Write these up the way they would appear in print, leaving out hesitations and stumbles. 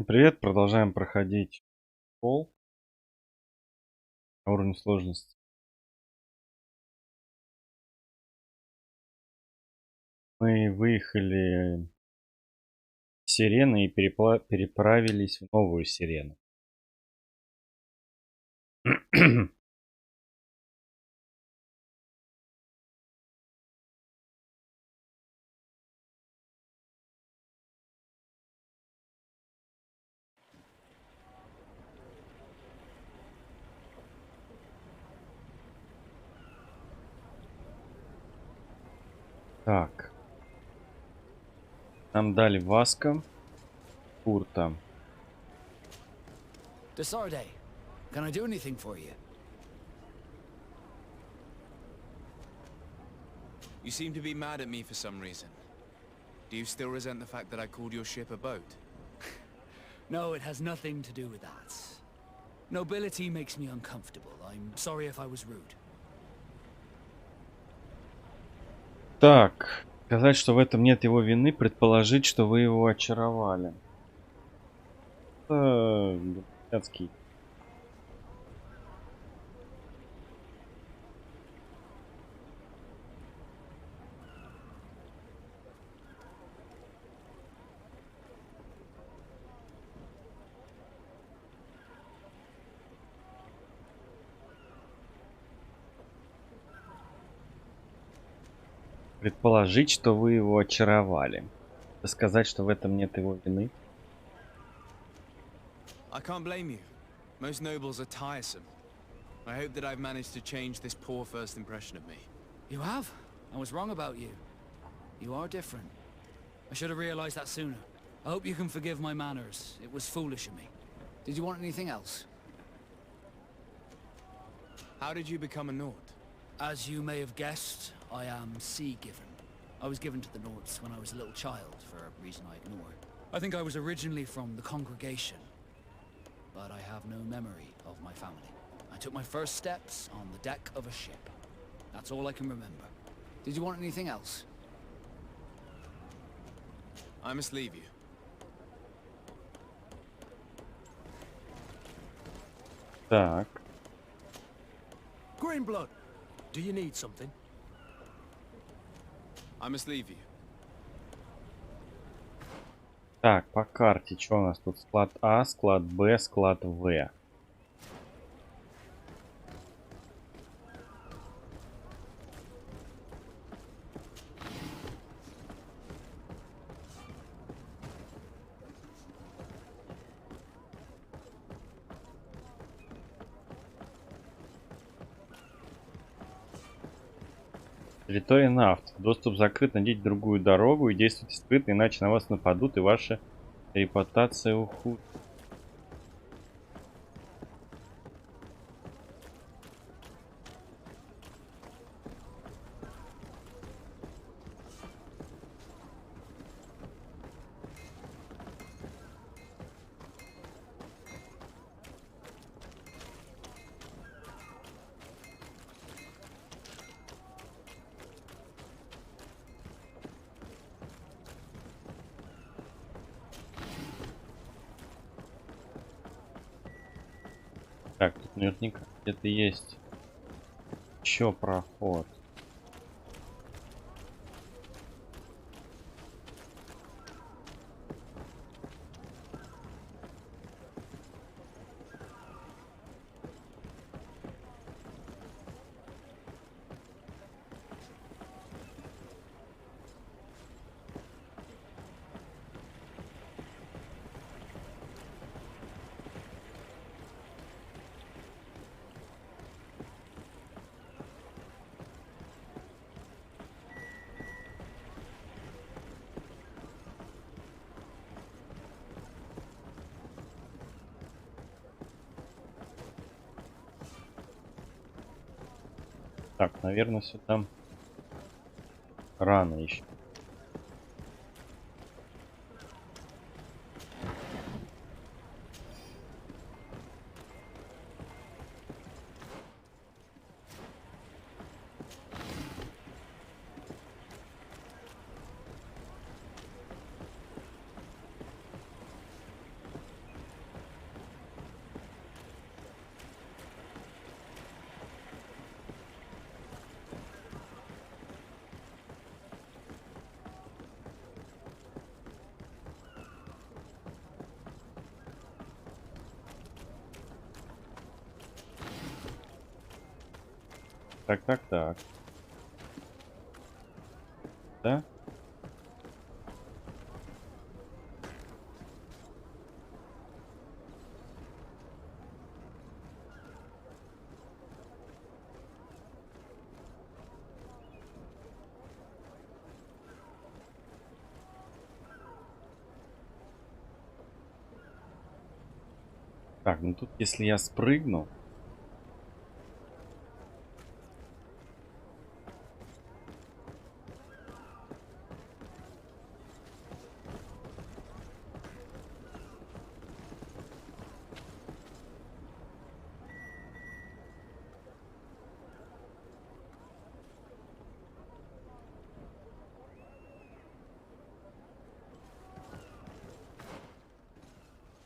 Всем привет! Продолжаем проходить пол на уровне сложности. Мы выехали с сирены и переправились в новую сирену. Так. Нам дали Васка, Курта. Desarde, can I do anything for you? You seem to be mad at me for some reason. Do you still resent the fact that I called your ship a boat? No, it has nothing to do with that. Nobility makes me uncomfortable. I'm sorry if I was rude. Так. Сказать, что в этом нет его вины, предположить, что вы его очаровали. Это дурацкий. Предположить, что вы его очаровали. Сказать, что в этом нет его вины. I can't blame you. Most nobles are tiresome. I hope that I've managed to change this poor first impression of me. You have? I was wrong about you. You are different. I should have realized that sooner. I hope you can forgive my manners. It was foolish of me. Did you want anything else? How did you become a Nord? As you may have guessed, I am sea-given. I was given to the Nords when I was a little child, for a reason I ignore. I think I was originally from the congregation, but I have no memory of my family. I took my first steps on the deck of a ship. That's all I can remember. Did you want anything else? I must leave you. Так. Greenblood, do you need something? I must leave you. Так, по карте, что у нас тут? Склад А, склад Б, склад В. Территория нафт. Доступ закрыт, найдите другую дорогу и действуйте скрытно, иначе на вас нападут и ваша репутация ухудшится. Так, тут наверняка где-то есть еще проход. Так, наверное, сюда рано еще. Так. Да? Так, ну тут, если я спрыгну...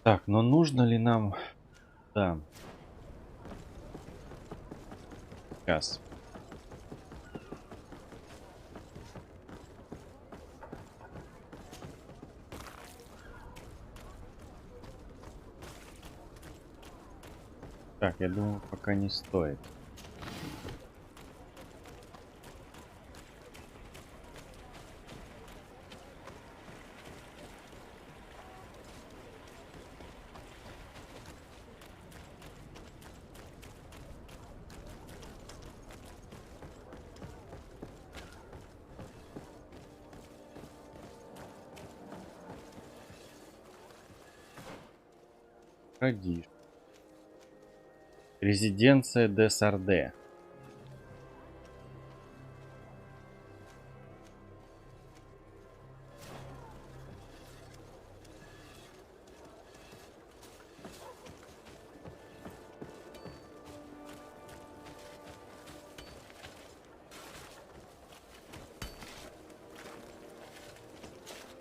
Так, но нужно ли нам... Да. Сейчас. Так, я думаю, пока не стоит. Радиш. Резиденция де Сарде.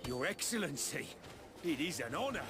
Your Excellency, it is an honor.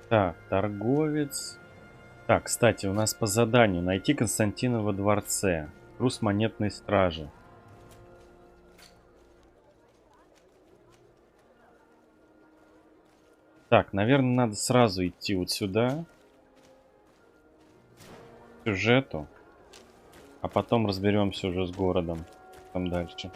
Так, торговец. Так, кстати, у нас по заданию найти Константина во дворце. Груз монетной стражи. Так, наверное, надо сразу идти вот сюда. К сюжету. А потом разберемся уже с городом. Там дальше.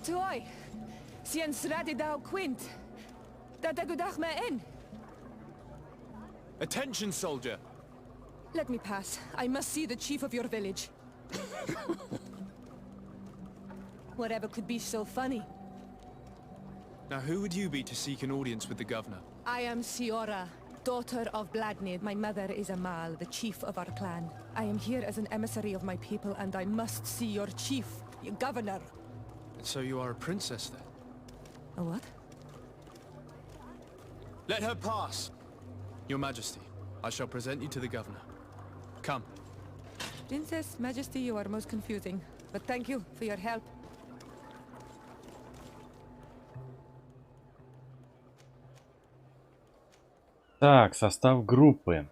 Atoy, sien sradi dau quint. Dadagudach me in. Attention, soldier! Let me pass. I must see the chief of your village. Whatever could be so funny? Now, who would you be to seek an audience with the governor? I am Siora, daughter of Bladnid. My mother is Amal, the chief of our clan. I am here as an emissary of my people, and I must see your chief, your governor. And so you are a princess, then? A what? Let her pass! Your Majesty, I shall present you to the governor. Come. Princess, Majesty, you are most confusing. But thank you for your help. Так, состав группы.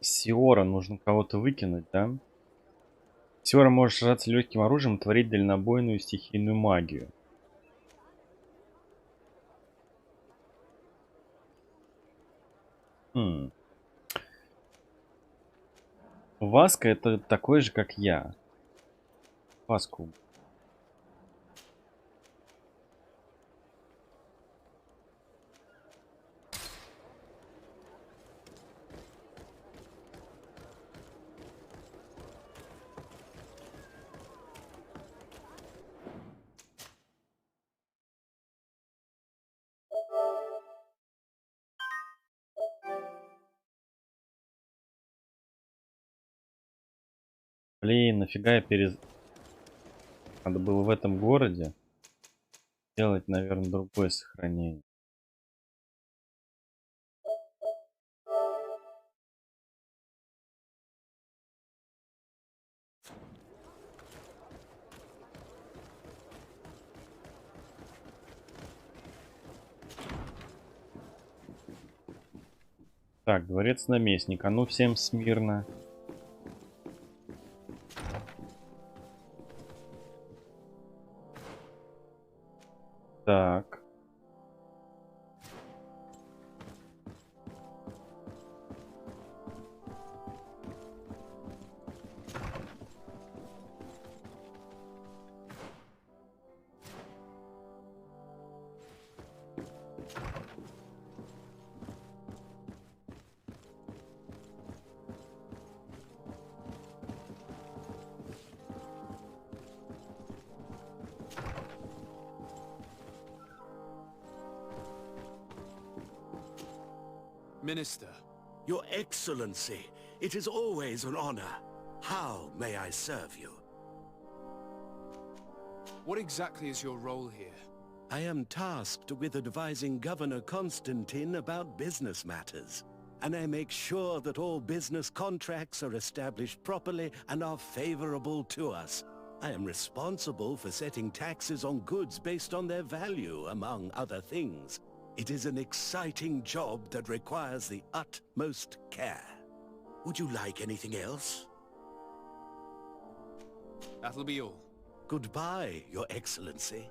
Сиора, нужно кого-то выкинуть, да? Сиора может сражаться легким оружием и творить дальнобойную стихийную магию. Васка это такой же, как я. Васку. Блин, нафига я Надо было в этом городе делать, наверное, другое сохранение. Так, дворец наместника. Ну всем смирно. Так. Minister, Your Excellency, it is always an honor. How may I serve you? what exactly is your role here? I am tasked with advising Governor Constantine about business matters, and I make sure that all business contracts are established properly and are favorable to us. I am responsible for setting taxes on goods based on their value, among other things. It is an exciting job that requires the utmost care. Would you like anything else? That'll be all. Goodbye, Your Excellency.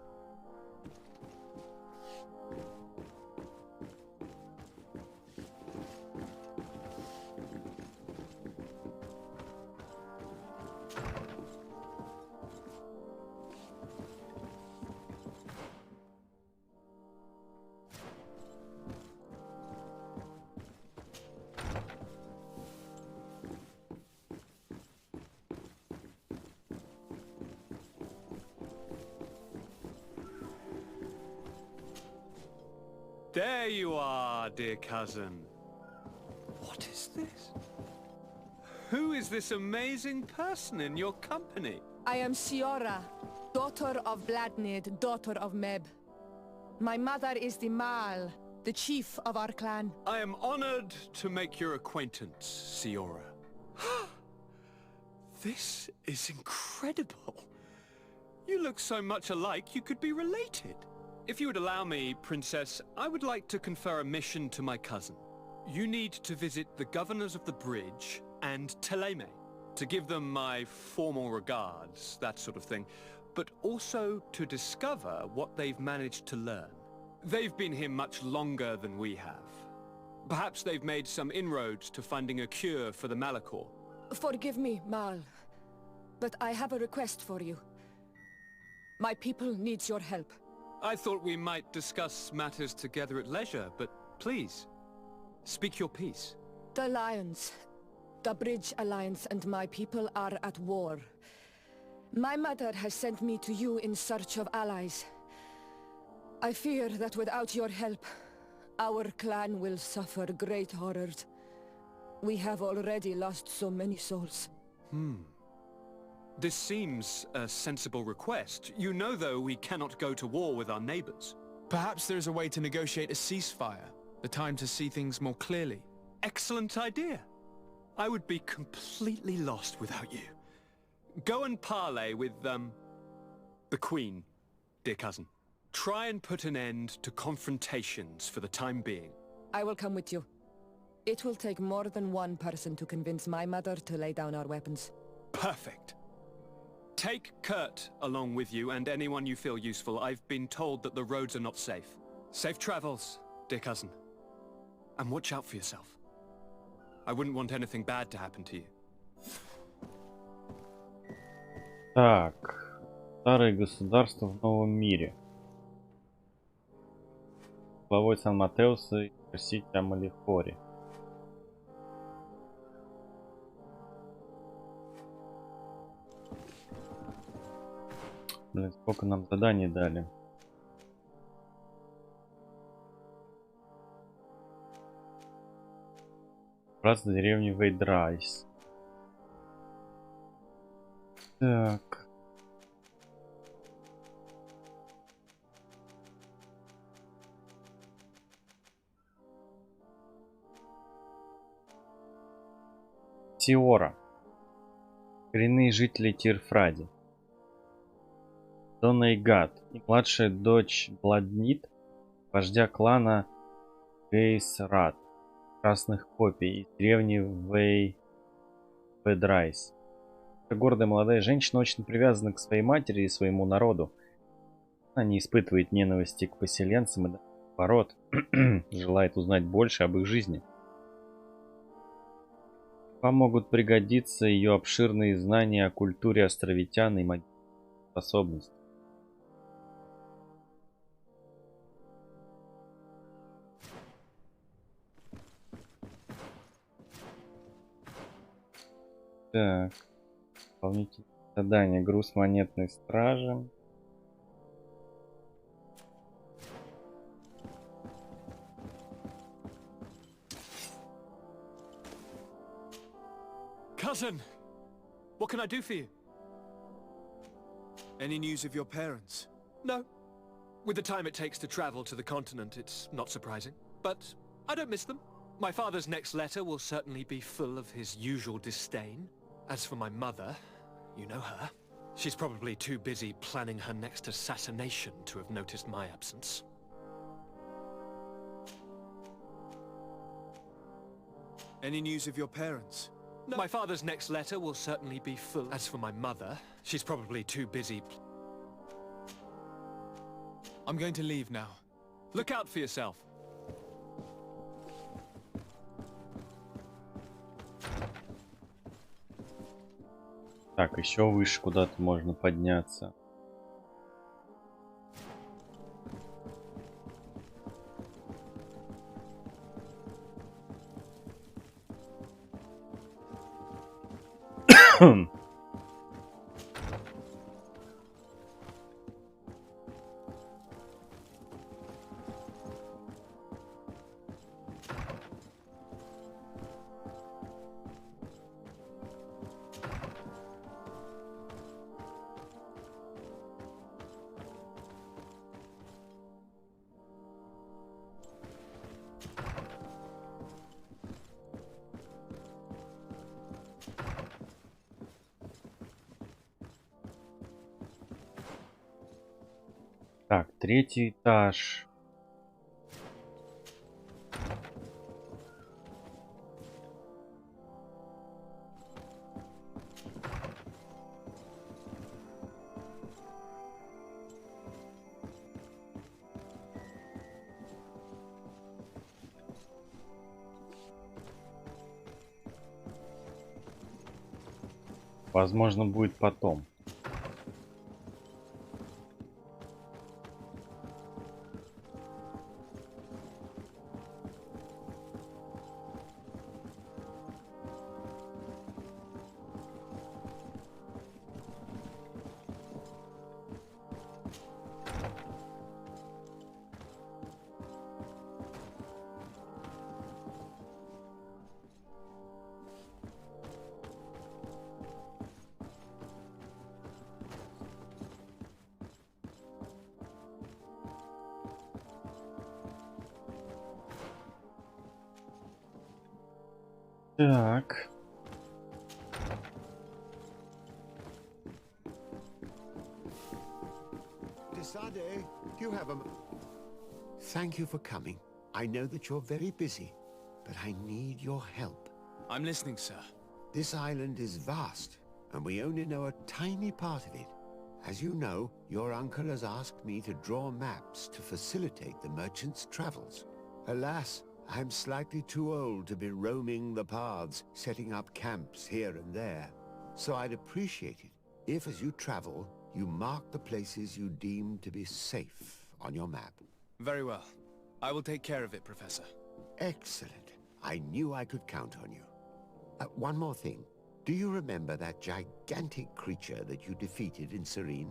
There you are, dear cousin. What is this? Who is this amazing person in your company? I am Siora, daughter of Bladnid, daughter of Meb. My mother is the Mal, the chief of our clan. I am honored to make your acquaintance, Siora. This is incredible. You look so much alike you could be related. If you would allow me, Princess, I would like to confer a mission to my cousin. You need to visit the governors of the bridge and Teleme to give them my formal regards, that sort of thing, but also to discover what they've managed to learn. They've been here much longer than we have. Perhaps they've made some inroads to finding a cure for the Malachor. Forgive me, Mal, but I have a request for you. My people needs your help. I thought we might discuss matters together at leisure, but please, speak your piece. The Lions, the Bridge Alliance and my people are at war. My mother has sent me to you in search of allies. I fear that without your help, our clan will suffer great horrors. We have already lost so many souls. This seems a sensible request. You know, though, we cannot go to war with our neighbors. Perhaps there's a way to negotiate a ceasefire. The time to see things more clearly. Excellent idea. I would be completely lost without you. Go and parley with, the Queen, dear cousin. Try and put an end to confrontations for the time being. I will come with you. It will take more than one person to convince my mother to lay down our weapons. Perfect. Take Kurt along with you and anyone you feel useful. I've been told that the roads are not safe. Safe travels, dear cousin. And watch out for yourself. I wouldn't want anything bad to happen to you. Так. Старые государства в новом мире. Главой Сан-Матеуса и просить о Малихоре. Блин, сколько нам заданий дали. Раз до деревни Вейдрайс. Так. Сиора. Коренные жители Тирфради. Дона Игат и младшая дочь Бладнит, вождя клана Гейсрат, красных копий, из деревни Вейдрайс. Гордая молодая женщина очень привязана к своей матери и своему народу. Она не испытывает ненависти к поселенцам и наоборот, желает узнать больше об их жизни. Вам могут пригодиться ее обширные знания о культуре островитян и магических способностях. Так. Выполните задание. Груз монетной стражи. Cousin, what can I do for you? Any news of your parents? No. With the time it takes to travel to the continent, it's not surprising. But I don't miss them. My father's next letter will certainly be full of his usual disdain. As for my mother, you know her. She's probably too busy planning her next assassination to have noticed my absence. Any news of your parents? No. My father's next letter will certainly be full. As for my mother, she's probably too busy. I'm going to leave now. Look out for yourself. Так, еще выше куда-то можно подняться. Так, третий этаж. Возможно, будет потом. Так. Desade, do you have a... Thank you for coming. I know that you're very busy, but I need your help. I'm listening, sir. This island is vast, and we only know a tiny part of it. As you know, your uncle has asked me to draw maps to facilitate the merchants' travels. Alas, I'm slightly too old to be roaming the paths, setting up camps here and there. So I'd appreciate it if, as you travel, you mark the places you deem to be safe on your map. Very well. I will take care of it, Professor. Excellent. I knew I could count on you. One more thing. Do you remember that gigantic creature that you defeated in Serene?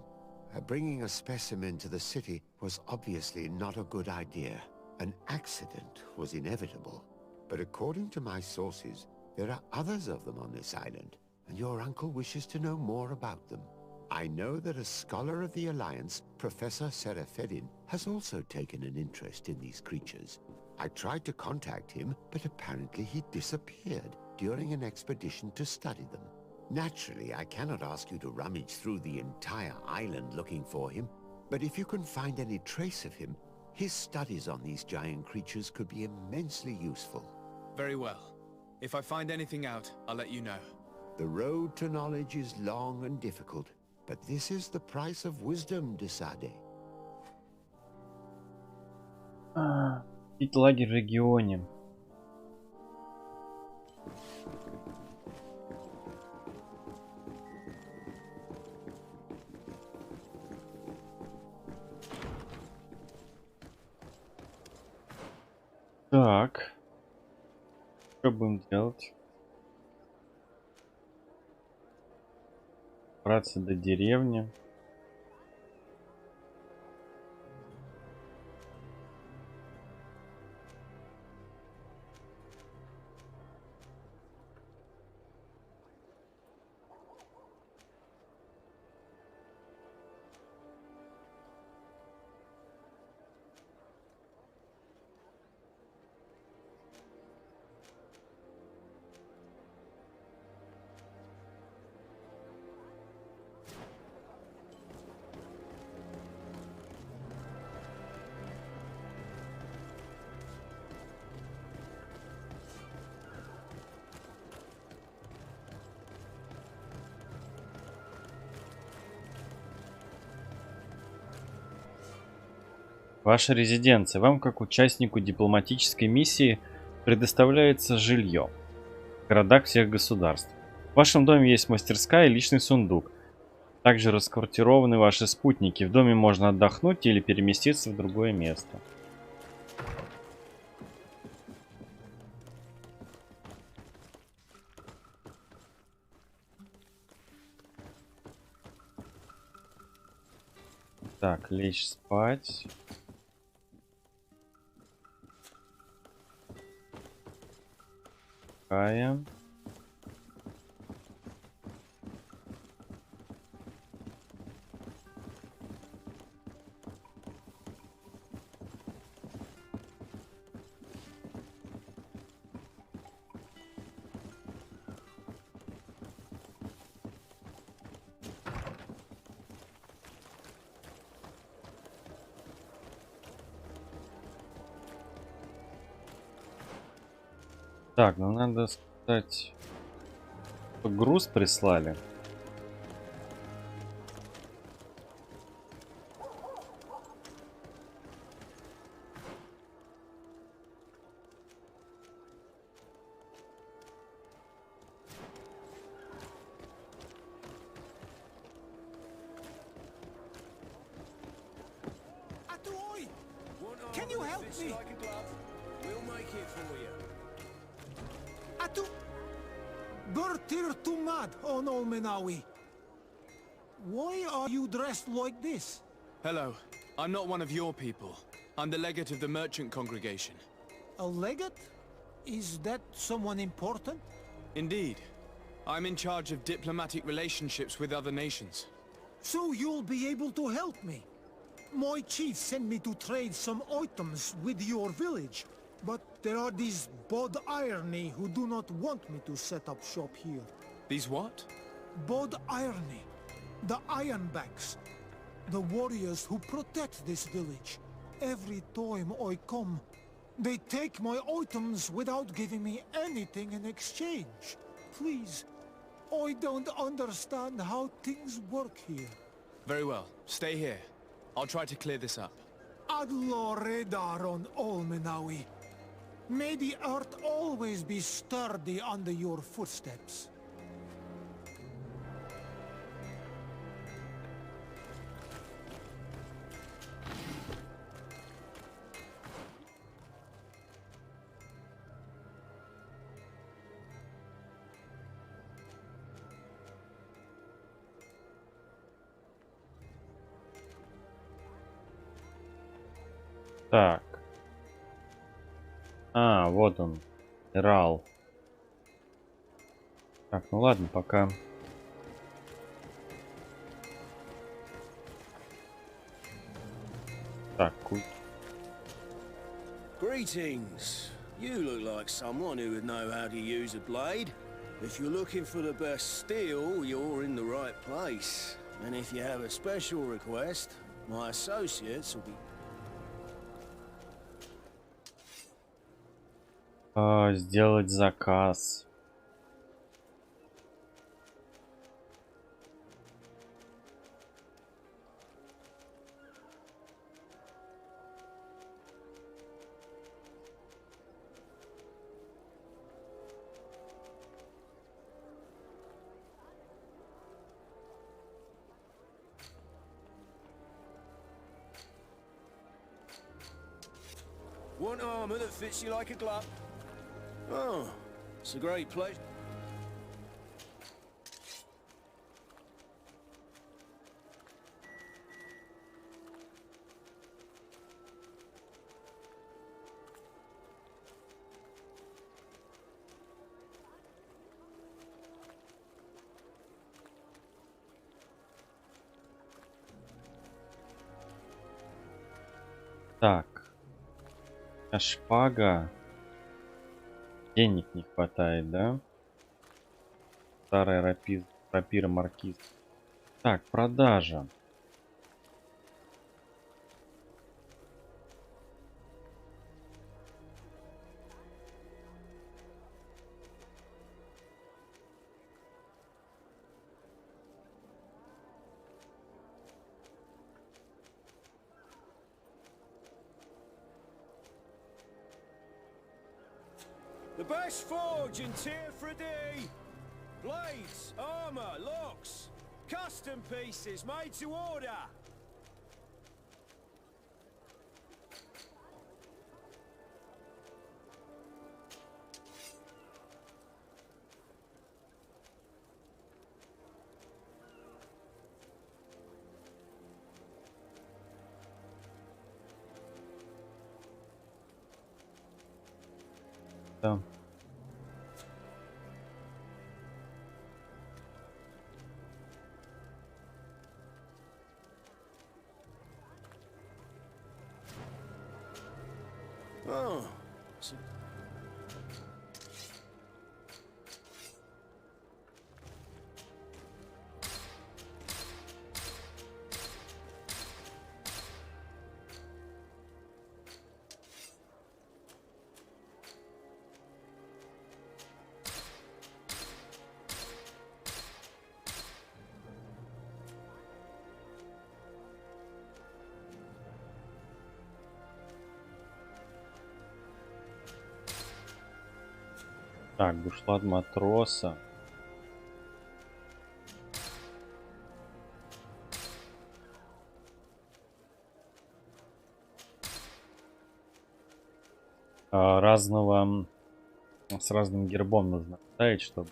Bringing a specimen to the city was obviously not a good idea. An accident was inevitable. But according to my sources, there are others of them on this island, and your uncle wishes to know more about them. I know that a scholar of the Alliance, Professor Serafedin, has also taken an interest in these creatures. I tried to contact him, but apparently he disappeared during an expedition to study them. Naturally, I cannot ask you to rummage through the entire island looking for him, but if you can find any trace of him, his studies on these giant creatures could be immensely useful. Very well. If I find anything out, I'll let you know. The road to knowledge is long and difficult, but this is the price of wisdom, Desade. Лагерь в регионе. Так. Что будем делать? Добраться до деревни. Ваша резиденция. Вам, как участнику дипломатической миссии, предоставляется жилье в городах всех государств. В вашем доме есть мастерская и личный сундук. Также расквартированы ваши спутники. В доме можно отдохнуть или переместиться в другое место. Так, лечь спать. Кая. Так, ну надо сказать, что груз прислали. Can you help me? We'll make it for you. Atu Bertir Tumad on Olmenawi. Why are you dressed like this? Hello. I'm not one of your people. I'm the legate of the merchant congregation. A legate? Is that someone important? Indeed. I'm in charge of diplomatic relationships with other nations. So you'll be able to help me. My chief sent me to trade some items with your village, but there are these Bod Irony who do not want me to set up shop here. These what? Bod Irony, the Ironbacks, the warriors who protect this village. Every time I come, they take my items without giving me anything in exchange. Please, I don't understand how things work here. Very well. Stay here. I'll try to clear this up. Adlo Redar on Olmenawi. May the earth always be sturdy under your footsteps. Так. А, вот он. Ирал. Так, ну ладно, пока. Так, Greetings. You look like someone who would know how to use a blade. If you're looking for the best steel, you're in the right place. And if you have a special request, my associates will be... сделать заказ. Want armor that fits you like a glove? Oh, it's a great pleasure. Так. А шпага. Денег не хватает, да? Старая рапира маркиз. Так, продажа. The best forge in tier for a day. Blades, armor, locks, custom pieces made to order. Да. Oh. Так, бушлат матроса. Разного с разным гербом нужно ставить, чтобы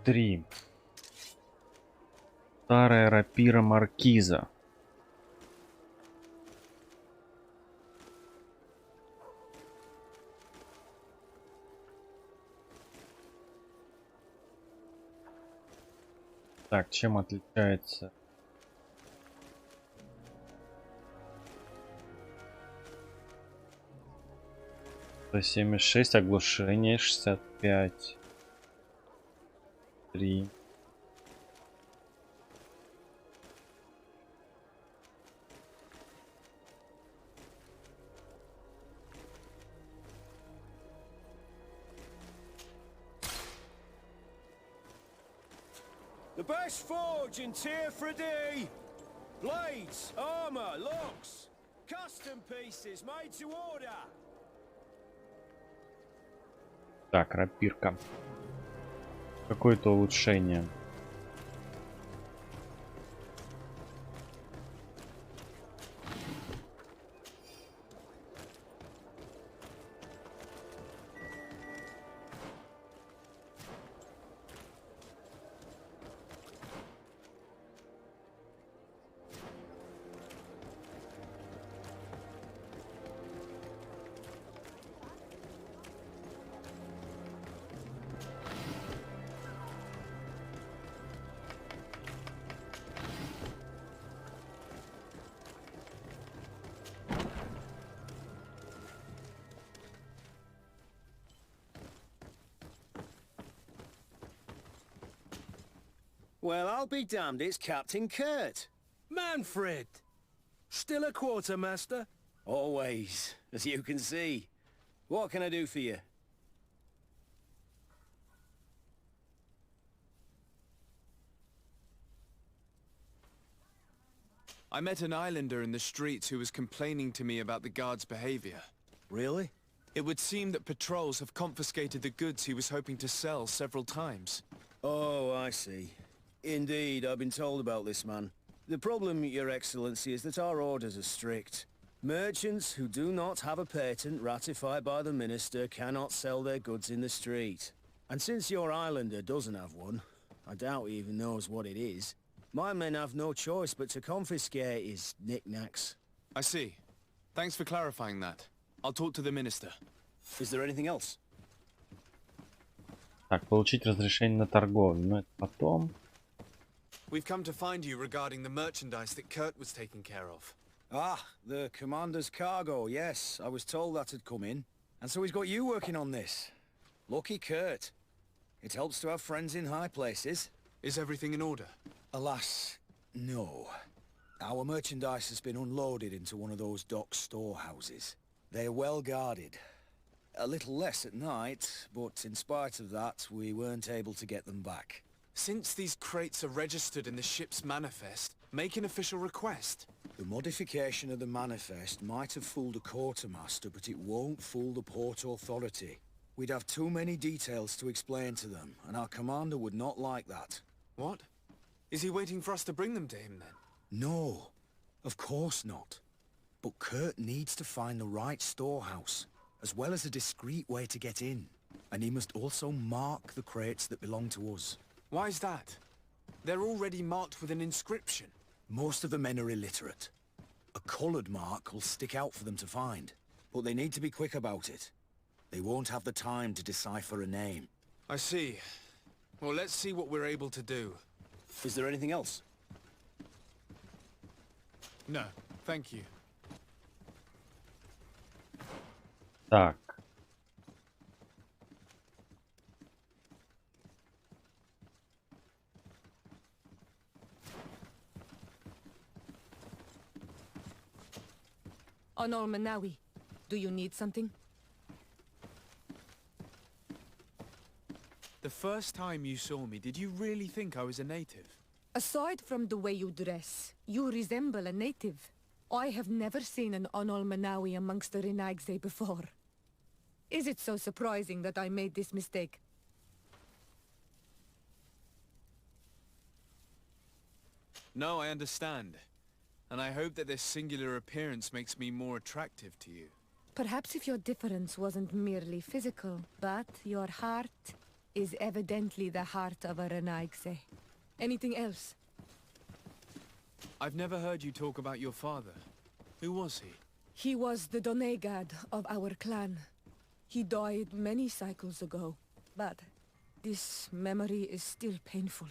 три. Старая рапира маркиза. Так, чем отличается? $176, оглушение 65. 3. The best forge in Tier 3D. Blades, armor, locks, custom pieces made to order. Так, рапирка. Какое-то улучшение. Well, I'll be damned, it's Captain Kurt. Manfred! Still a quartermaster? Always, as you can see. What can I do for you? I met an islander in the streets who was complaining to me about the guard's behavior. Really? It would seem that patrols have confiscated the goods he was hoping to sell several times. Oh, I see. Indeed, I've been told about this man. The problem, Your Excellency, is that our orders are strict. Merchants who do not have a patent ratified by the minister cannot sell their goods in the street. And since your islander doesn't have one, I doubt he even knows what it is, my men have no choice but to confiscate his knickknacks. I see. Thanks for clarifying that. I'll talk to the minister. Is there anything else? Так, получить разрешение на торговлю. Но это потом. We've come to find you regarding the merchandise that Kurt was taking care of. Ah, the commander's cargo, yes. I was told that had come in. And so he's got you working on this. Lucky Kurt. It helps to have friends in high places. Is everything in order? Alas, no. Our merchandise has been unloaded into one of those dock storehouses. They are well guarded. A little less at night, but in spite of that, we weren't able to get them back. Since these crates are registered in the ship's manifest, make an official request. The modification of the manifest might have fooled a quartermaster, but it won't fool the port authority. We'd have too many details to explain to them, and our commander would not like that. What? Is he waiting for us to bring them to him then? No, of course not. But Kurt needs to find the right storehouse, as well as a discreet way to get in. And he must also mark the crates that belong to us. Why is that? They're already marked with an inscription. Most of the men are illiterate. A coloured mark will stick out for them to find, but they need to be quick about it. They won't have the time to decipher a name. I see. Well, let's see what we're able to do. Is there anything else? No, thank you. Так. Honor Manawi, do you need something? The first time you saw me, did you really think I was a native? Aside from the way you dress, you resemble a native. I have never seen an Onol Manawi amongst the Renaigse before. Is it so surprising that I made this mistake? No, I understand. And I hope that this singular appearance makes me more attractive to you. Perhaps if your difference wasn't merely physical, but your heart is evidently the heart of a Renaigse. Anything else? I've never heard you talk about your father. Who was he? He was the Donegad of our clan. He died many cycles ago, but this memory is still painful.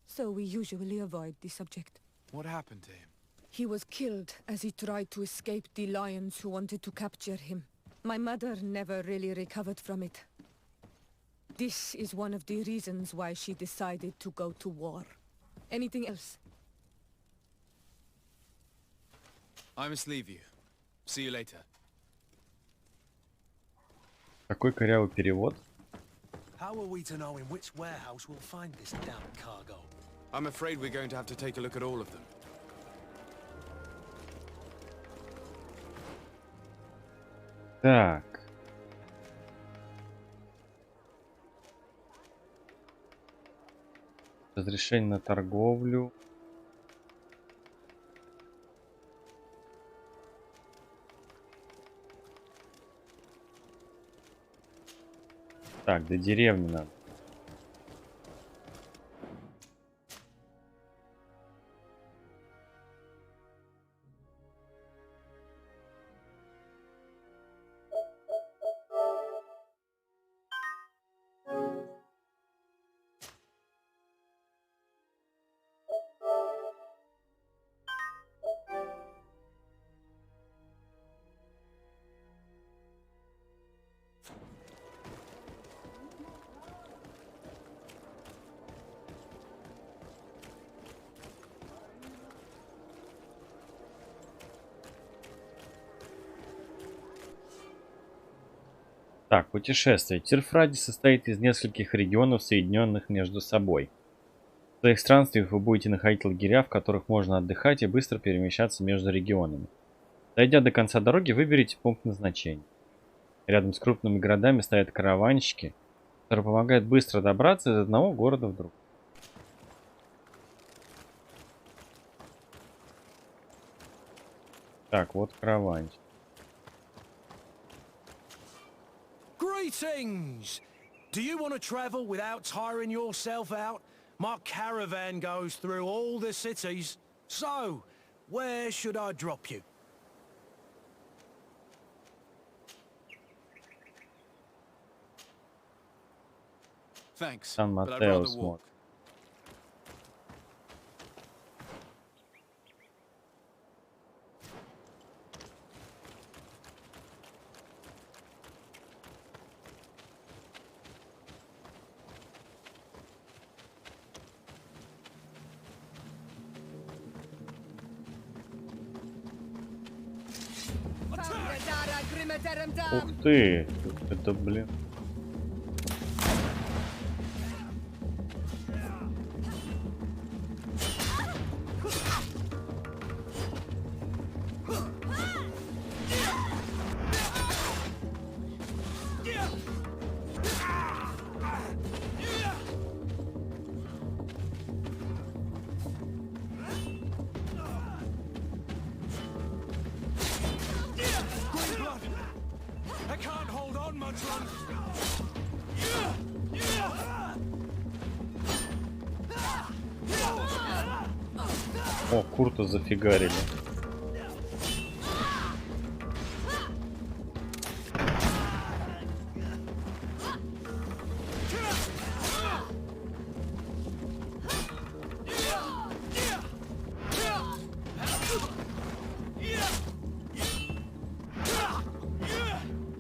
So we usually avoid the subject. What happened to him? He was killed as he tried to escape the lions who wanted to capture him. My mother never really recovered from it. This is one of the reasons why she decided to go to war. Anything else? I must leave you. See you later. Какой корявый перевод. How are we to know in which warehouse we'll find this damn cargo? I'm afraid we're going to have to take a look at all of them. Так. Разрешение на торговлю. Так, до деревни надо. Так, путешествие. Тирфради состоит из нескольких регионов, соединенных между собой. В своих странствиях вы будете находить лагеря, в которых можно отдыхать и быстро перемещаться между регионами. Дойдя до конца дороги, выберите пункт назначения. Рядом с крупными городами стоят караванщики, которые помогают быстро добраться из одного города в другой. Так, вот караванщик. Greetings! Do you want to travel without tiring yourself out? My caravan goes through all the cities. So, where should I drop you? Thanks, San but I'd Mateo rather walk. Ух ты! Это, блин. О, Курта зафигарили.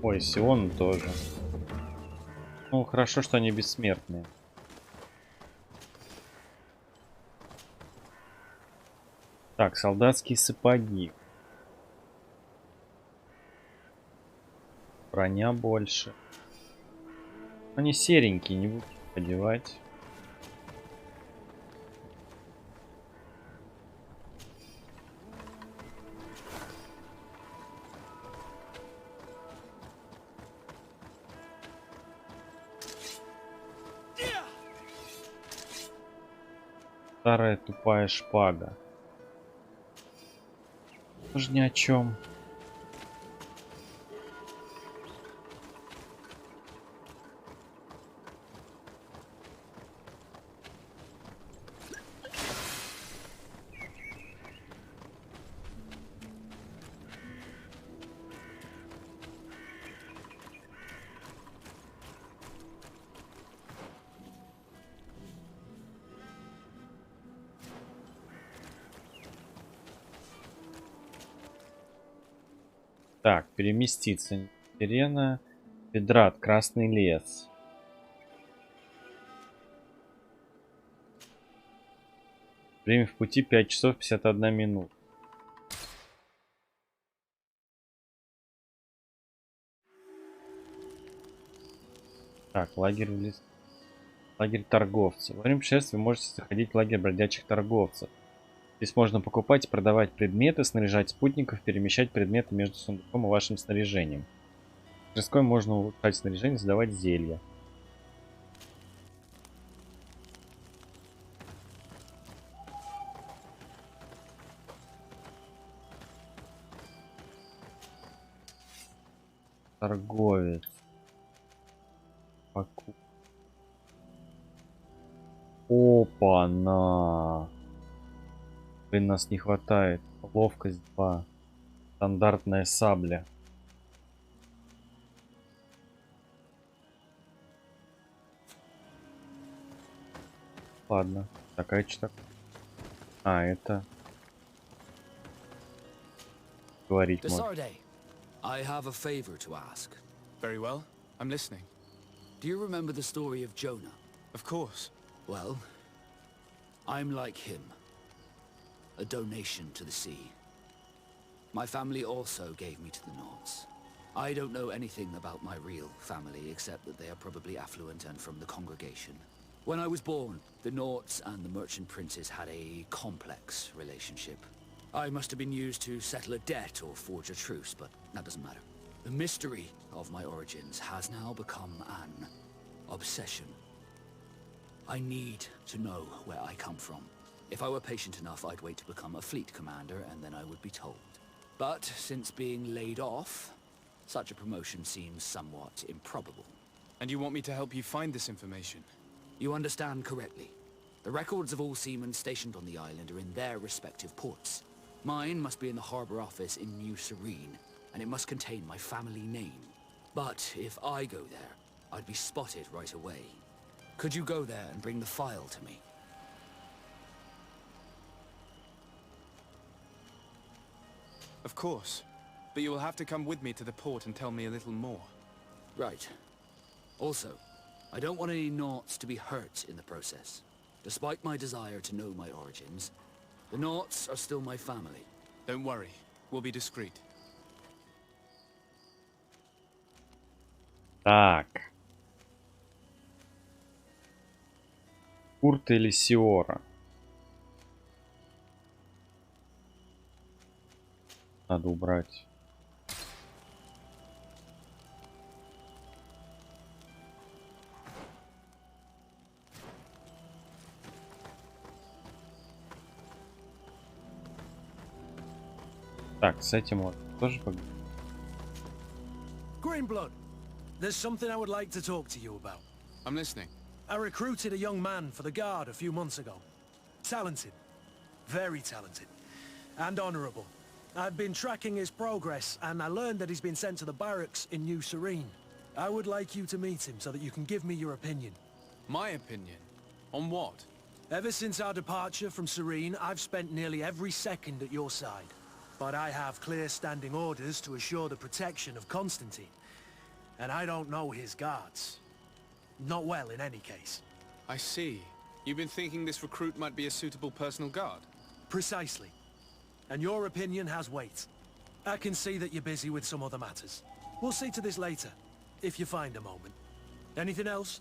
Ой, Сион тоже. Ну, хорошо, что они бессмертные. Так, солдатские сапоги. Броня больше. Они серенькие, не буду одевать. Старая тупая шпага. Тоже ни о чем. Так, переместиться. Сирена. Педрат. Красный лес. Время в пути 5 часов 51 минут. Так, лагерь в лес. Лагерь торговцев. Во время путешествия вы можете заходить в лагерь бродячих торговцев. Здесь можно покупать и продавать предметы, снаряжать спутников, перемещать предметы между сундуком и вашим снаряжением. В мастерской можно улучшать снаряжение, создавать зелья. Торговец. Опа-на! Блин, нас не хватает. Ловкость 2. Стандартная сабля. Ладно. Такая что-то. А, это... Говорить можно. I have a favor to ask. Very well. I'm listening. Do you remember the story of Jonah? Of course. Well, I'm like him. A donation to the sea. My family also gave me to the Nords. I don't know anything about my real family, except that they are probably affluent and from the congregation. When I was born, the Nords and the merchant princes had a complex relationship. I must have been used to settle a debt or forge a truce, but that doesn't matter. The mystery of my origins has now become an obsession. I need to know where I come from. If I were patient enough, I'd wait to become a fleet commander, and then I would be told. But since being laid off, such a promotion seems somewhat improbable. And you want me to help you find this information? You understand correctly. The records of all seamen stationed on the island are in their respective ports. Mine must be in the harbor office in New Serene, and it must contain my family name. But if I go there, I'd be spotted right away. Could you go there and bring the file to me? Of course. But you will have to come with me to the port and tell me a little more. Right. Also, I don't want any Naughts to be hurt in the process. Despite my desire to know my origins, the Naughts are still my family. Don't worry. We'll be discreet. Так. Курт или Сиора? Надо убрать. Так, с этим вот тоже поговорим. Greenblood, there's something I would like to talk to you about. I'm listening. I recruited a young man for the Guard a few months ago. Talented. Very talented. And honorable. I've been tracking his progress, and I learned that he's been sent to the barracks in New Serene. I would like you to meet him so that you can give me your opinion. My opinion? On what? Ever since our departure from Serene, I've spent nearly every second at your side. But I have clear standing orders to assure the protection of Constantine. And I don't know his guards. Not well, in any case. I see. You've been thinking this recruit might be a suitable personal guard? Precisely. And your opinion has weight. I can see that you're busy with some other matters. We'll see to this later, if you find a moment. Anything else?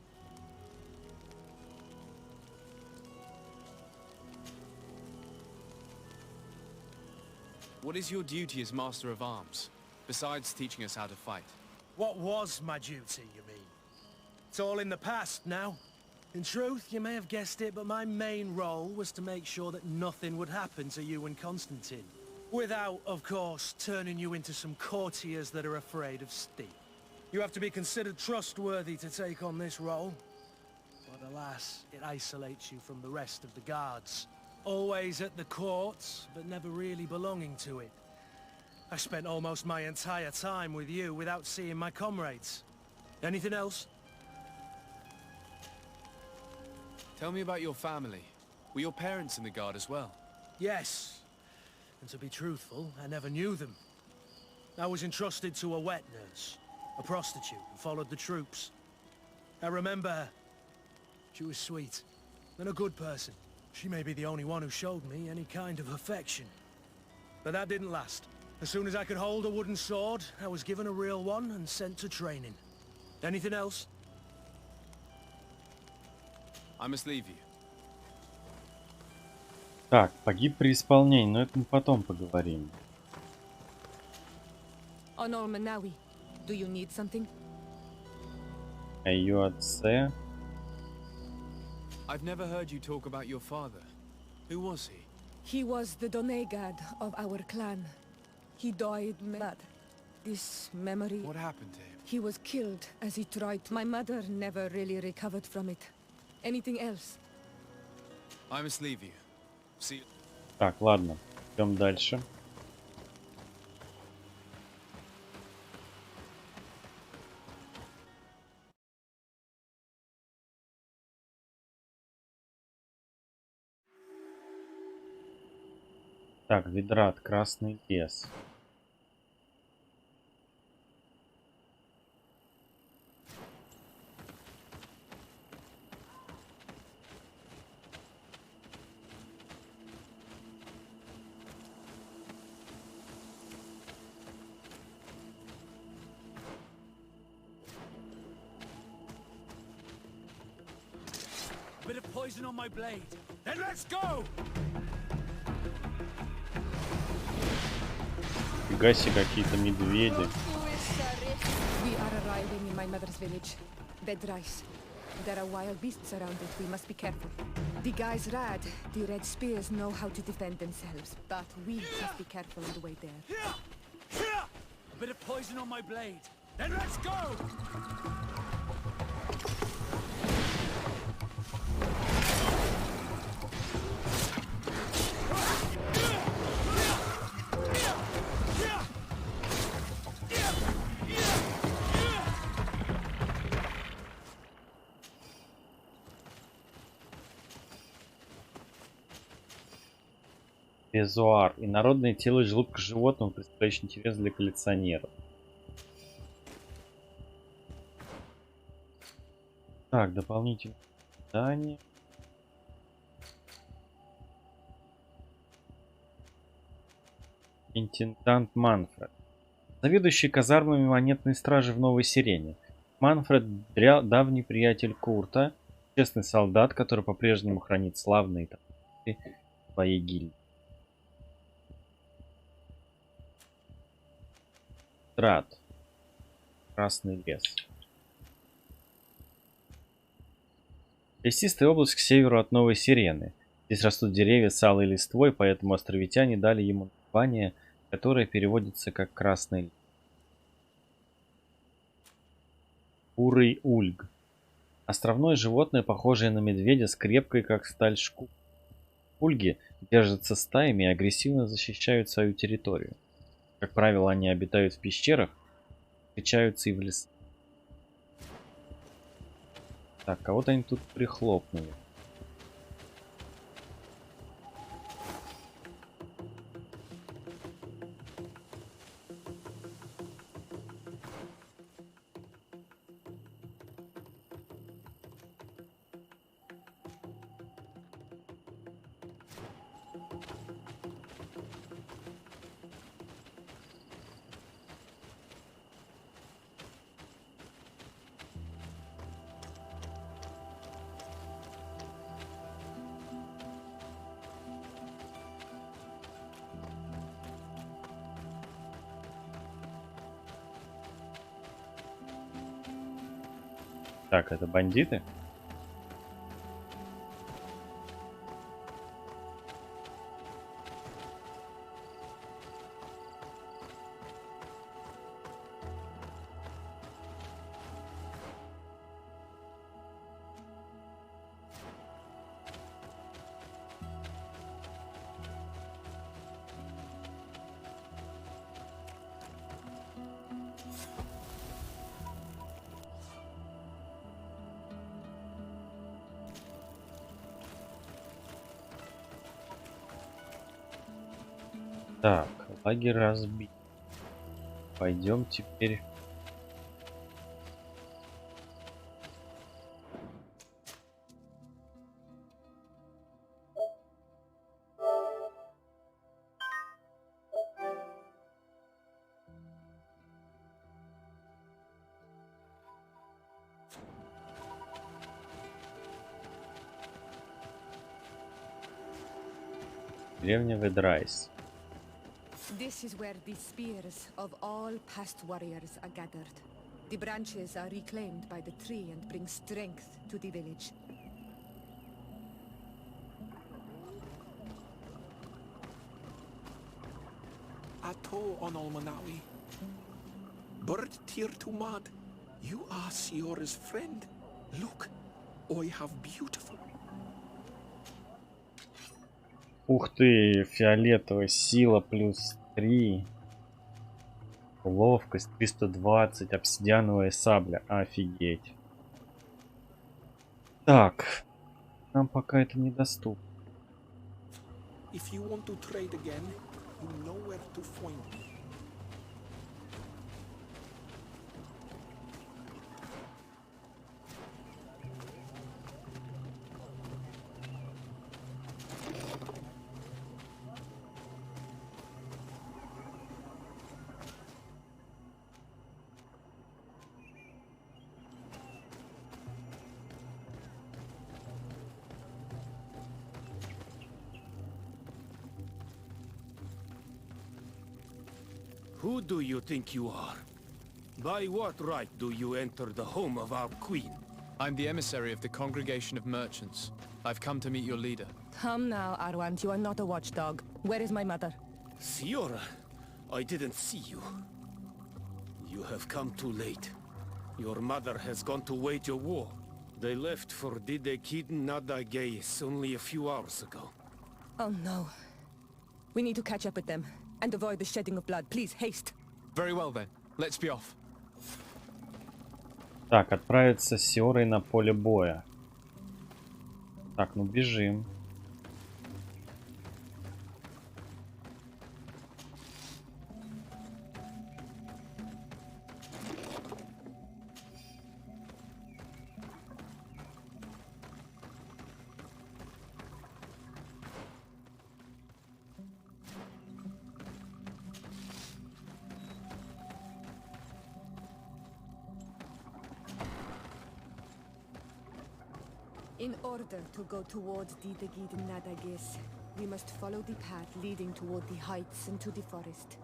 What is your duty as Master of Arms, besides teaching us how to fight? What was my duty, you mean? It's all in the past now. In truth, you may have guessed it, but my main role was to make sure that nothing would happen to you and Constantine. Without, of course, turning you into some courtiers that are afraid of steam. You have to be considered trustworthy to take on this role. But alas, it isolates you from the rest of the guards. Always at the courts, but never really belonging to it. I spent almost my entire time with you without seeing my comrades. Anything else? Tell me about your family. Were your parents in the Guard as well? Yes. And to be truthful, I never knew them. I was entrusted to a wet nurse, a prostitute who followed the troops. I remember her. She was sweet and a good person. She may be the only one who showed me any kind of affection. But that didn't last. As soon as I could hold a wooden sword, I was given a real one and sent to training. Anything else? I must leave you. Так, погиб при исполнении, но это мы потом поговорим. Honor Manawi, do you need something? О ее отце. I've never heard you talk about your father. Who was he? He was the Donegad of our clan. He died mad. This memory... What happened to him? He was killed as he tried. My mother never really recovered from it. Anything else? I must leave you. See. Так, ладно, идем дальше. Так, Видрат, Красный лес. Bit of poison on my blade. Then let's go! Фига себе, какие-то медведи. We are arriving in my mother's village. Bed rice. There are wild beasts around it. We must be careful. The guys rad. The red spears know how to defend themselves, but we must be careful on the way there. A bit of poison on my blade. Then let's go! Безуар. Инородное тело желудка животного, представляющее интерес для коллекционеров. Так, дополнительное задание. Интендант Манфред. Заведующий казармами монетной стражи в Новой Сирене. Манфред – давний приятель Курта, честный солдат, который по-прежнему хранит славные традиции своей гильдии. Трат. Красный лес. Лесистая область к северу от Новой Сирены. Здесь растут деревья с алой листвой, поэтому островитяне дали ему название, которое переводится как красный лес. Бурый ульг. Островное животное, похожее на медведя с крепкой, как сталь, шкурой. Ульги держатся стаями и агрессивно защищают свою территорию. Как правило, они обитают в пещерах, встречаются и в лесах. Так, кого-то они тут прихлопнули. Так, это бандиты? Так, лагерь разбит. Пойдем теперь. Деревня Ведрайс. This is where the spears of all past warriors are gathered. The branches are reclaimed by the tree and bring strength to the village. Ato on Almanawi. Bird tear to mud. You are Siora's friend. Look, I have beautiful. Ух ты, фиолетовая сила плюс 3. Ловкость 320, обсидиановая сабля. Офигеть. Так, нам пока это недоступно. If you want to trade again, you know where to find me. Who do you think you are? By what right do you enter the home of our queen? I'm the emissary of the Congregation of Merchants. I've come to meet your leader. Come now, Arwant, you are not a watchdog. Where is my mother? Siora, I didn't see you. You have come too late. Your mother has gone to wage a war. They left for Didekid Nadagais only a few hours ago. Oh no. We need to catch up with them. And avoid the shedding of blood. Please, haste. Very well then. Let's be off. Так, отправиться с Сиорой на поле боя. Так, ну бежим. In order to go towards Didegid Nadagis, we must follow the path leading toward the heights and to the forest.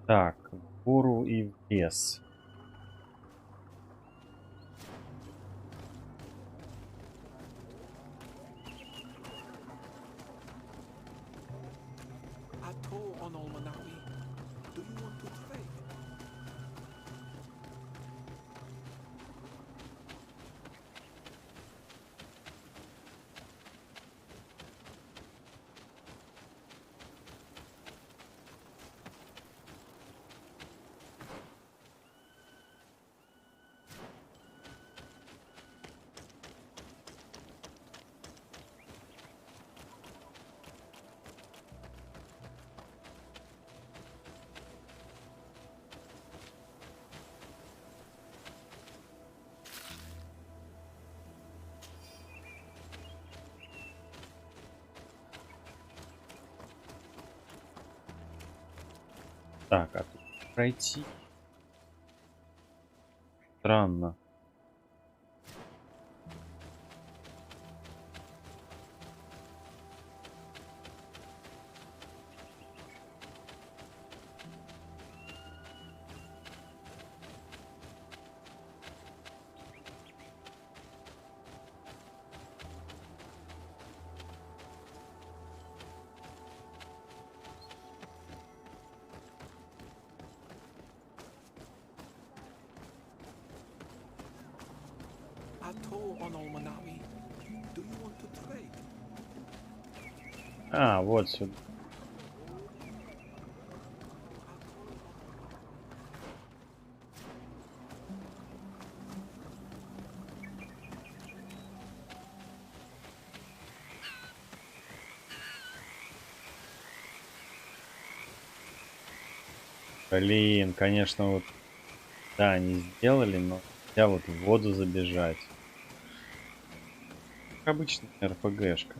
Так, в гору и в лес. Ato on Almanawi. Do you want to trade? Так, а тут пройти. Странно. Ato on Almanawi. Do you want to trade? А, вот сюда. Блин, конечно, вот, да, они сделали, но нельзя вот в воду забежать. Как обычная РПГшка.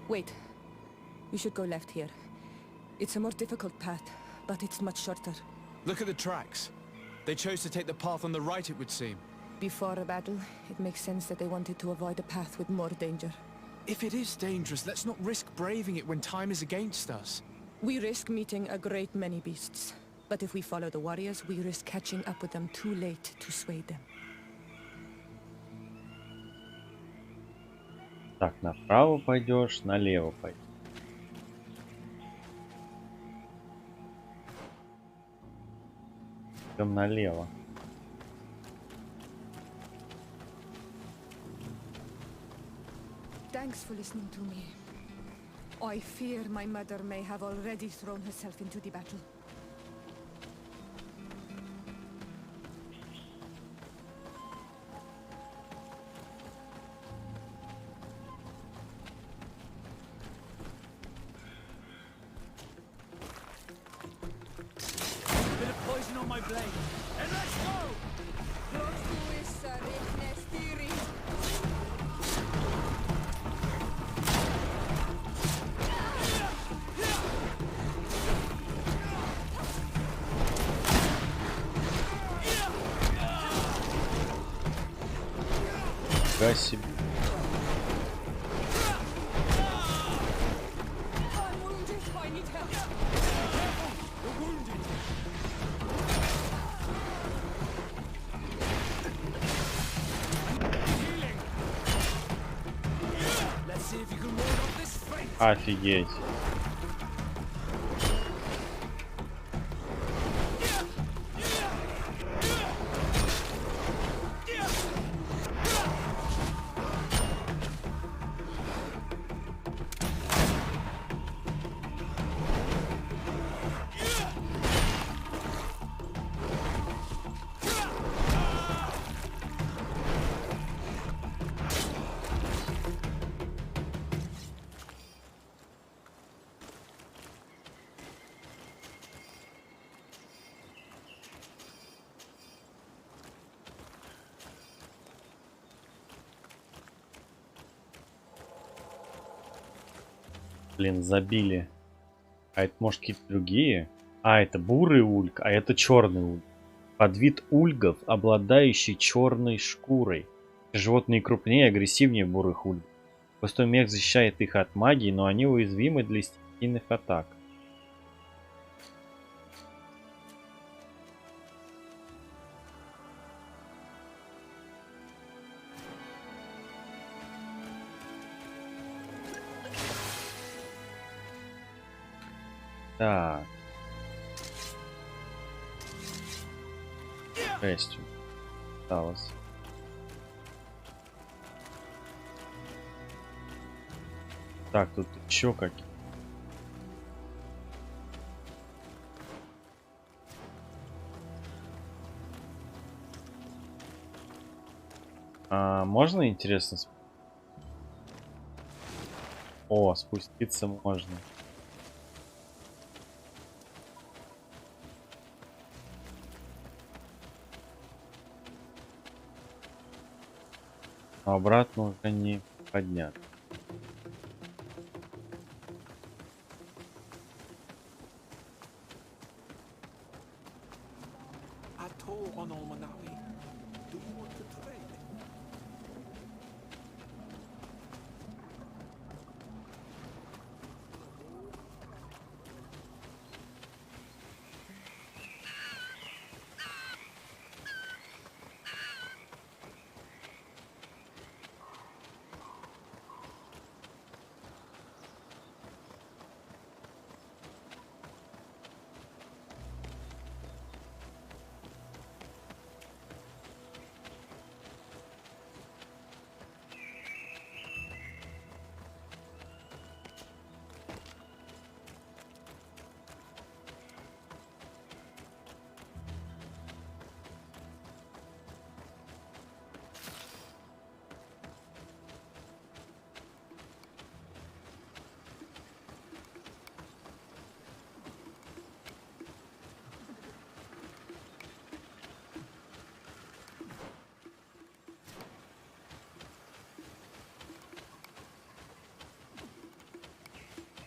Wait. You should go left here. It's a more difficult path, but it's much shorter. Look at the tracks. They chose to take the path on the right, it would seem. Before a battle, it makes sense that they wanted to avoid a path with more danger. If it is dangerous, let's not risk braving it when time is against us. We risk meeting a great many beasts. But if we follow the warriors, we risk catching up with them too late to sway them. Так, направо пойдешь, налево пойдешь. Идем налево. Thanks for listening to me. I fear my mother may have already thrown herself into the battle. Bit of poison on my blade. And let's go! Фига себе. Офигеть. Блин, забили. А это может какие-то другие? А, это бурый ульк, а это черный ульк. Подвид ульгов, обладающий черной шкурой. Животные крупнее и агрессивнее бурых ульгов. Пустой мех защищает их от магии, но они уязвимы для стихийных атак. Так. 6 осталось. Так, тут еще какие. А можно, интересно? О, спуститься можно. Но обратно уже не поднять.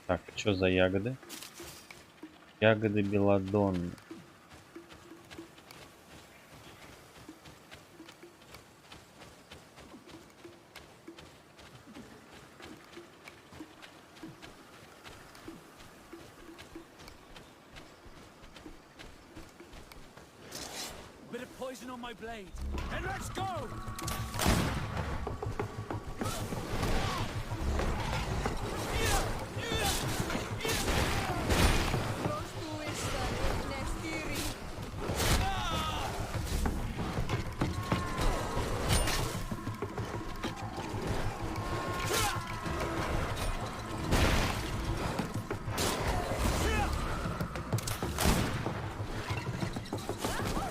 Так, что за ягоды? Ягоды белладонны. Bit of poison on my blade. And let's go!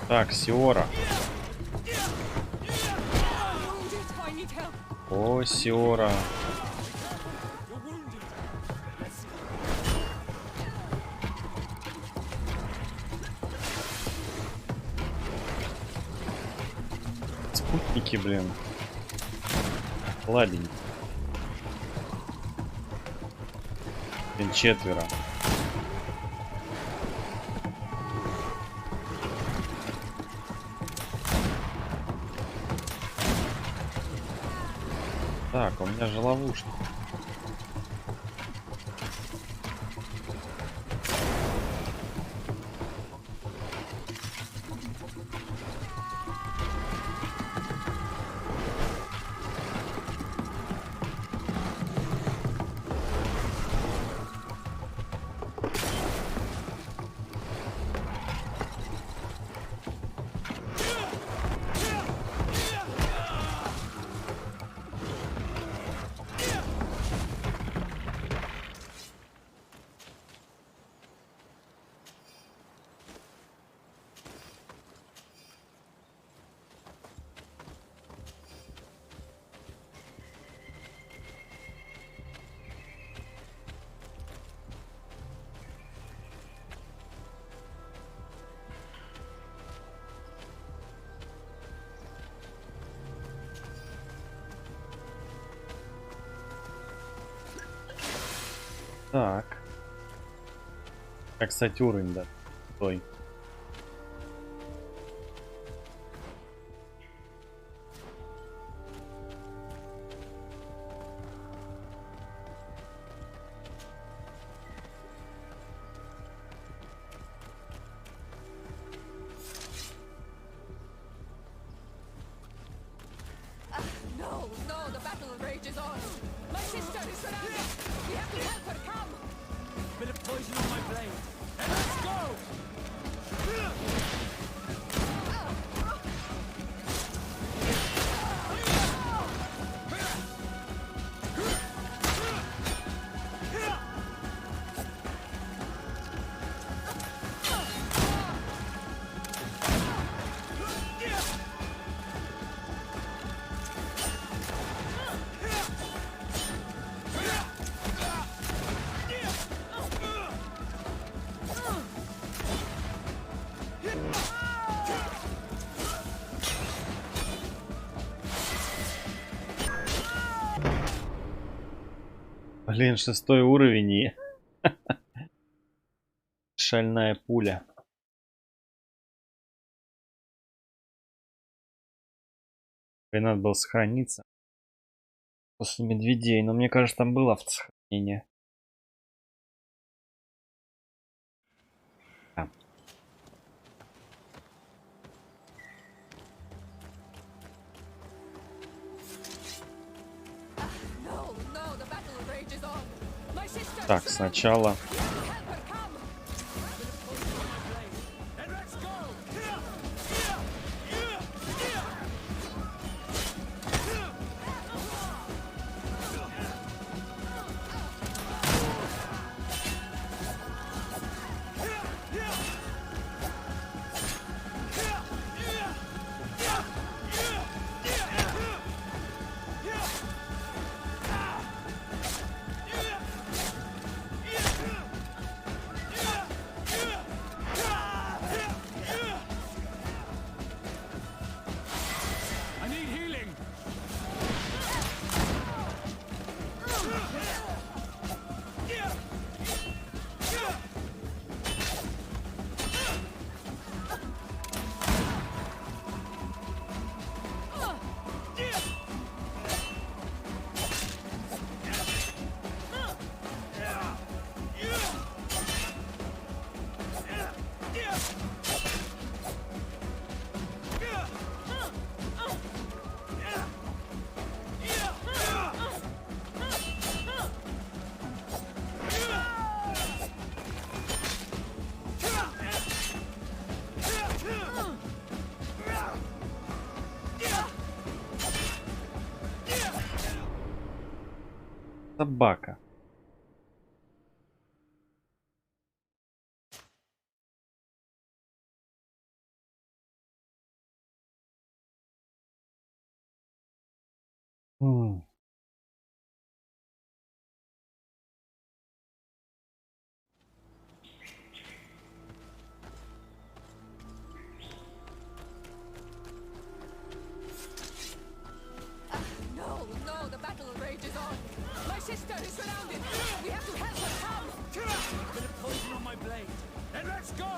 Так, Сиора. О, Сиора. Спутники, блин. Ладенько. Блин, 4. Так, у меня же ловушка. Так. Как, кстати, уровень, да. Стой. No, no, the battle rages on. My sister is surrounded. We have to help her. Come. Bit of poison on my blade. And let's go! Блин, 6-й уровень и шальная пуля. И надо было сохраниться после медведей, но мне кажется, там было автосохранение. Да. Так, сначала Собака. sister is surrounded. We have to help her come. A bit of poison on my blade. Then let's go.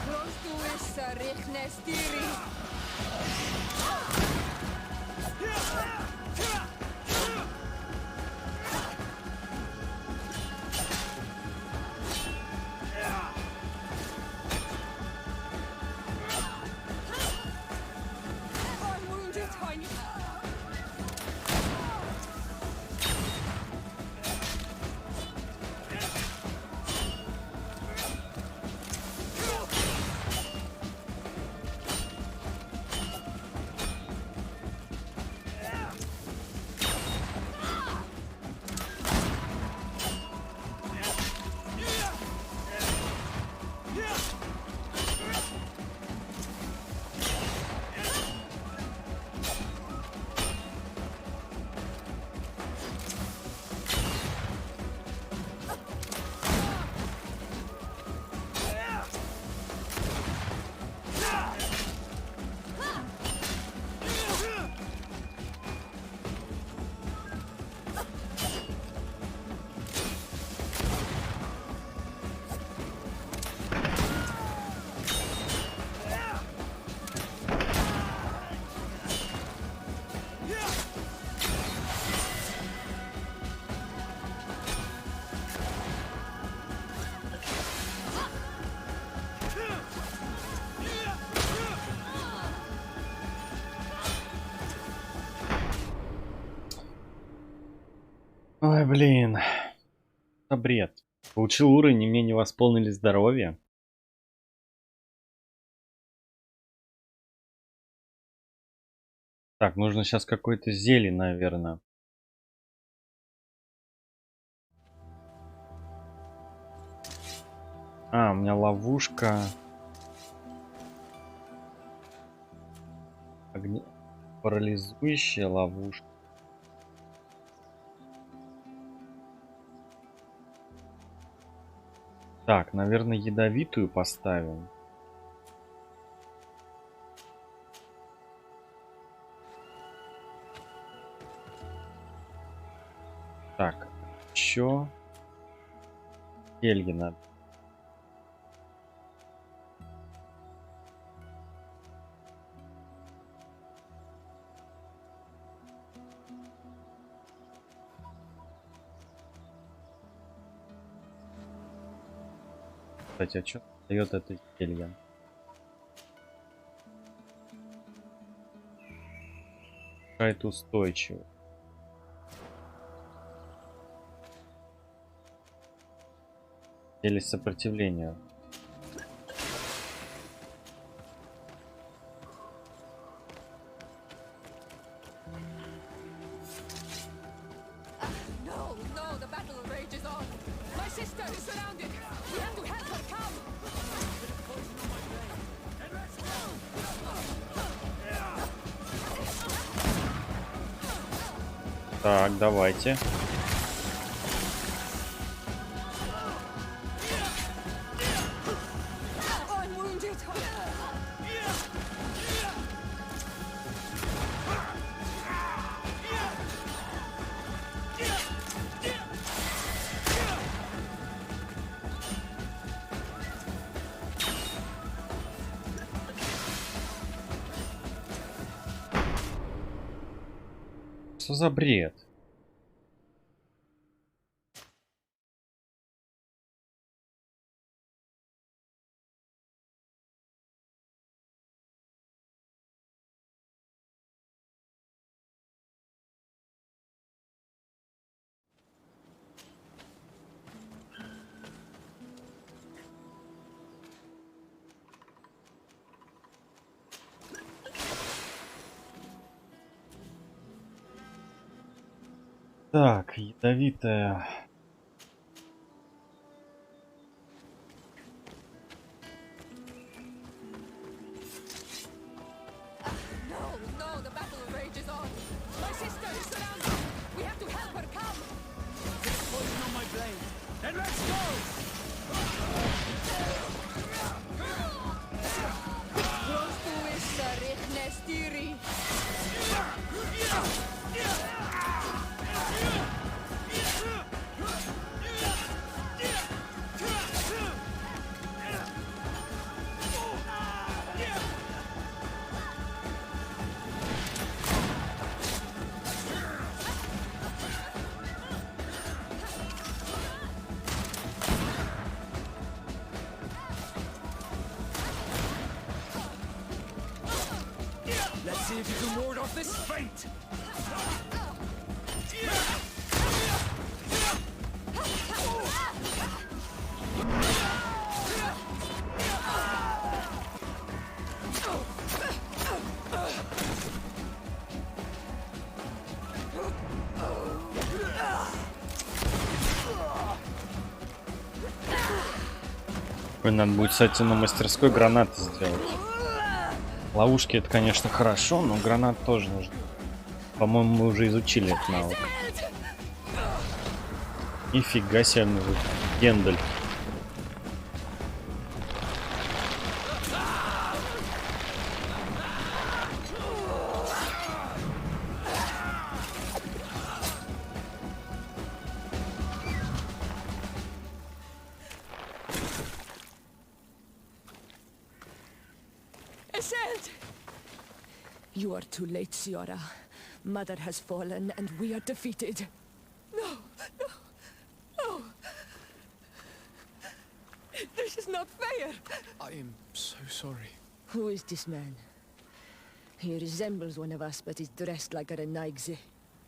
Close to issa rikne stiri. Ой, блин. Это бред. Получил уровень, и мне не восполнили здоровье. Так, нужно сейчас какое-то зелье, наверное. А, у меня ловушка. Парализующая ловушка. Так, наверное, ядовитую поставим. Так, еще Хельги надо. Кстати, а что дает это зелье? Какая-то устойчивая. Или сопротивление. Так, давайте. Что за бред? Так, ядовитая. Let's see if you can ward off this fate. Надо будет, кстати, на мастерской гранаты сделать. Ловушки это, конечно, хорошо, но гранат тоже нужно. По-моему, мы уже изучили этот навык. Нифига себе, Гендель. You are too late, Ciora. Mother has fallen, and we are defeated. No, no, no. This is not fair. I am so sorry. Who is this man? He resembles one of us, but is dressed like a Renaigze.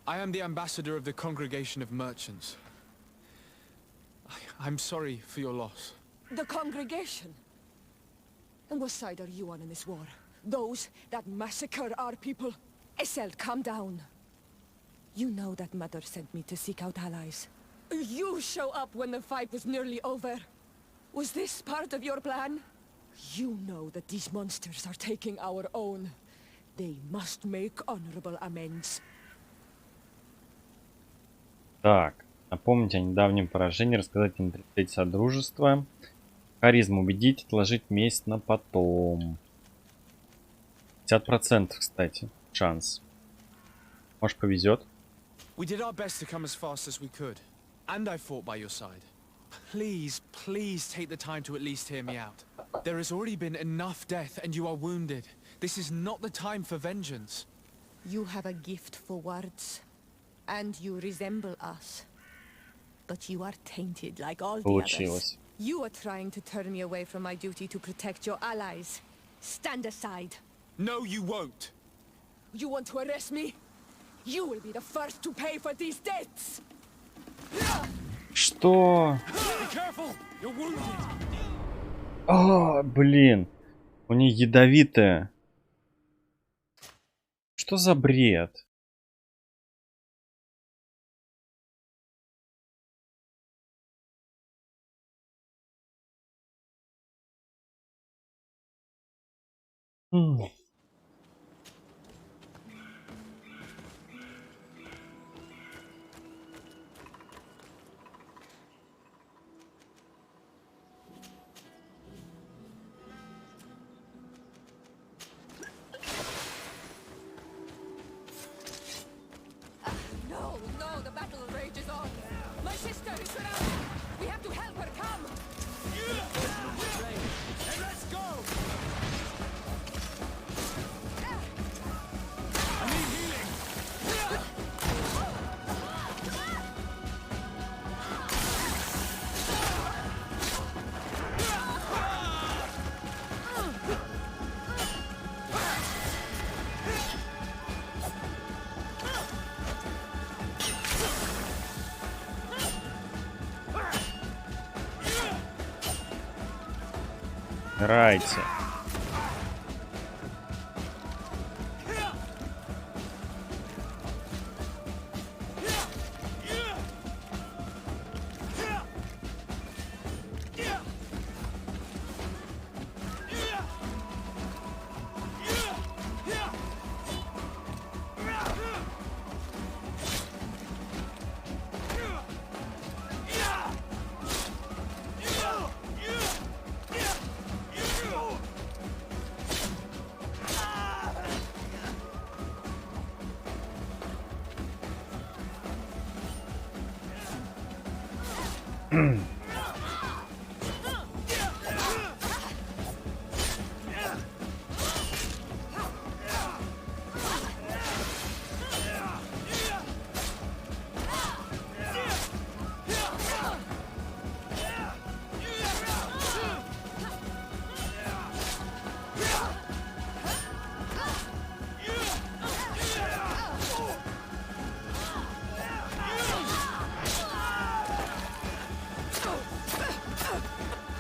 I am the ambassador of the Congregation of Merchants. I'm sorry for your loss. The Congregation? And what side are you on in this war? Those that massacre our people? Esel, calm down. You know that Mother sent me to seek out allies. You show up when the fight was nearly over. Was this part of your plan? You know that these monsters are taking our own. They must make honorable amends. Так, напомните о недавнем поражении, рассказать им предстоит содружество. Харизму убедить, отложить месть на потом. 50%, кстати, шанс. Может, повезет. We did our best to come as fast as we could, and I fought by your side. Please, please take the time to at least hear me out. There has already been enough death, and you are wounded. This is not the time for vengeance. You have a gift for words, and you resemble us. But you are tainted like all the others. You are trying to turn me away from my duty to protect your allies. Stand aside. No, you won't. You want to arrest me? You will be the first to pay for these debts. Что? Be careful. You're wounded. О, блин. У нее ядовитая. Что за бред? No, the battle rages on. My sister is surrounded. We have to help her. Come. And let's go. I need healing. Райте.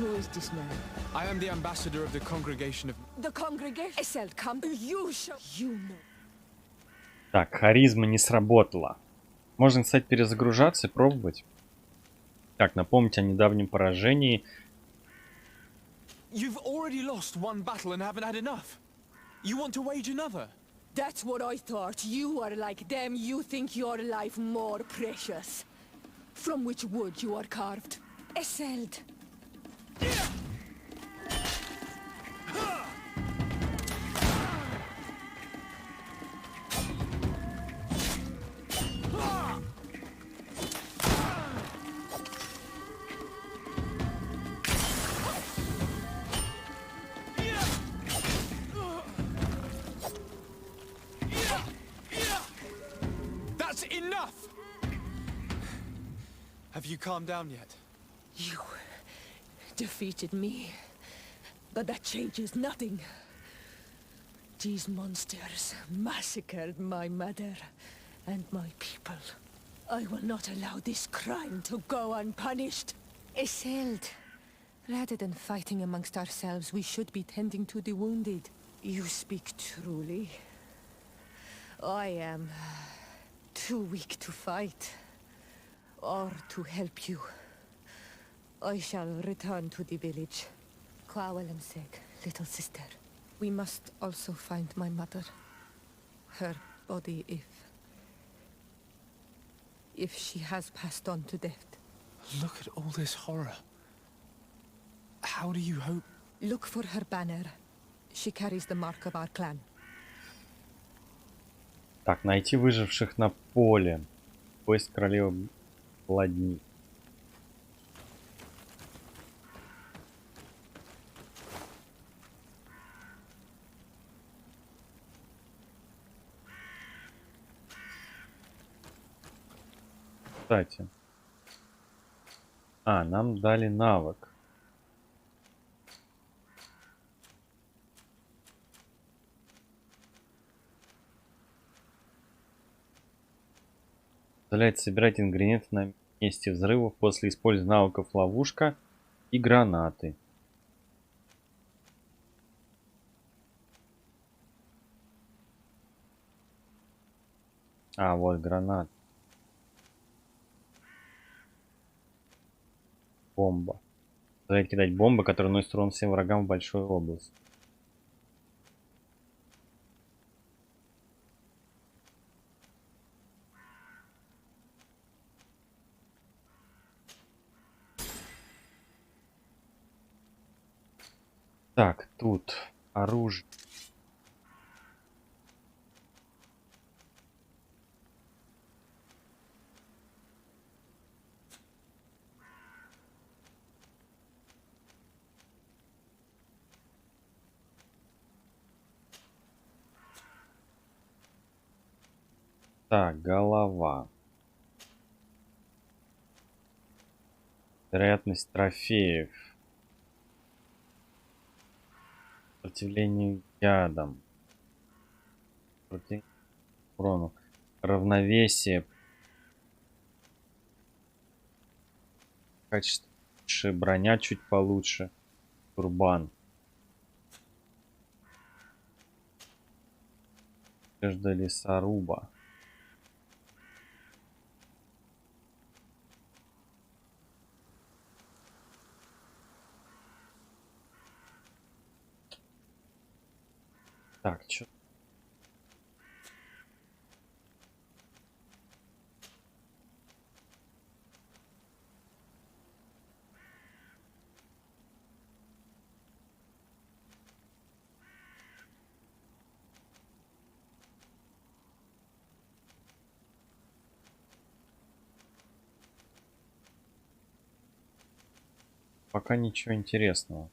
Who is this man? I am the ambassador of the congregation of... The congregation? Esel, come. You show... You know. Так, харизма не сработала. Можно, кстати, перезагружаться и пробовать. Так, напомнить о недавнем поражении. You've already lost one battle and haven't had enough. You want to wage another? That's what I thought. You are like them. You think your life more precious. From which wood you are carved. Eseld. That's enough! Have you calmed down yet? You defeated me, but that changes nothing. These monsters massacred my mother and my people. I will not allow this crime to go unpunished. Eseld, rather than fighting amongst ourselves, we should be tending to the wounded. You speak truly. I am too weak to fight or to help you. I shall return to the village. Kwawalamsek, little sister. We must also find my mother. Her body, if she has passed on to death. Look at all this horror. How do you hope... Look for her banner. She carries the mark of our clan. Так, найти выживших на поле. Поиск королевы Владни. Кстати. Нам дали навык. Позволяет собирать ингредиенты на месте взрывов после использования навыков ловушка и гранаты. Вот гранат. Бомба. Позволяет кидать бомбы, которые наносят урон всем врагам в большой области. Так, тут оружие. Так, голова. Вероятность трофеев. Сопротивление ядом. Против урону. Равновесие. Качество лучше. Броня чуть получше. Турбан. Одежда лесоруба. Так, что? пока ничего интересного.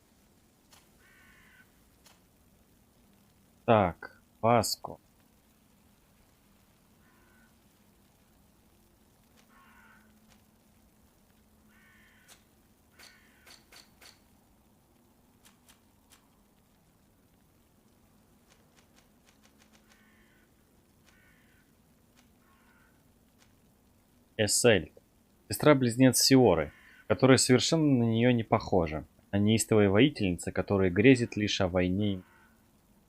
Так, Паску. Эсель. Сестра-близнец Сиоры, которая совершенно на нее не похожа. Она неистовая воительница, которая грезит лишь о войне.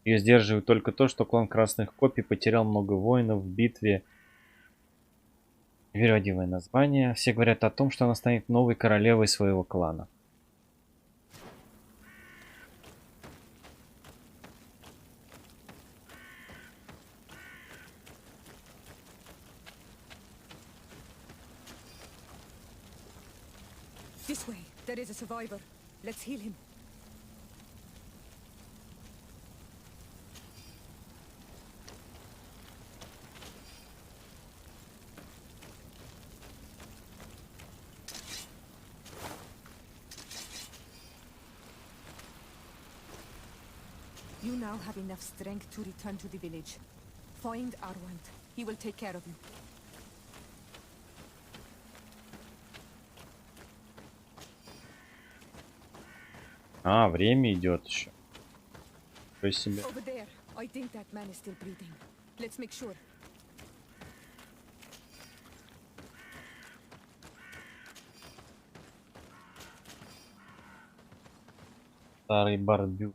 Ее сдерживает только то, что клан Красных Копий потерял много воинов в битве. Веродивое название. Все говорят о том, что она станет новой королевой своего клана. This way. There is a survivor. Let's heal him. You now have enough strength to return to the village. Find Arwand. He will take care of you. А, время идет еще. Что себе? Over there. I think that man is still breathing. Let's make sure. Старый барбю.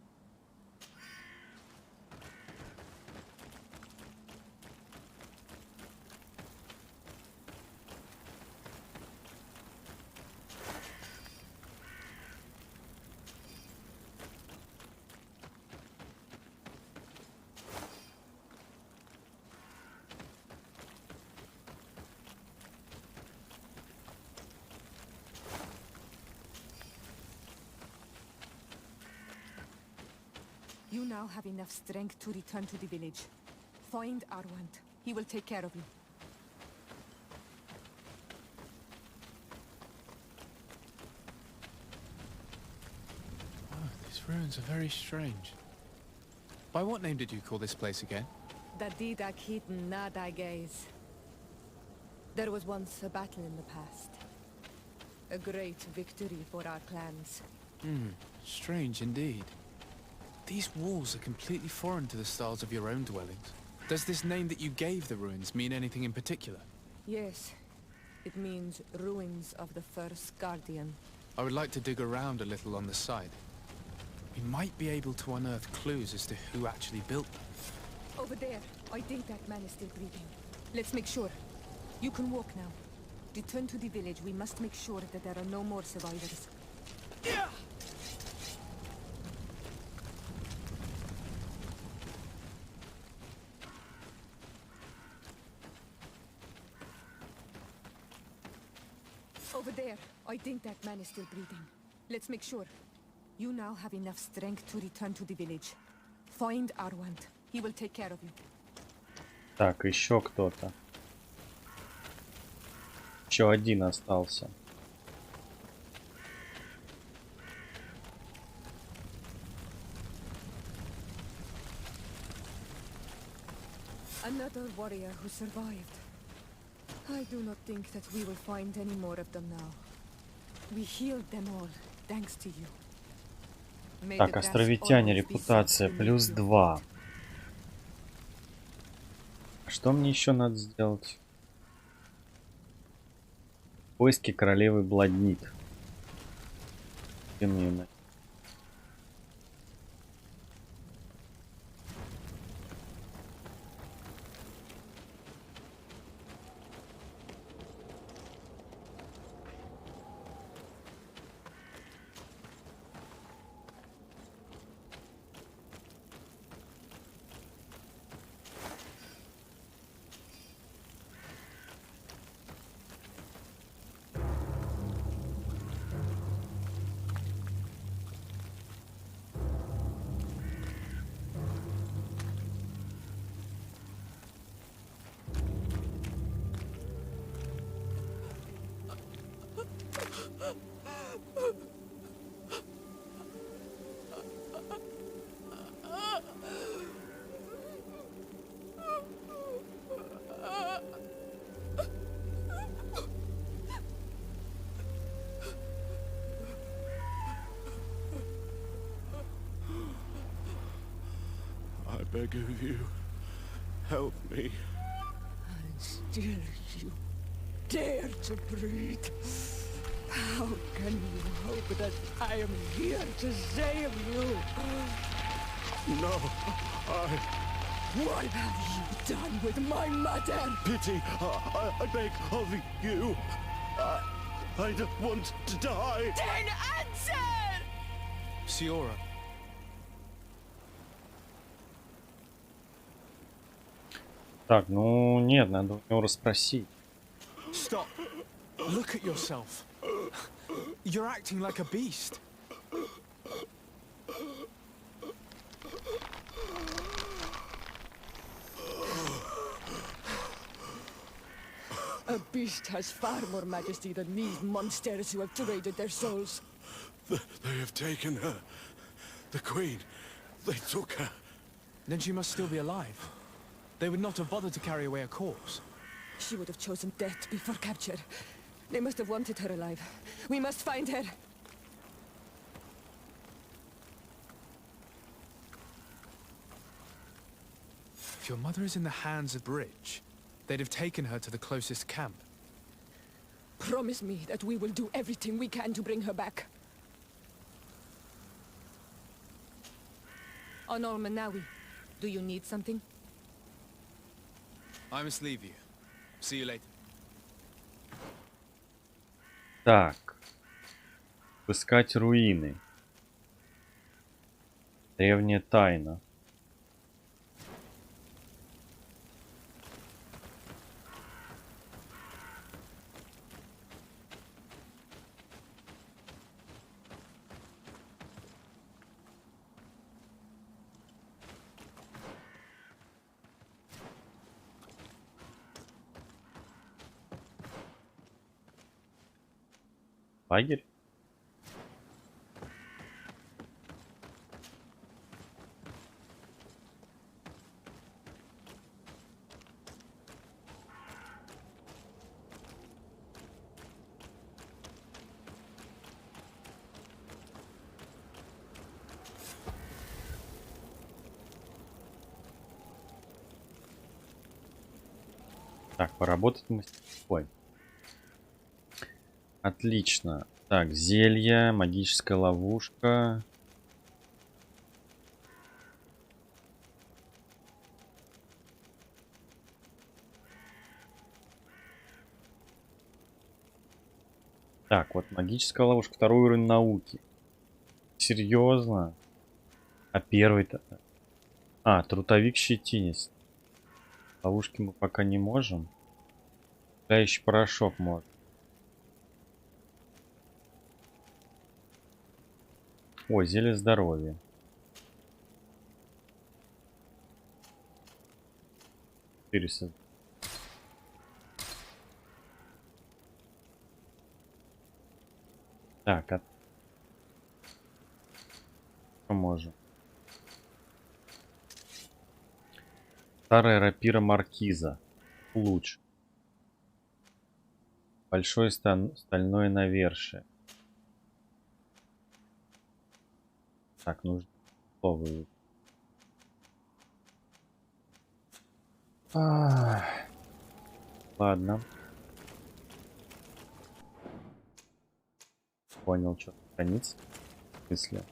You now have enough strength to return to the village. Find Arwand. He will take care of you. Oh, these ruins are very strange. By what name did you call this place again? Dadidak Hidden Nadagaze. There was once a battle in the past. A great victory for our clans. Strange indeed. These walls are completely foreign to the styles of your own dwellings. Does this name that you gave the ruins mean anything in particular? Yes. It means ruins of the first guardian. I would like to dig around a little on the side. We might be able to unearth clues as to who actually built them. Over there. I think that man is still breathing. Let's make sure. You can walk now. Return to the village. We must make sure that there are no more survivors. Yeah! Over there. I think that man is still breathing. Let's make sure. You now have enough strength to return to the village. Find Arwand. He will take care of you. Так, еще кто-то. Еще один остался. Another warrior who survived. I do not think that we will find any more of them now. We healed them all, thanks to you. May Так, the grass островитяне, always be репутация soft плюс beneath your 2. feet. Что мне еще надо сделать? Поиски королевы Бладнит. Где мне её найти? beg of you, help me. And still you dare to breathe. How can you hope that I am here to save you? No, What have you done with my mother? Pity, I beg of you. I don't want to die. Then answer! Siora. Так, ну нет, надо у него расспросить. Stop. Look at yourself. You're acting like a beast. A beast has far more majesty than these monsters who have traded their souls. They have taken her. The Queen. They took her. Then she must still be alive. They would not have bothered to carry away a corpse. She would have chosen death before capture. They must have wanted her alive. We must find her. If your mother is in the hands of Bridge, they'd have taken her to the closest camp. Promise me that we will do everything we can to bring her back. On Manawi, do you need something? I must leave you. See you later. Так. Искать руины. Древняя тайна. Лагерь? Так, поработать мастерской. Отлично. Так, зелье, магическая ловушка. Так, вот магическая ловушка, второй уровень науки. Серьезно? А первый-то? А, трутовик щетинист. Ловушки мы пока не можем. Тающий порошок может. О, зелье здоровья. Так, а... Что можем? Старая рапира маркиза. Луч. Большое стальное навершие. Так, нужно слово. Ладно. Понял, что страниц. В смысле?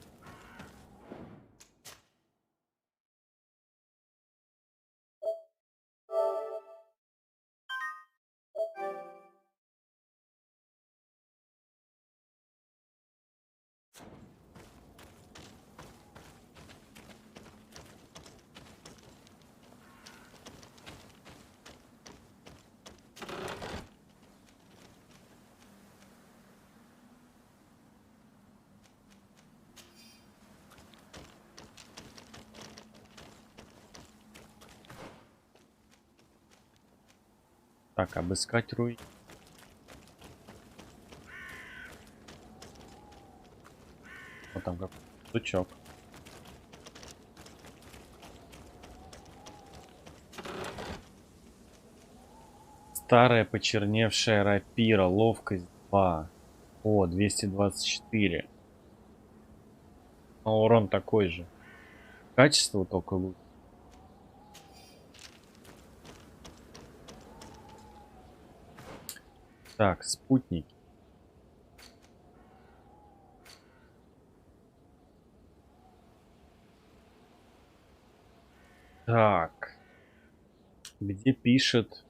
Так, обыскать руи. Вот там какой-то сучок. Старая почерневшая рапира, ловкость 2. О, 224. Но урон такой же. Качество только лучше. Так, спутники. Так. Где пишет?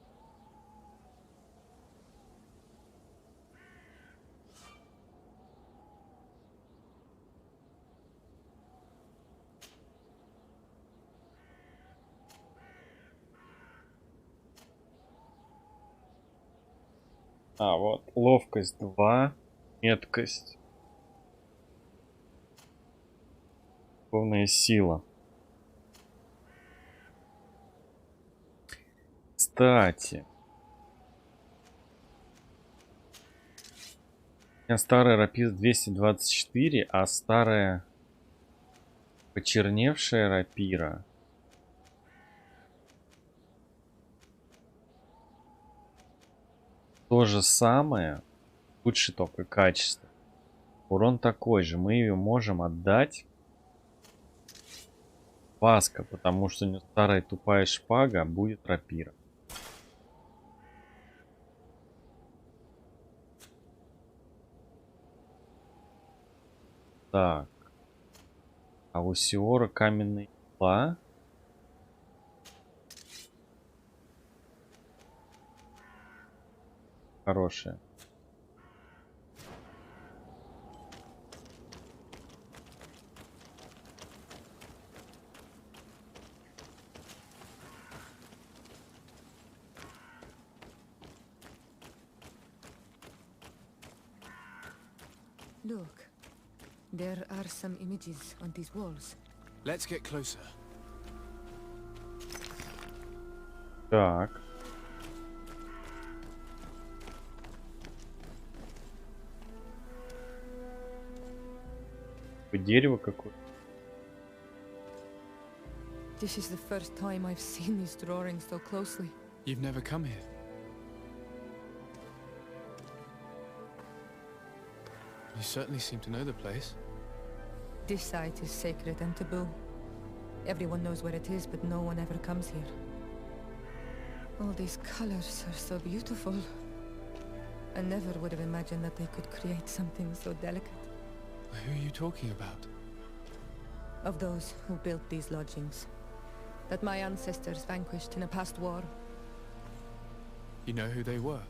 А, вот. Ловкость 2. Меткость. Полная сила. Кстати. У меня старая рапира 224, а старая почерневшая рапира то же самое, лучше только качество. Урон такой же. Мы ее можем отдать Васка, потому что у нее старая тупая шпага будет рапира. Так. А у Сиора каменный игла. Хорошая. Look, there are some images on these walls. Let's get closer. Так. Дерево какое-то. This is the first time I've seen these drawings so closely. You've never come here. You certainly seem to know the place. This site is sacred and taboo. Everyone knows where it is, but no one ever comes here. All these colors are so beautiful. I never would have imagined that they could create something so delicate. Who are you talking about? Of those who built these lodgings, that my ancestors vanquished in a past war. You know who they were?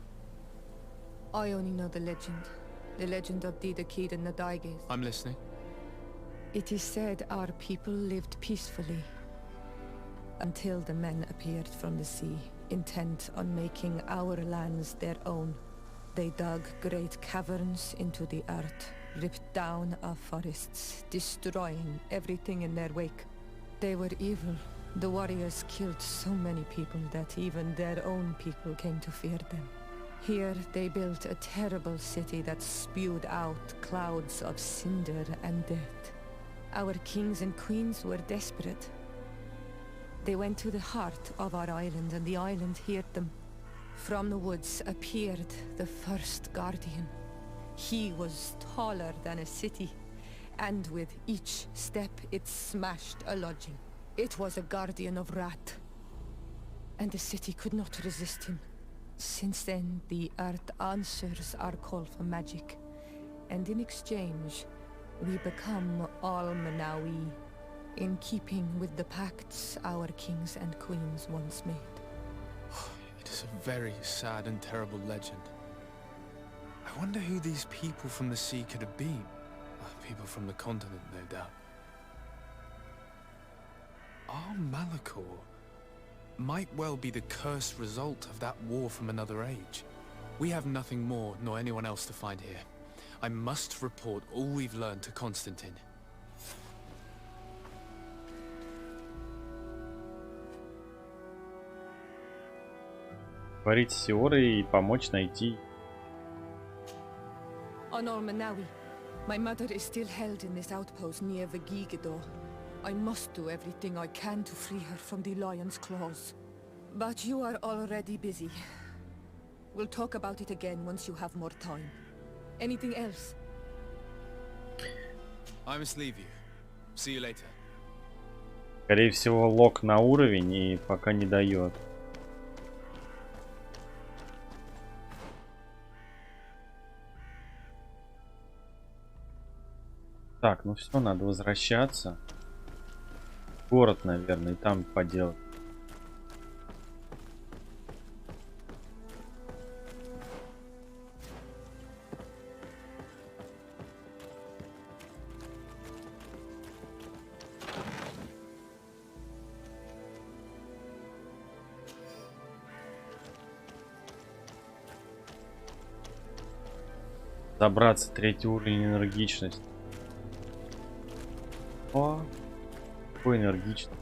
I only know the legend of Dida Kid and the Daiges. I'm listening. It is said our people lived peacefully until the men appeared from the sea, intent on making our lands their own. They dug great caverns into the earth, ripped down our forests, destroying everything in their wake. They were evil. The warriors killed so many people that even their own people came to fear them. Here they built a terrible city that spewed out clouds of cinder and death. Our kings and queens were desperate. They went to the heart of our island, and the island heard them. From the woods appeared the first guardian. He was taller than a city, and with each step it smashed a lodging. It was a guardian of Rat, and the city could not resist him. Since then, the earth answers our call for magic, and in exchange, we become Al-Manawi, in keeping with the pacts our kings and queens once made. It is a very sad and terrible legend. I wonder who these people from the sea could have been. People from the continent, no doubt. Our Malachor might well be the cursed result of that war from another age. We have nothing more nor anyone else to find here. I must report all we've learned to Constantine. Говорить с Сиорой и помочь найти. On Al-Manawi, my mother is still held in this outpost near Vegigedor. I must do everything I can to free her from the lion's claws. But you are already busy. We'll talk about it again once you have more time. Anything else? I must leave you. See you later. Скорее всего, лог на уровень и пока не дает. Так, ну все, надо возвращаться. В город, наверное, и там поделать. Забраться, 3-й уровень энергичность. О, какой энергичный.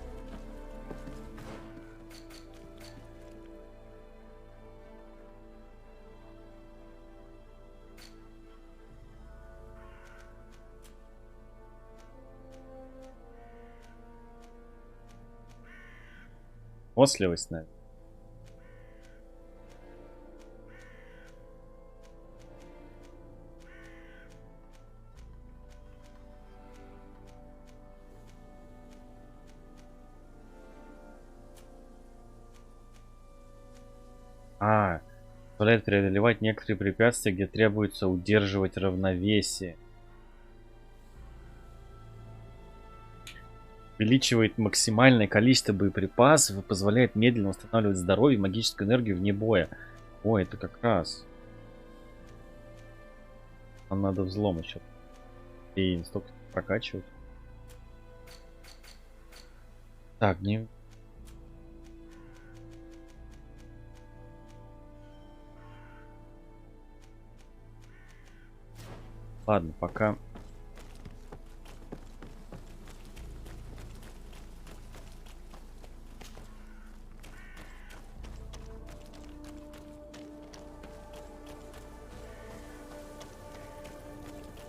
Осливость, наверное. Позволяет преодолевать некоторые препятствия, где требуется удерживать равновесие. Увеличивает максимальное количество боеприпасов и позволяет медленно восстанавливать здоровье и магическую энергию вне боя. Ой, это как раз. Нам надо взлом еще. И столько прокачивать. Так, не... Ладно, пока.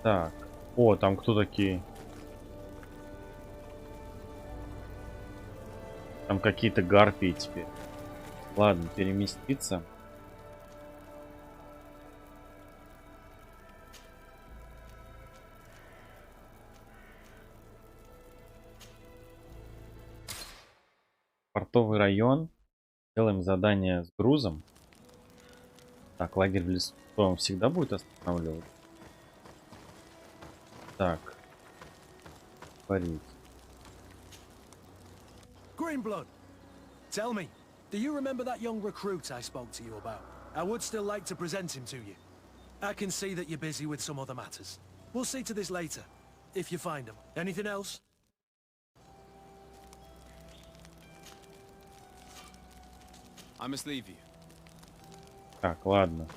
Так. О, там кто такие? Там какие-то гарпии теперь. Ладно, переместиться. Портовый район. Делаем задание с грузом. Так, лагерь в лесу. Он всегда будет останавливать. Так. Парить. Greenblood, tell me, do you remember that young recruit I spoke to you about? I would still like to present him to you. I can see that you're busy with some other matters. We'll see to this later, if you find him. Anything else? I must leave you. Так, ладно.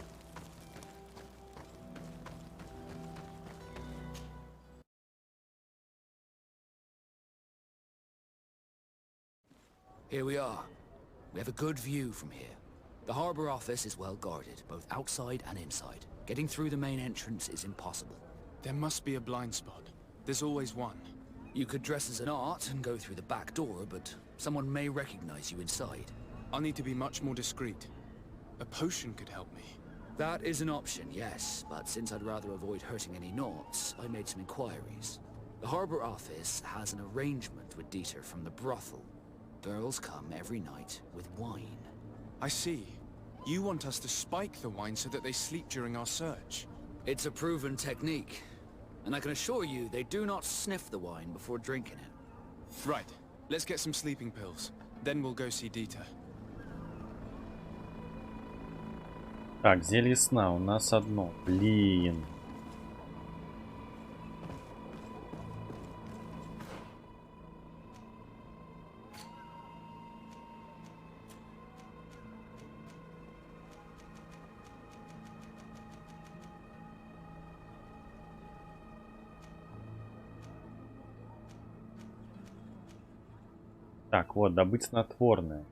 Here we are. We have a good view from here. The harbour office is well guarded, both outside and inside. Getting through the main entrance is impossible. There must be a blind spot. There's always one. You could dress as an art and go through the back door, but someone may recognize you inside. I'll need to be much more discreet. A potion could help me. That is an option, yes, but since I'd rather avoid hurting any knots, I made some inquiries. The harbour office has an arrangement with Dieter from the brothel. Girls come every night with wine. I see. You want us to spike the wine so that they sleep during our search. It's a proven technique, and I can assure you they do not sniff the wine before drinking it. Right. Let's get some sleeping pills. Then we'll go see Dieter. Так, зелье сна у нас одно. Блин. Так, вот, добыть снотворное.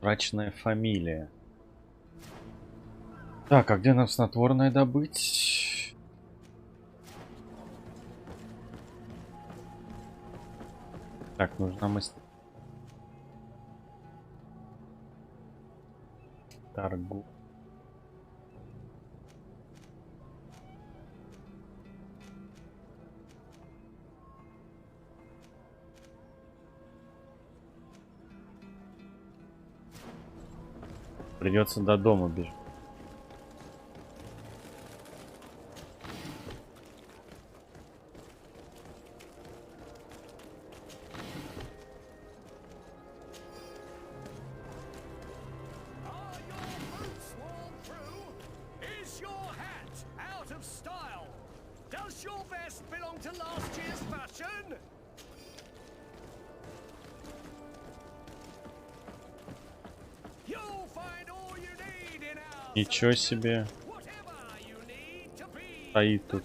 Брачная фамилия. Так, а где нам снотворное добыть? Так, нужна мастер. Торгу. Придется до дома бежать. Does your vest belong to last year's fashion? You'll find all you need in our Ничего себе. whatever you need to be. Стоит тут.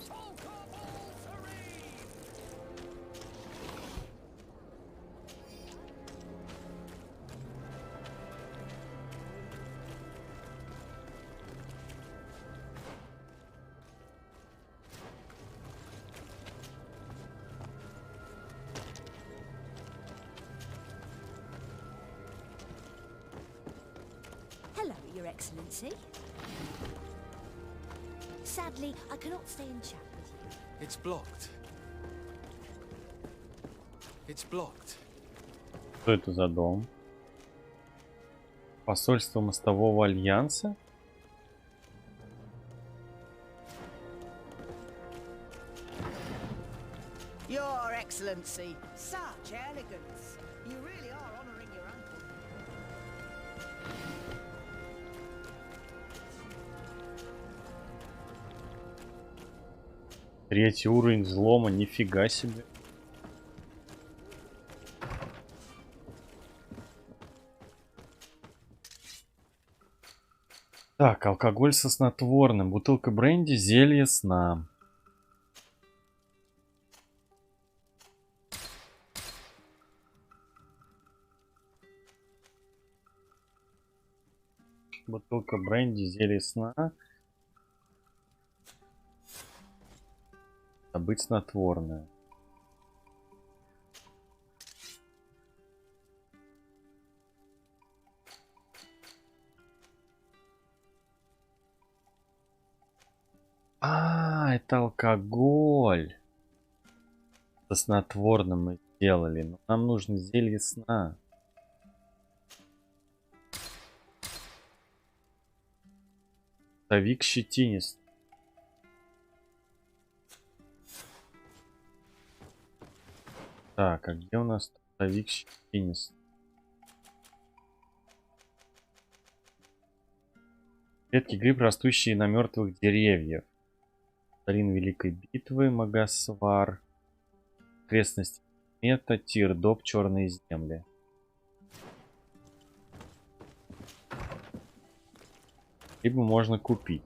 Hello, Your Excellency. Sadly, I cannot stay and chat with you. It's blocked. It's blocked. Что это за дом? Посольство мостового альянса? Your Excellency, such elegance. You really are honoring your uncle. Третий уровень взлома, нифига себе. Так, алкоголь со снотворным, бутылка бренди, зелье сна. Бутылка бренди, зелье сна. Добыть снотворное. А, это алкоголь. Со снотворным мы сделали. Но нам нужно зелье сна. Ставик щетинист. Так, а где у нас ставик щетинист? Редкий гриб, растущий на мертвых деревьях. Долина Великой Битвы, Магасвар. Окрестности Мета, Тирдоп, Черные земли. Либо можно купить.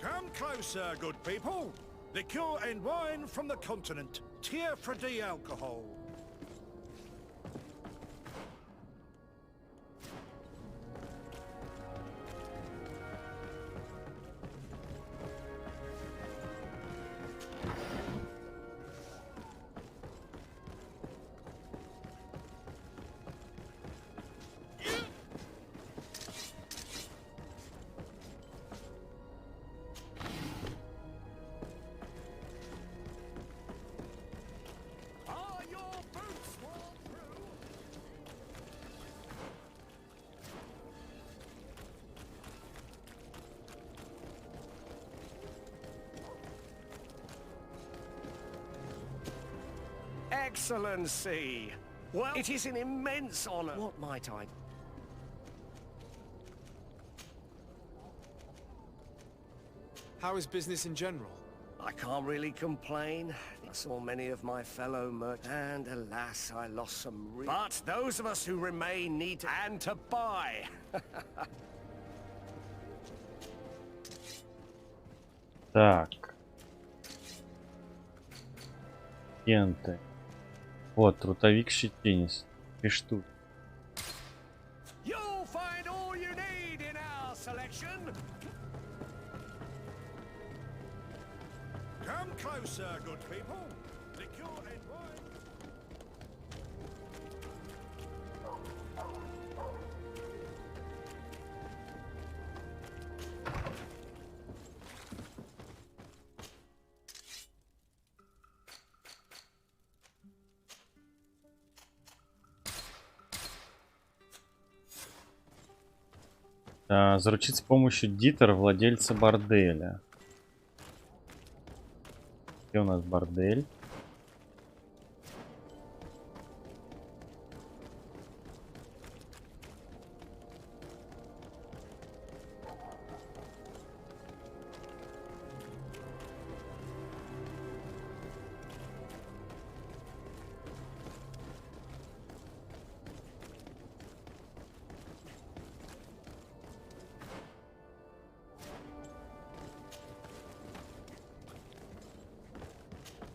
Come closer, good people. Liqueur and wine from the continent. Tear-free alcohol. Excellency! Well, it is an immense honor. What might I? How is business in general? I can't really complain. I saw many of my fellow merchants, and alas, I lost some But those of us who remain need to and to buy. Так. Кенты. Вот, трутовик щетинист. 3 штуки. You'll find all you need in our selection. Come closer, good people. Liqueur and wine. Заручить с помощью дитера владельца борделя. Где у нас бордель?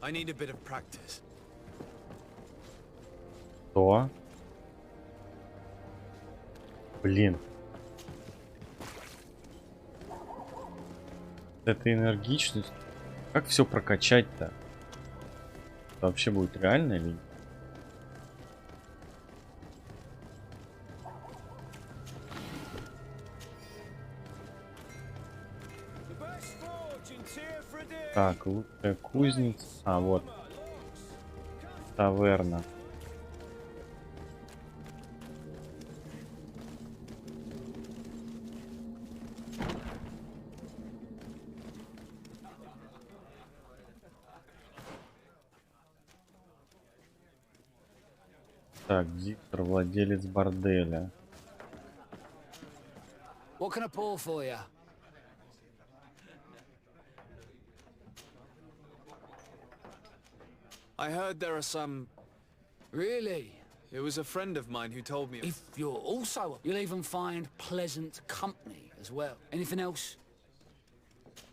I need a bit of practice. Что? Блин. Это энергичность. Как все прокачать-то? Это вообще будет реально или нет? Так, лучшая кузница. А, вот. Таверна. Так, диктор, владелец борделя. What can I pour for you? I heard there are some... Really? It was a friend of mine who told me... If you're also... You'll even find pleasant company as well. Anything else?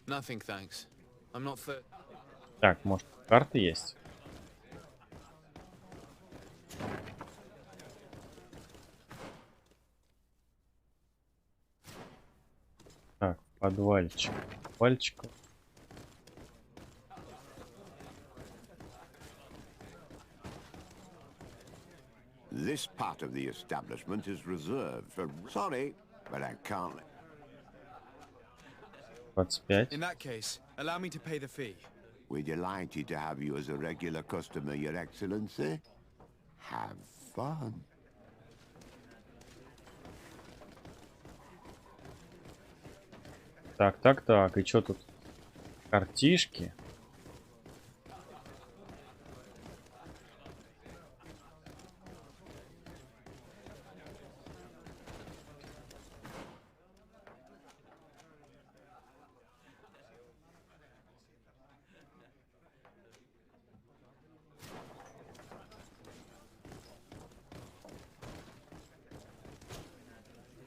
Nothing, thanks. I'm not fit. Так, может, карты есть? Так, подвальчик. Пальчиков. This part of the establishment is reserved for... Sorry, but I can't... 25. In that case, allow me to pay the fee. We're delighted to have you as a regular customer, Your Excellency. Have fun. Так. И что тут? Картишки.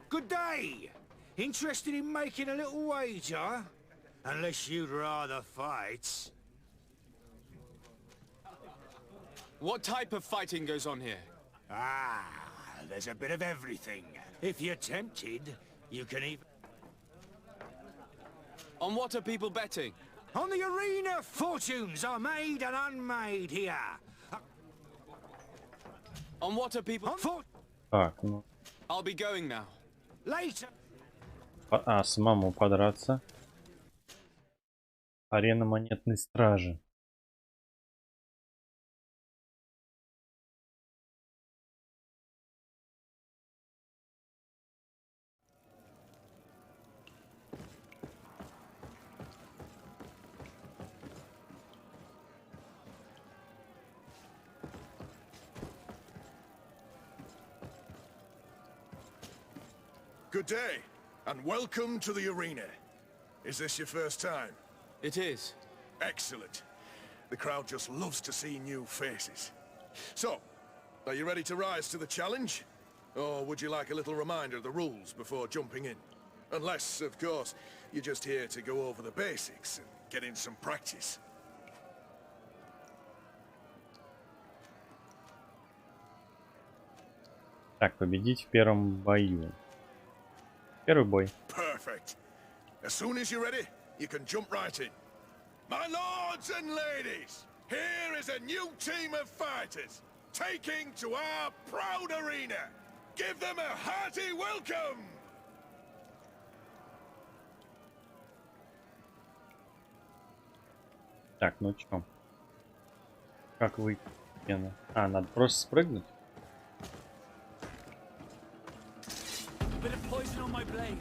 Good day. Interested in making a little wager? Unless you'd rather fight. What type of fighting goes on here? Ah, there's a bit of everything. If you're tempted, you can even... On what are people betting? On the arena, fortunes are made and unmade here. On what are people... Так, ну. I'll be going now. Later. Самому подраться. Арена монетной стражи. Good day, and welcome to the arena. Is this your first time? It is. Excellent. The crowd just loves to see new faces. So, are you ready to rise to the challenge? Or would you like a little reminder of the rules before jumping in? Unless, of course, you're just here to go over the basics and get in some practice. Так, победить в первом бою. Первый бой. Perfect. As soon as you're ready, you can jump right in. My lords and ladies, here is a new team of fighters, taking to our proud arena. Give them a hearty welcome! Так, ну чё? Как выйти? Надо просто спрыгнуть. Bit of poison on my blade.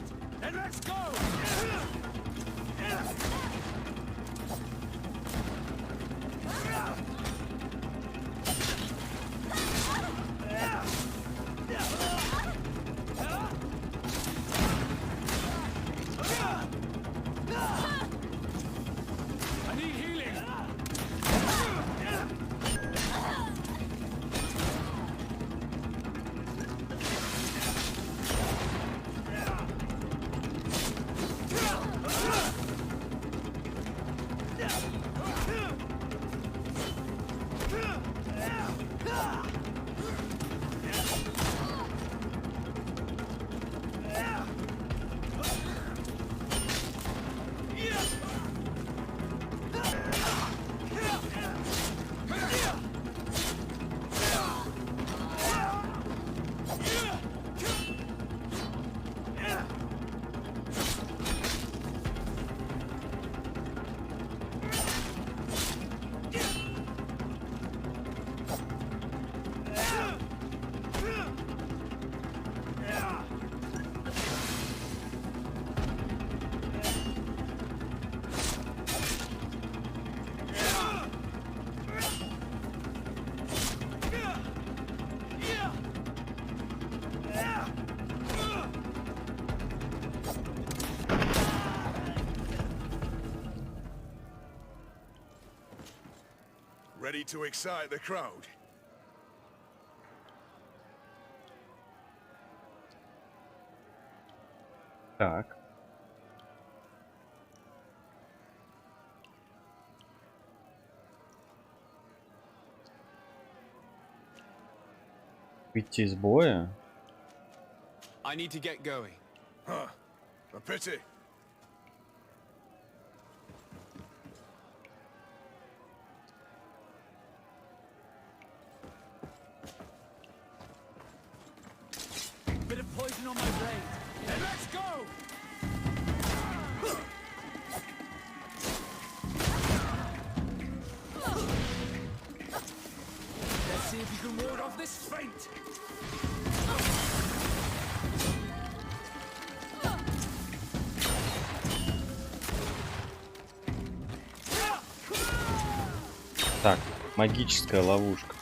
Ready to excite the crowd? Так. Выйти из боя? I need to get going. Huh. A pity. Bit of poison on my blade. And let's go! Let's see if you can ward off this feint. Так, магическая ловушка.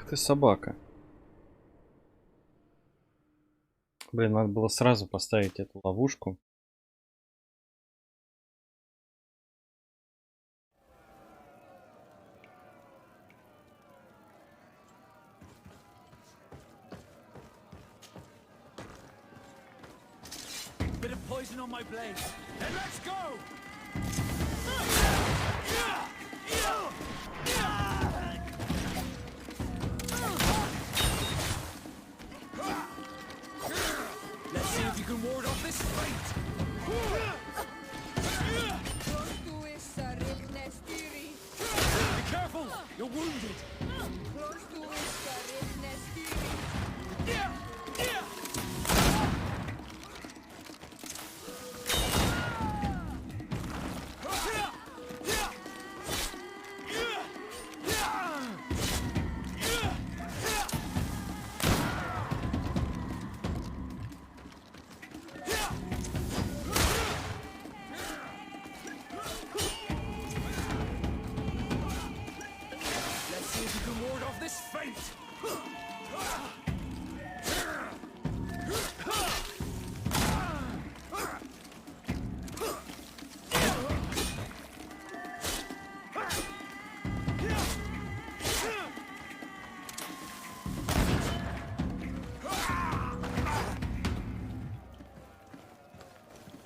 Ты собака. Блин, надо было сразу поставить эту ловушку. Bit of poison on my blade. And let's go! Let's see if you can ward off this fight. Be careful! You're wounded!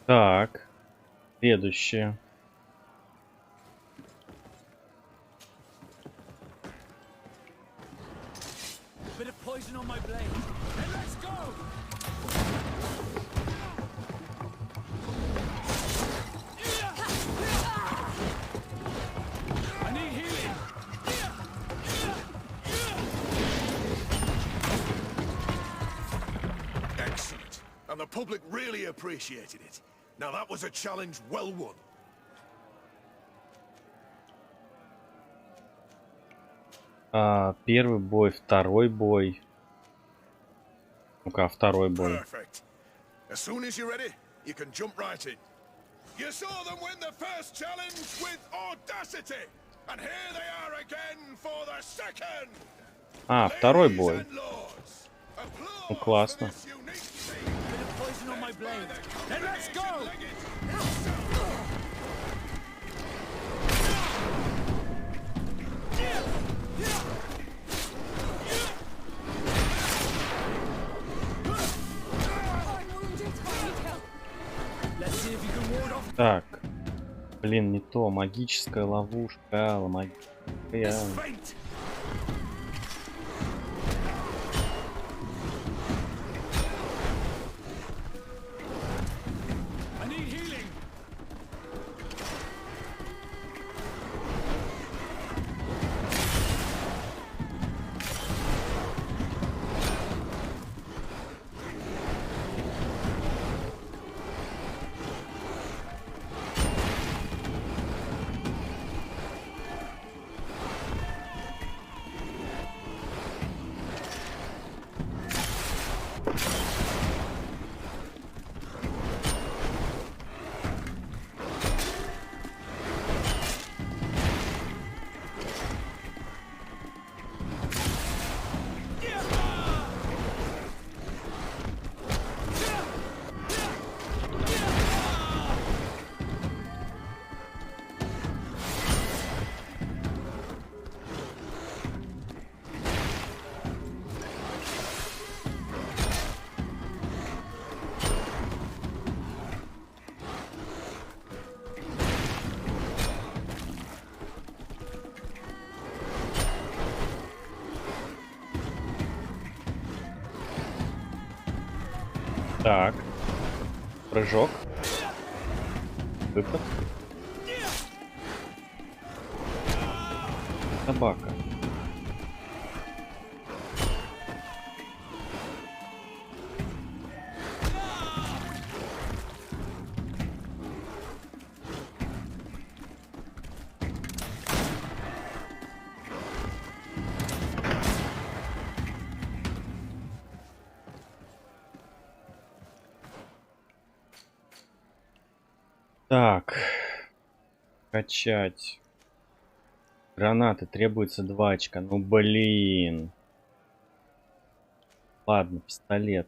Так, следующее. the public really appreciated it. Now that was a challenge well won. Первый бой, второй бой. Ну-ка, второй бой. Perfect. As soon as you're ready, you can jump right in. You saw them win the first challenge with audacity, and here they are again for the second. Второй бой. Ну, классно. Так, блин, не то, магическая ловушка, магическая. Так, прыжок, выпад, собака. Так, качать. Гранаты, требуется 2 очка. Ну блин. Ладно, пистолет.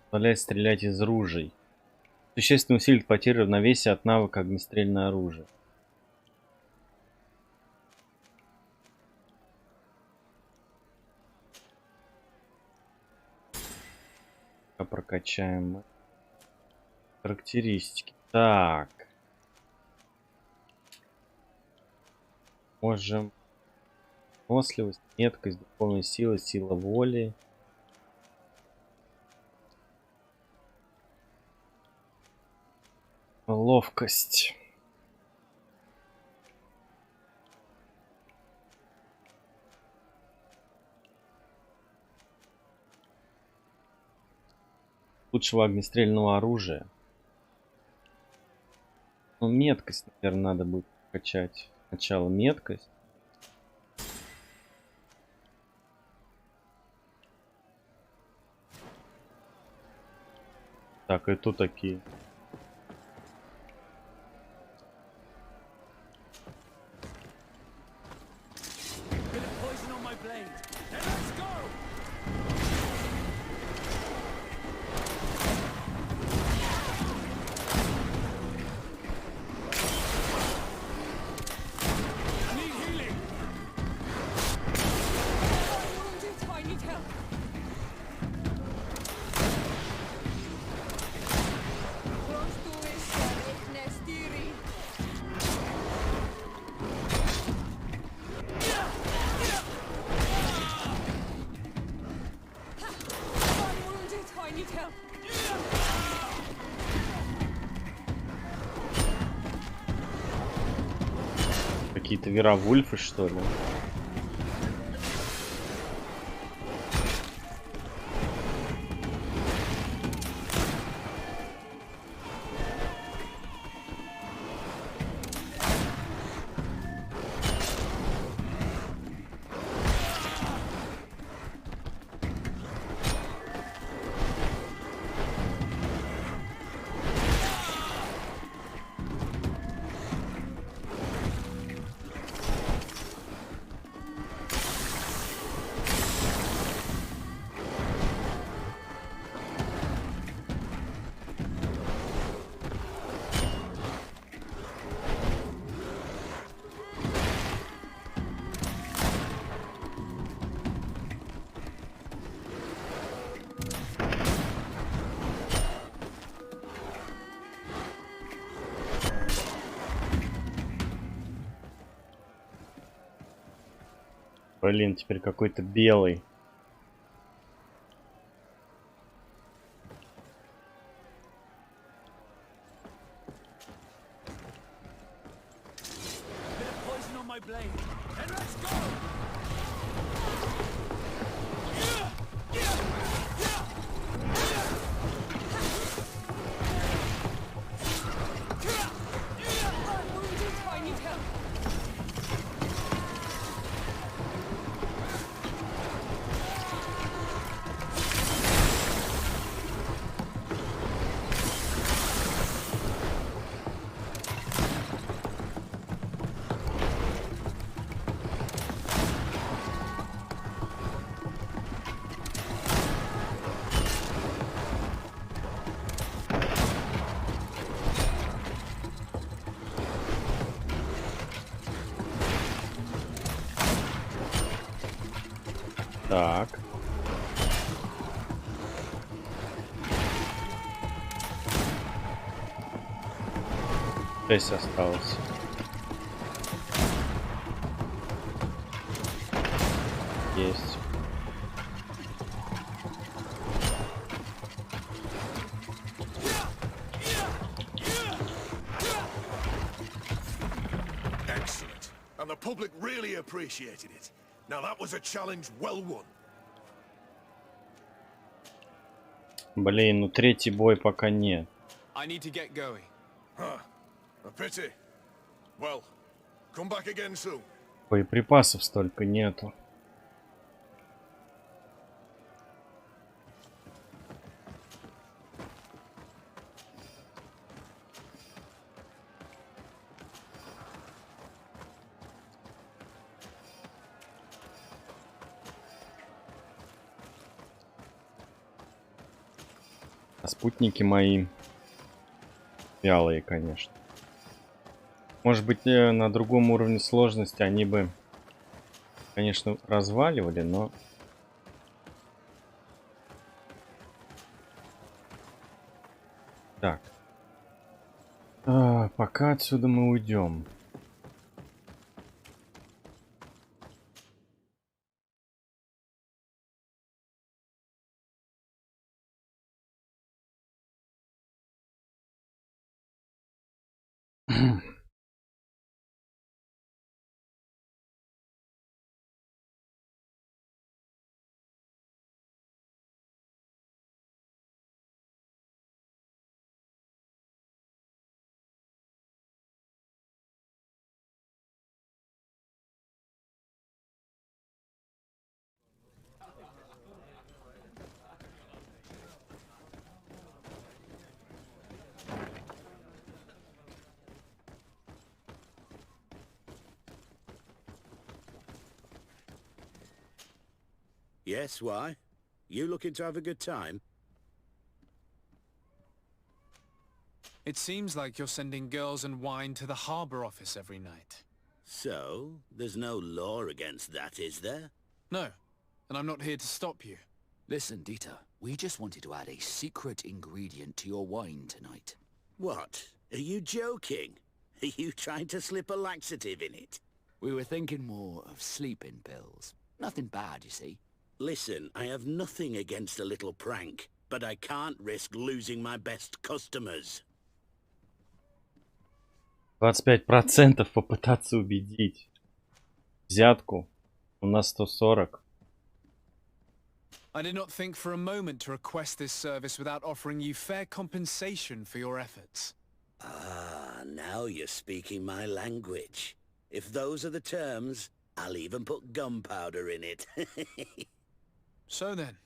Позволяет стрелять из ружей. Существенно усилит потерю равновесия от навыка огнестрельное оружие. Прокачаем характеристики. Так, можем выносливость, меткость, духовная сила, сила воли, ловкость. Лучшего огнестрельного оружия. Ну, меткость, наверное, надо будет качать. Сначала меткость. Так, и тут такие. Какие-то веровульфы, что ли? Блин, теперь какой-то белый. Так. 6 осталось. Есть. Excellent. And the public really appreciated it. Now that was a challenge well won. Блин, ну третий бой пока нет. I need to get going. Huh. A pity. Well, come back again soon. Боеприпасов столько нету. А спутники мои вялые, конечно. Может быть, на другом уровне сложности они бы, конечно, разваливали, но... Так. Пока отсюда мы уйдем. Yes, why? You looking to have a good time? It seems like you're sending girls and wine to the harbor office every night. So, there's no law against that, is there? No, and I'm not here to stop you. Listen, Dieter, we just wanted to add a secret ingredient to your wine tonight. What? Are you joking? Are you trying to slip a laxative in it? We were thinking more of sleeping pills. Nothing bad, you see. Listen, I have nothing against a little prank, but I can't risk losing my best customers. 25% попытаться убедить. Взятку. У нас 140. I did not think for a moment to request this service without offering you fair compensation for your efforts. Ah, now you're speaking my language. If those are the terms, I'll even put gunpowder in it. So then,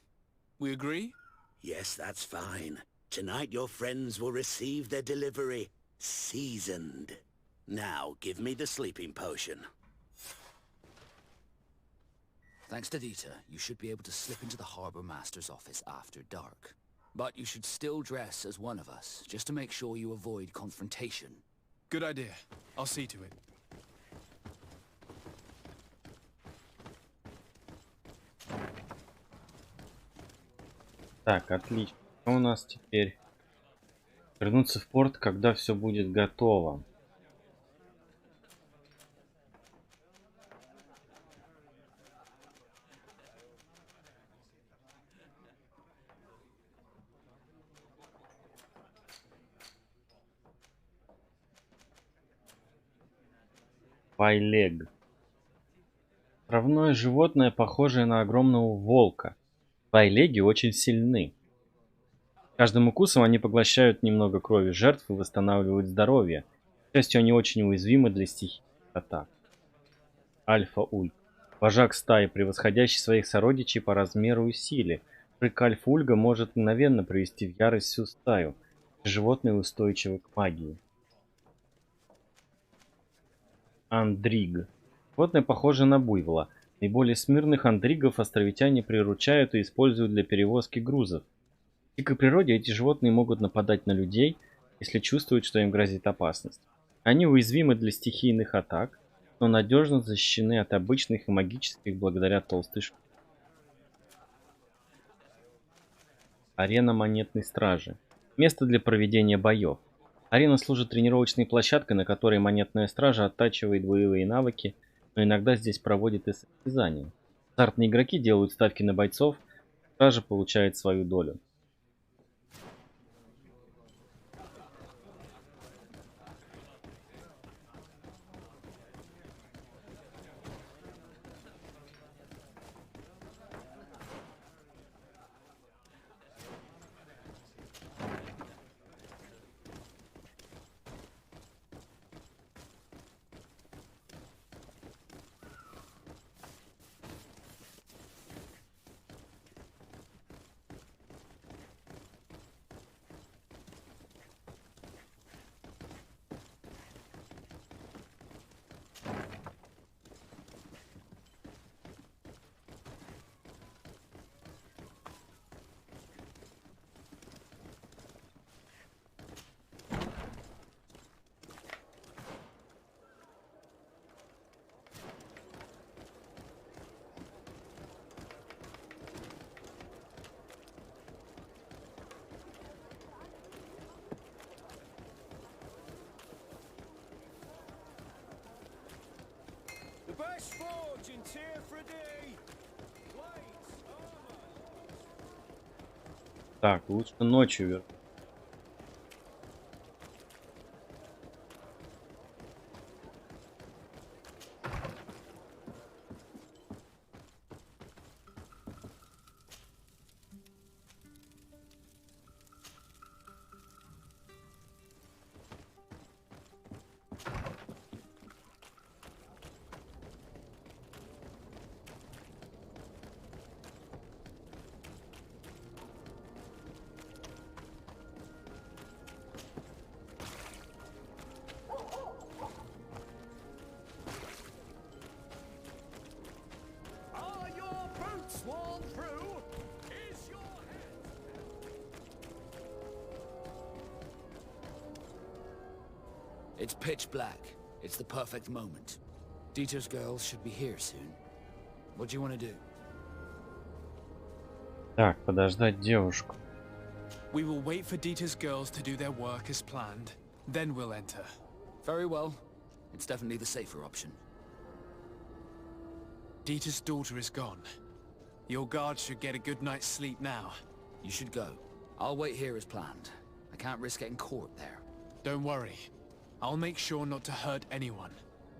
we agree? Yes, that's fine. Tonight your friends will receive their delivery, seasoned. Now, give me the sleeping potion. Thanks to Dieter, you should be able to slip into the Harbour Master's office after dark. But you should still dress as one of us, just to make sure you avoid confrontation. Good idea. I'll see to it. Так, отлично. Что у нас теперь? Вернуться в порт, когда все будет готово. Вайлег. Травное животное, похожее на огромного волка. Вайлеги очень сильны. Каждым укусом они поглощают немного крови жертв и восстанавливают здоровье. К счастью, они очень уязвимы для стихийных атак. Альфа-ульк. Вожак стаи, превосходящий своих сородичей по размеру и силе. Рык альфа-ульга может мгновенно привести в ярость всю стаю. Животные устойчивы к магии. Андриг. Животное похоже на буйвола. Наиболее смирных андригов островитяне приручают и используют для перевозки грузов. В дикой природе эти животные могут нападать на людей, если чувствуют, что им грозит опасность. Они уязвимы для стихийных атак, но надежно защищены от обычных и магических благодаря толстой шкуре. Арена монетной стражи. Место для проведения боев. Арена служит тренировочной площадкой, на которой монетная стража оттачивает боевые навыки, но иногда здесь проводят и состязания. Азартные игроки делают ставки на бойцов, стража получает свою долю. Так, лучше ночью вернуться. It's pitch black. It's the perfect moment. Dieter's girls should be here soon. What do you want to do? Так, подождать девушку. We will wait for Dieter's girls to do their work as planned. Then we'll enter. Very well. It's definitely the safer option. Dieter's daughter is gone. Your guard should get a good night's sleep now. You should go. I'll wait here as planned. I can't risk getting caught there. Don't worry. I'll make sure not to hurt anyone.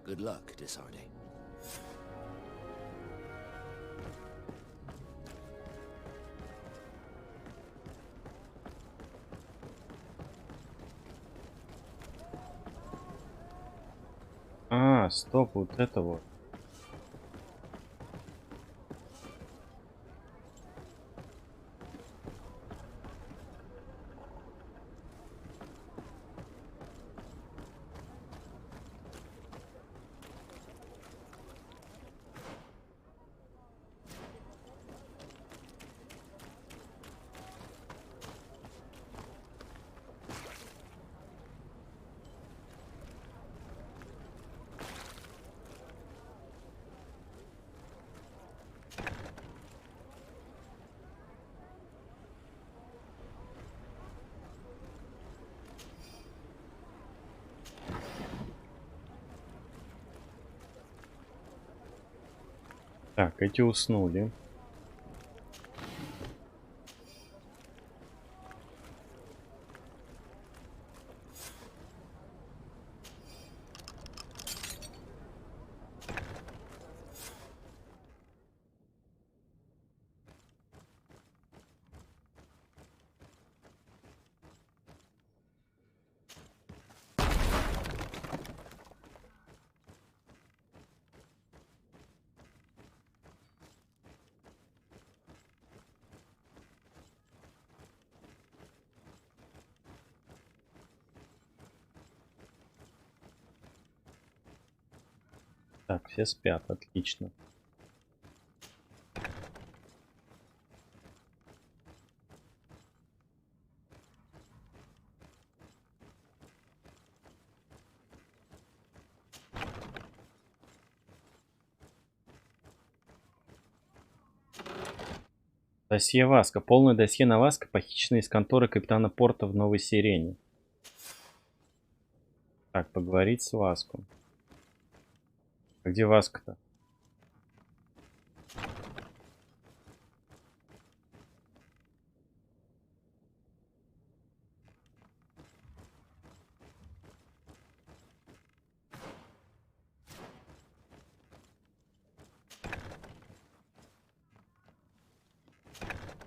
Good luck, Disarde. А, стоп, вот это вот. Так, эти уснули. Так, все спят, отлично. Досье Васка. Полное досье на Васка, похищенный из конторы капитана Порта в Новой Сирене. Так, поговорить с Васку. А где Васка-то?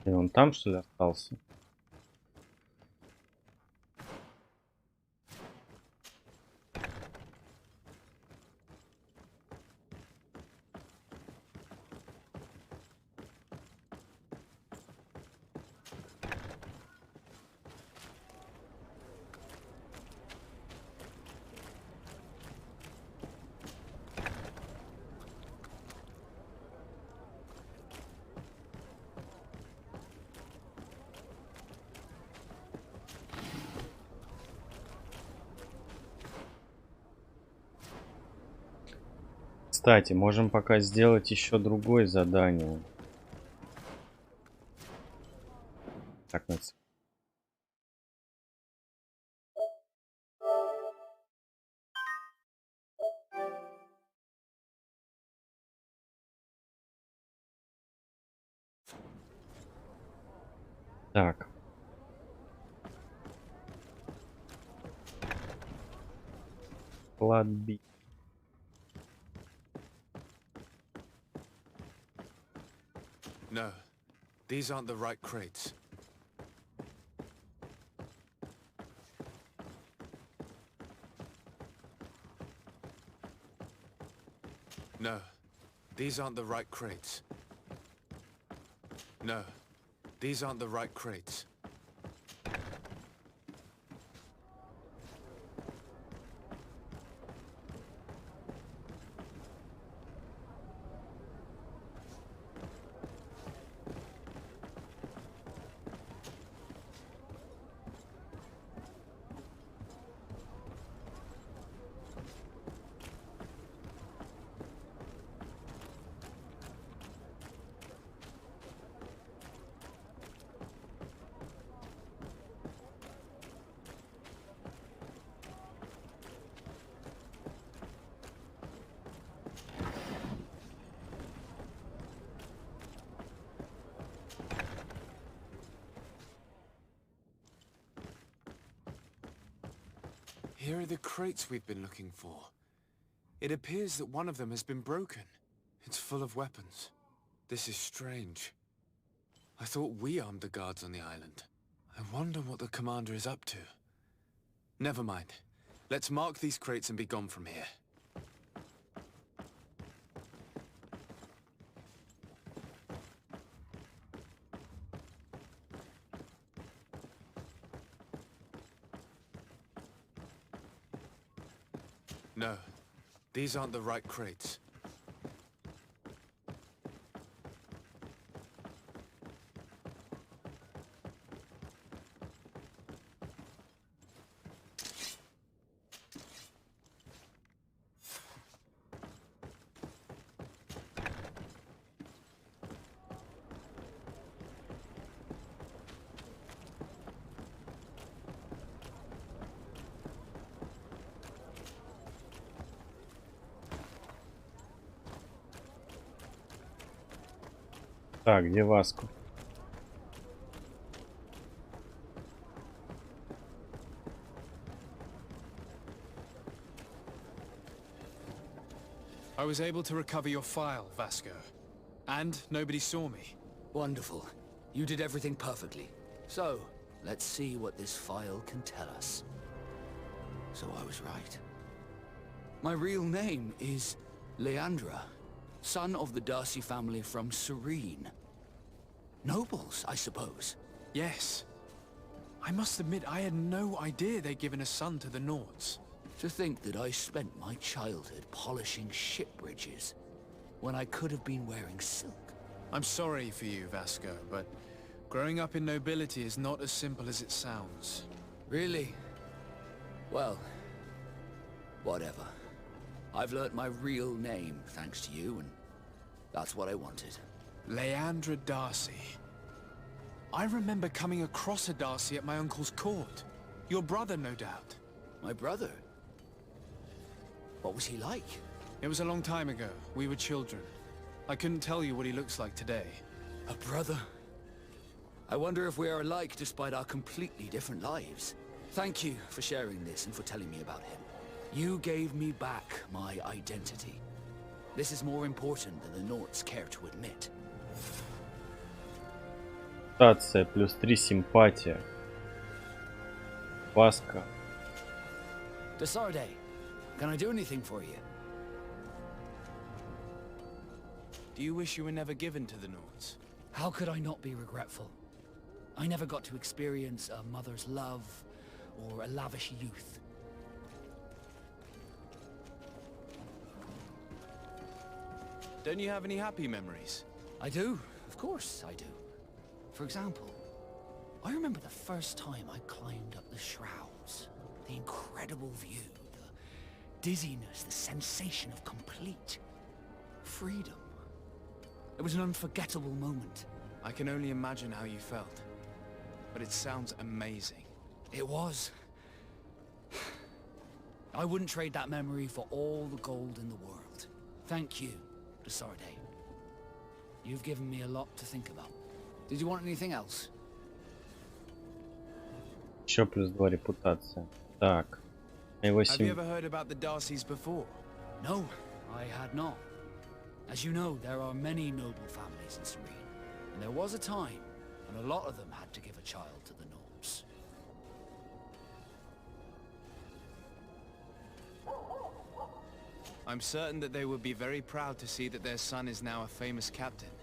И он там, что ли, остался? Кстати, можем пока сделать еще другое задание. Так, так. Кладбищ. No, these aren't the right crates. No, these aren't the right crates. No, these aren't the right crates. Here are the crates we've been looking for. It appears that one of them has been broken. It's full of weapons. This is strange. I thought we armed the guards on the island. I wonder what the commander is up to. Never mind. Let's mark these crates and be gone from here. No, these aren't the right crates. Так, где Васку? I was able to recover your file, Vasco. And nobody saw me. Wonderful. You did everything perfectly. So, let's see what this file can tell us. So I was right. My real name is Leandra, son of the Darcy family from Serene. Nobles, I suppose. Yes. I must admit, I had no idea they'd given a son to the Nords. To think that I spent my childhood polishing ship bridges when I could have been wearing silk. I'm sorry for you, Vasco, but growing up in nobility is not as simple as it sounds. Really? Well, whatever. I've learnt my real name thanks to you, and that's what I wanted. Leandra Darcy. I remember coming across a Darcy at my uncle's court. Your brother, no doubt. My brother? What was he like? It was a long time ago. We were children. I couldn't tell you what he looks like today. A brother? I wonder if we are alike despite our completely different lives. Thank you for sharing this and for telling me about him. You gave me back my identity. This is more important than the Norts care to admit. Репутация плюс 3 симпатия. Васка. Desarde, can I do anything for you? Do you wish you were never given to the Norts? How could I not be regretful? I never got to experience a mother's love or a lavish youth. Don't you have any happy memories? I do, of course I do. For example, I remember the first time I climbed up the shrouds. The incredible view, the dizziness, the sensation of complete freedom. It was an unforgettable moment. I can only imagine how you felt. But it sounds amazing. It was. I wouldn't trade that memory for all the gold in the world. Thank you, Desarde. You've given me a lot to think about. Did you want anything else? Еще плюс 2 репутация. Так. Его Have you ever heard about the Darcys before? No, I had not. As you know, there are many noble families in Serene. And there was a time when a lot of them had to give a child to the Norts. I'm certain that they would be very proud to see that their son is now a famous captain.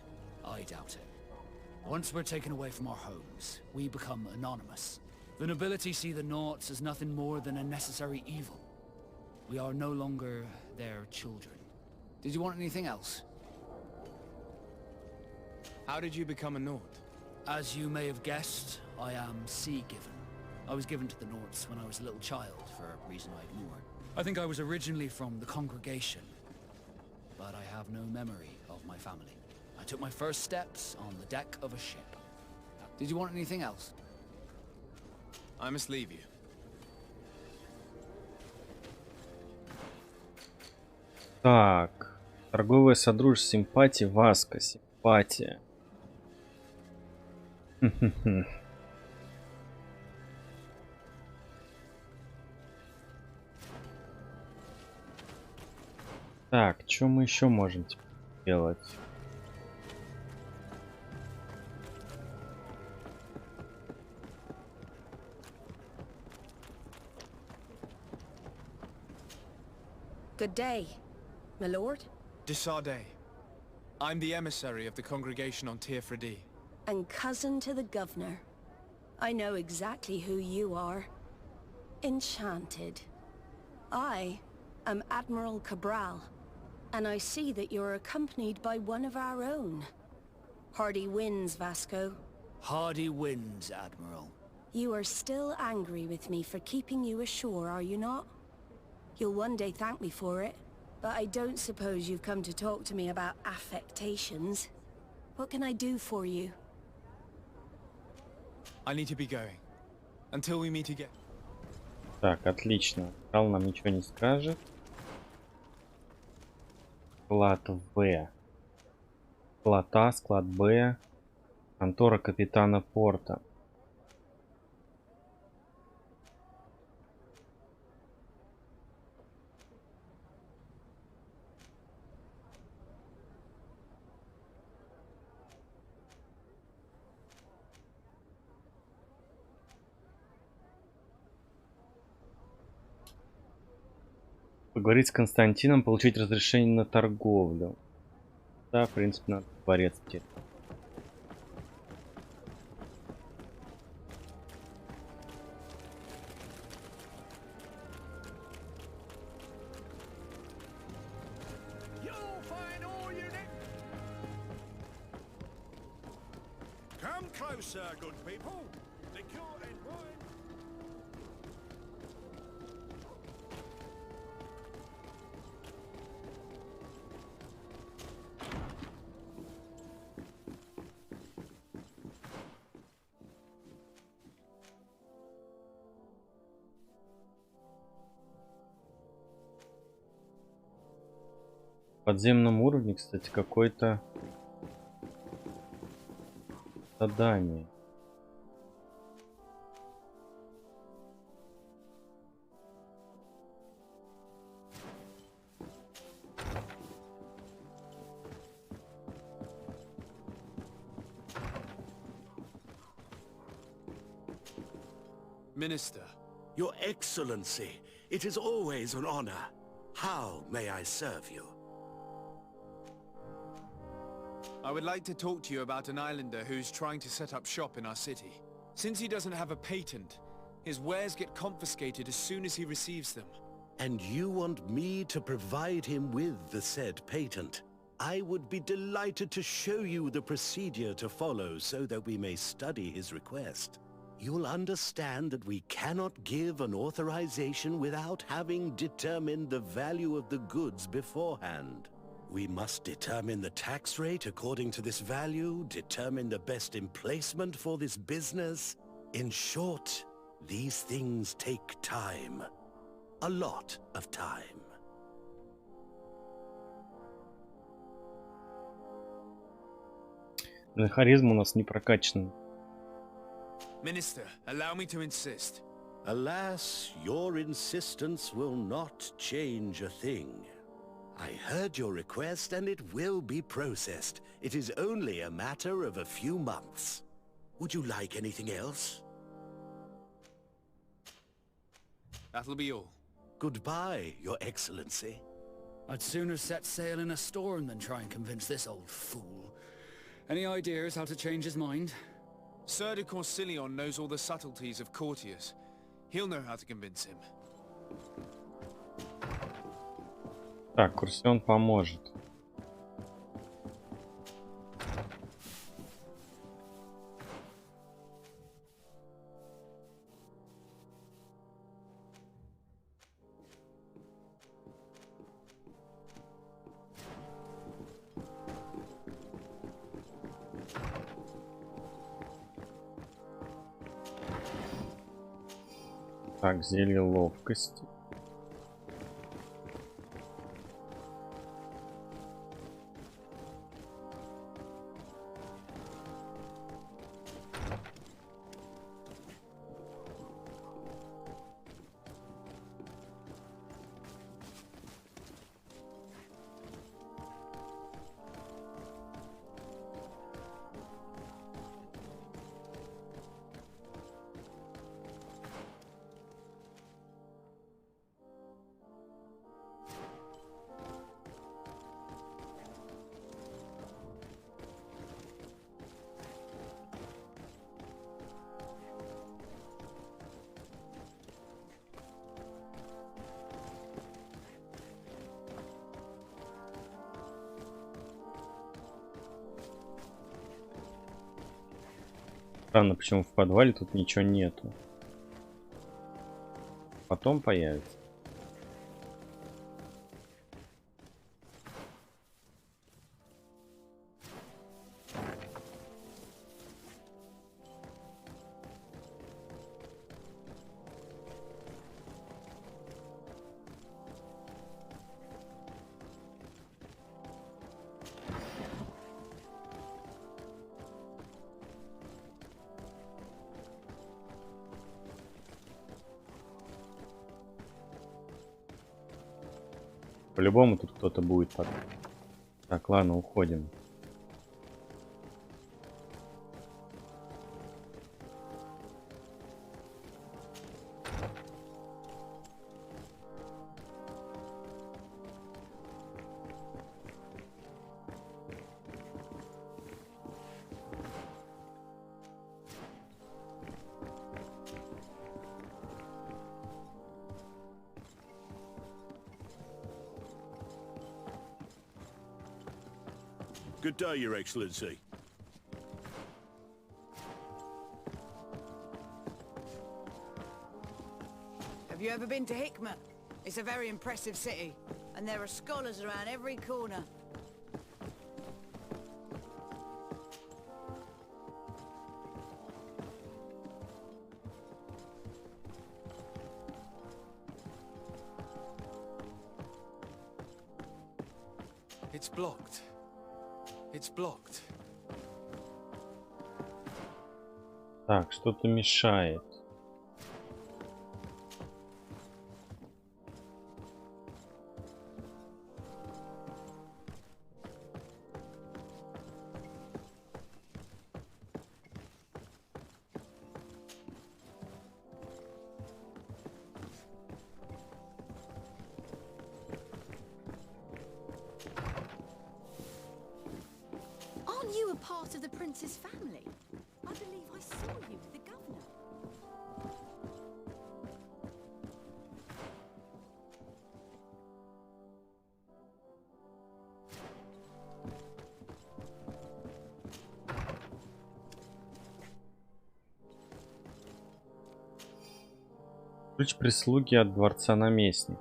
I doubt it. Once we're taken away from our homes, we become anonymous. The nobility see the Norts as nothing more than a necessary evil. We are no longer their children. Did you want anything else? How did you become a Nort? As you may have guessed, I am sea-given. I was given to the Norts when I was a little child, for a reason I ignore. I think I was originally from the congregation, but I have no memory of my family. I took my first steps on the deck of a ship. Did you want anything else? I must leave you. Так. Торговое содружество симпатии. Васка. Симпатия. Так, что мы еще можем делать? Good day, my lord. Desarde. I'm the emissary of the congregation on Tirfredi. And cousin to the governor. I know exactly who you are. Enchanted. I am Admiral Cabral, and I see that you're accompanied by one of our own. Hardy winds, Vasco. Hardy winds, Admiral. You are still angry with me for keeping you ashore, are you not? You'll one day thank me for it, but I don't suppose you've come to talk to me about affectations. What can I do for you? I need to be going. Until we meet again. Так, отлично. Кал нам ничего не скажет. Склад В. Склад А, склад Б. Контора капитана порта. Поговорить с Константином, получить разрешение на торговлю. Да, в принципе, надо дворец теперь. closer, good people. The court and wine. В подземном уровне, кстати, какое-то задание. Minister. Your Excellency, it is always an honor. How may I serve you? I would like to talk to you about an islander who's trying to set up shop in our city. Since he doesn't have a patent, his wares get confiscated as soon as he receives them. And you want me to provide him with the said patent? I would be delighted to show you the procedure to follow so that we may study his request. You'll understand that we cannot give an authorization without having determined the value of the goods beforehand. We must determine the tax rate according to this value, determine the best emplacement for this business. In short, these things take time. A lot of time. Харизма у нас не прокачана. Minister, allow me to insist. Alas, your insistence will not change a thing. I heard your request and it will be processed. It is only a matter of a few months. Would you like anything else? That'll be all. Goodbye, Your Excellency. I'd sooner set sail in a storm than try and convince this old fool. Any ideas how to change his mind? Sir de Corsilion knows all the subtleties of courtiers. He'll know how to convince him. Так, Курсион поможет. Так, зелье ловкости. Странно, почему в подвале тут ничего нету. Потом появится. По-любому тут кто-то будет потом. Так, ладно, уходим. Good day, Your Excellency. Have you ever been to Hickman? It's a very impressive city, and there are scholars around every corner. It's blocked. It's blocked. Так, что-то мешает. Aren't you a part of the prince's family? I believe I saw you with the governor. Ключ прислуги от дворца наместник.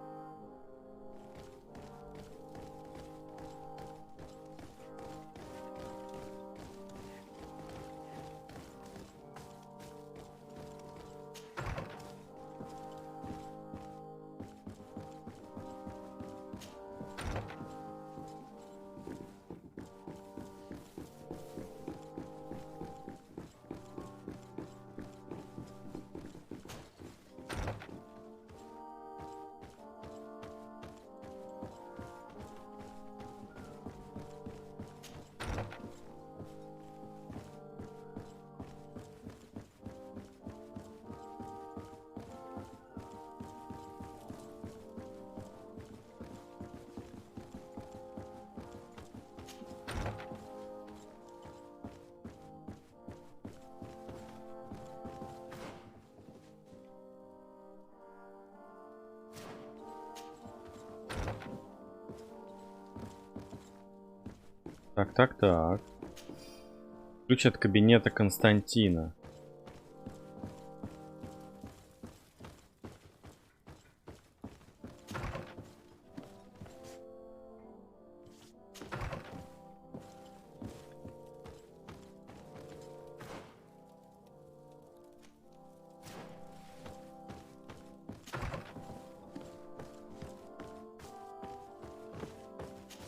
Так. Ключ от кабинета Константина.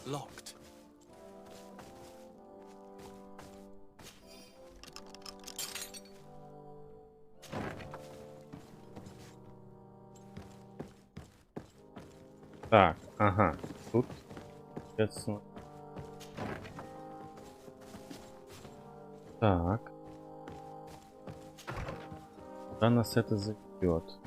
Locked. Так, ага. Тут, соответственно. Так. Куда нас это заведет?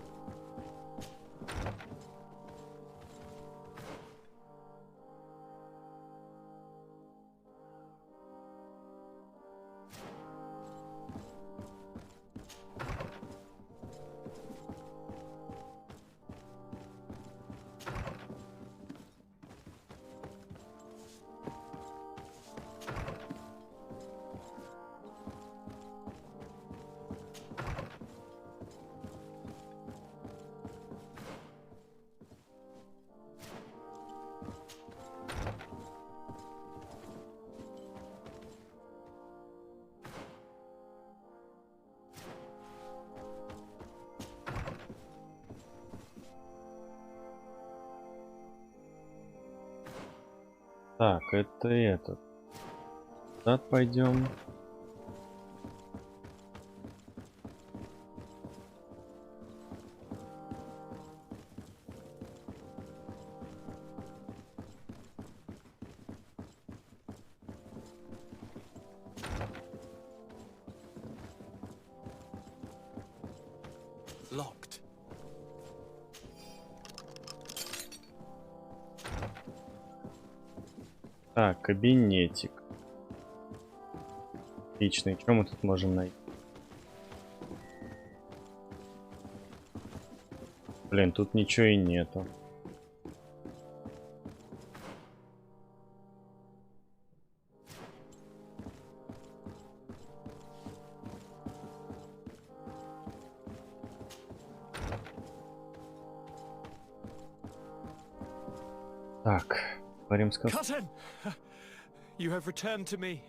Так, это этот. Назад пойдем. Locked. Так, кабинетик. Отлично. И что мы тут можем найти? Блин, тут ничего и нету. Так, говорим сказку. Cousin! You have returned to me.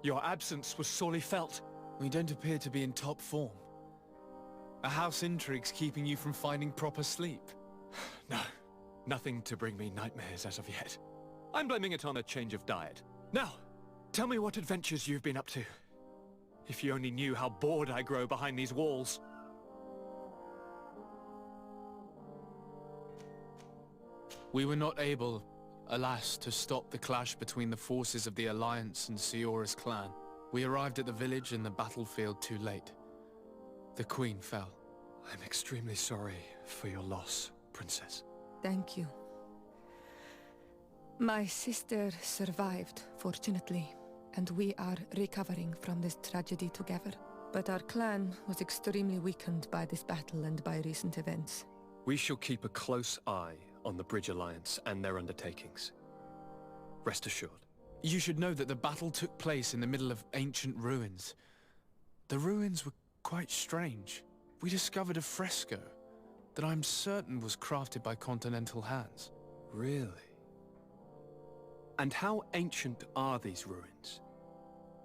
Your absence was sorely felt. We don't appear to be in top form. A house intrigue's keeping you from finding proper sleep. No, nothing to bring me nightmares as of yet. I'm blaming it on a change of diet. Now, tell me what adventures you've been up to. If you only knew how bored I grow behind these walls. We were not able, alas, to stop the clash between the forces of the Alliance and Siora's clan. We arrived at the village and the battlefield too late. The Queen fell. I'm extremely sorry for your loss, Princess. Thank you. My sister survived, fortunately, and we are recovering from this tragedy together. But our clan was extremely weakened by this battle and by recent events. We shall keep a close eye on the Bridge Alliance and their undertakings. Rest assured. You should know that the battle took place in the middle of ancient ruins. The ruins were quite strange. We discovered a fresco that I'm certain was crafted by continental hands. Really? And how ancient are these ruins?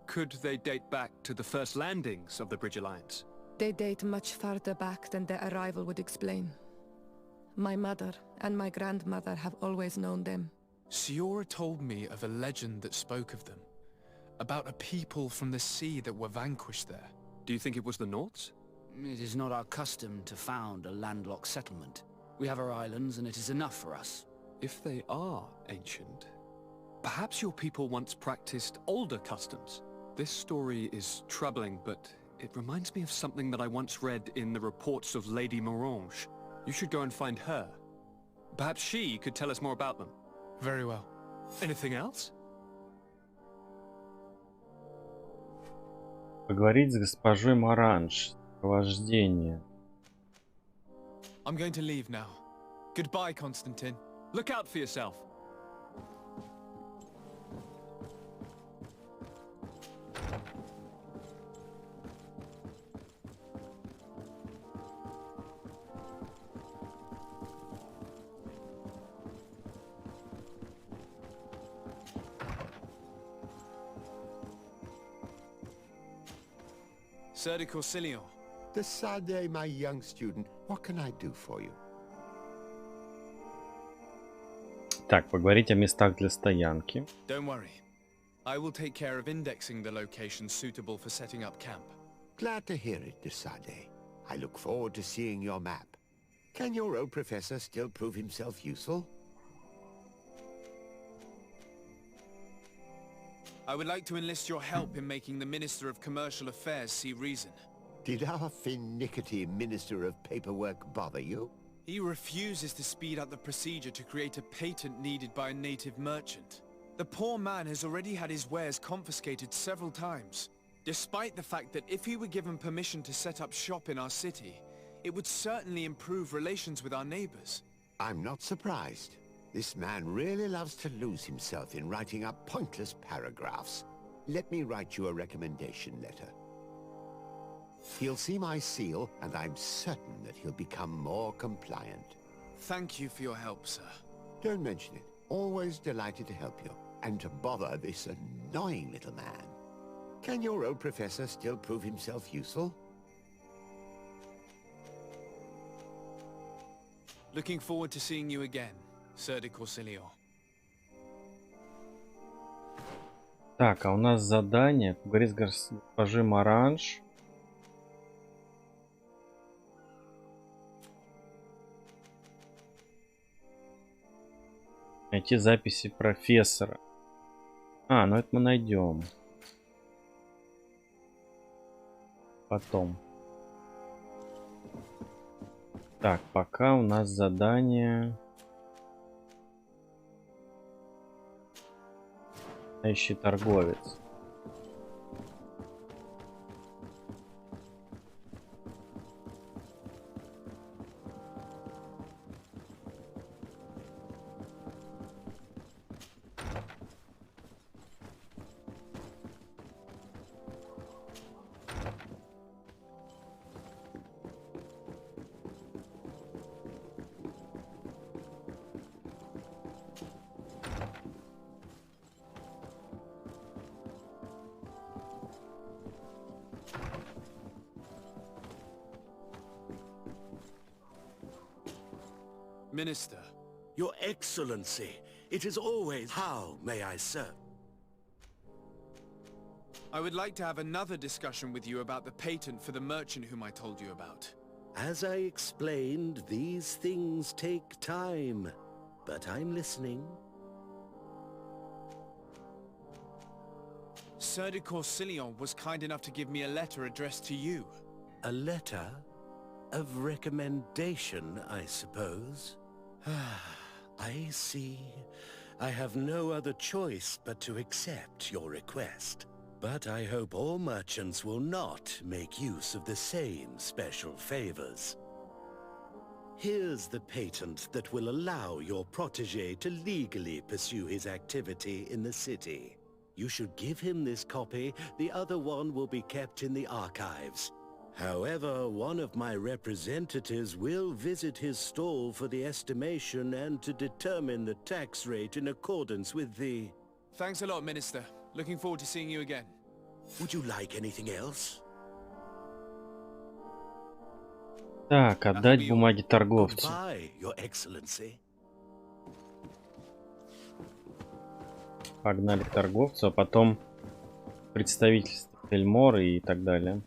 Could they date back to the first landings of the Bridge Alliance? They date much farther back than their arrival would explain. My mother and my grandmother have always known them. Siora told me of a legend that spoke of them, about a people from the sea that were vanquished there. Do you think it was the Nords? It is not our custom to found a landlocked settlement. We have our islands and it is enough for us. If they are ancient, perhaps your people once practiced older customs. This story is troubling, but it reminds me of something that I once read in the reports of Lady Morange. You should go and find her. Perhaps she could tell us more about them. Very well. Anything else? Поговорить с госпожой Моранж. Прохождение. I'm going to leave now. Goodbye, Constantine. Look out for yourself. Sir de Corsilion. Decidez, my young student, what can I do for you? Так, поговорить о местах для стоянки. Don't worry. I will take care of indexing the locations suitable for setting up camp. Glad to hear it, Decidez. I look forward to seeing your map. Can your old professor still prove himself useful? I would like to enlist your help in making the Minister of Commercial Affairs see reason. Did our finicky Minister of Paperwork bother you? He refuses to speed up the procedure to create a patent needed by a native merchant. The poor man has already had his wares confiscated several times, despite the fact that if he were given permission to set up shop in our city, it would certainly improve relations with our neighbors. I'm not surprised. This man really loves to lose himself in writing up pointless paragraphs. Let me write you a recommendation letter. He'll see my seal, and I'm certain that he'll become more compliant. Thank you for your help, sir. Don't mention it. Always delighted to help you. And to bother this annoying little man. Can your old professor still prove himself useful? Looking forward to seeing you again, Sir de Corsilion. Так, а у нас задание. Поговорить с госпожой Моранж. Найти записи профессора. А, ну это мы найдем. Потом. Так, пока у нас задание. Ищи торговец. Minister. Your Excellency, it is always... How may I serve? I would like to have another discussion with you about the patent for the merchant whom I told you about. As I explained, these things take time, but I'm listening. Sir de Corsillon was kind enough to give me a letter addressed to you. A letter of recommendation, I suppose? I see. I have no other choice but to accept your request. But I hope all merchants will not make use of the same special favors. Here's the patent that will allow your protege to legally pursue his activity in the city. You should give him this copy. The other one will be kept in the archives. However, one of my representatives will visit his stall for the estimation and to determine the tax rate in accordance with the... Thanks a lot, Minister. Looking forward to seeing you again. Would you like anything else? Так, отдать бумаги торговцу. Goodbye, Your Excellency. Погнали к торговцу, а потом представительство Эльмора и так далее.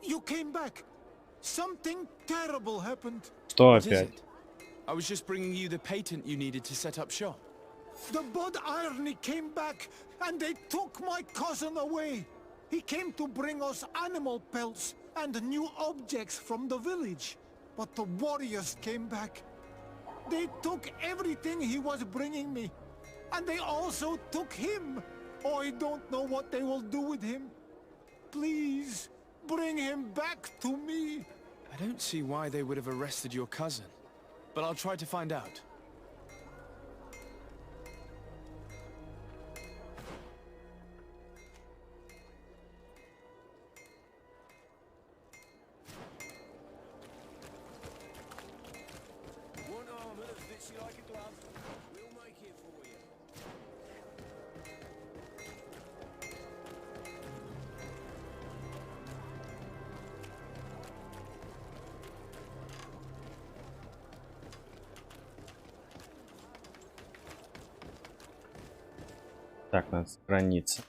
You came back. Something terrible happened. Что What is опять? it? I was just bringing you the patent you needed to set up shop. The Bud Irony came back, and they took my cousin away. He came to bring us animal pelts and new objects from the village. But the warriors came back. They took everything he was bringing me. And they also took him. Oh, I don't know what they will do with him. Please, bring him back to me. I don't see why they would have arrested your cousin, but I'll try to find out. Want armor that fits you like a glove? We'll make it for you. Так, надо сохраниться.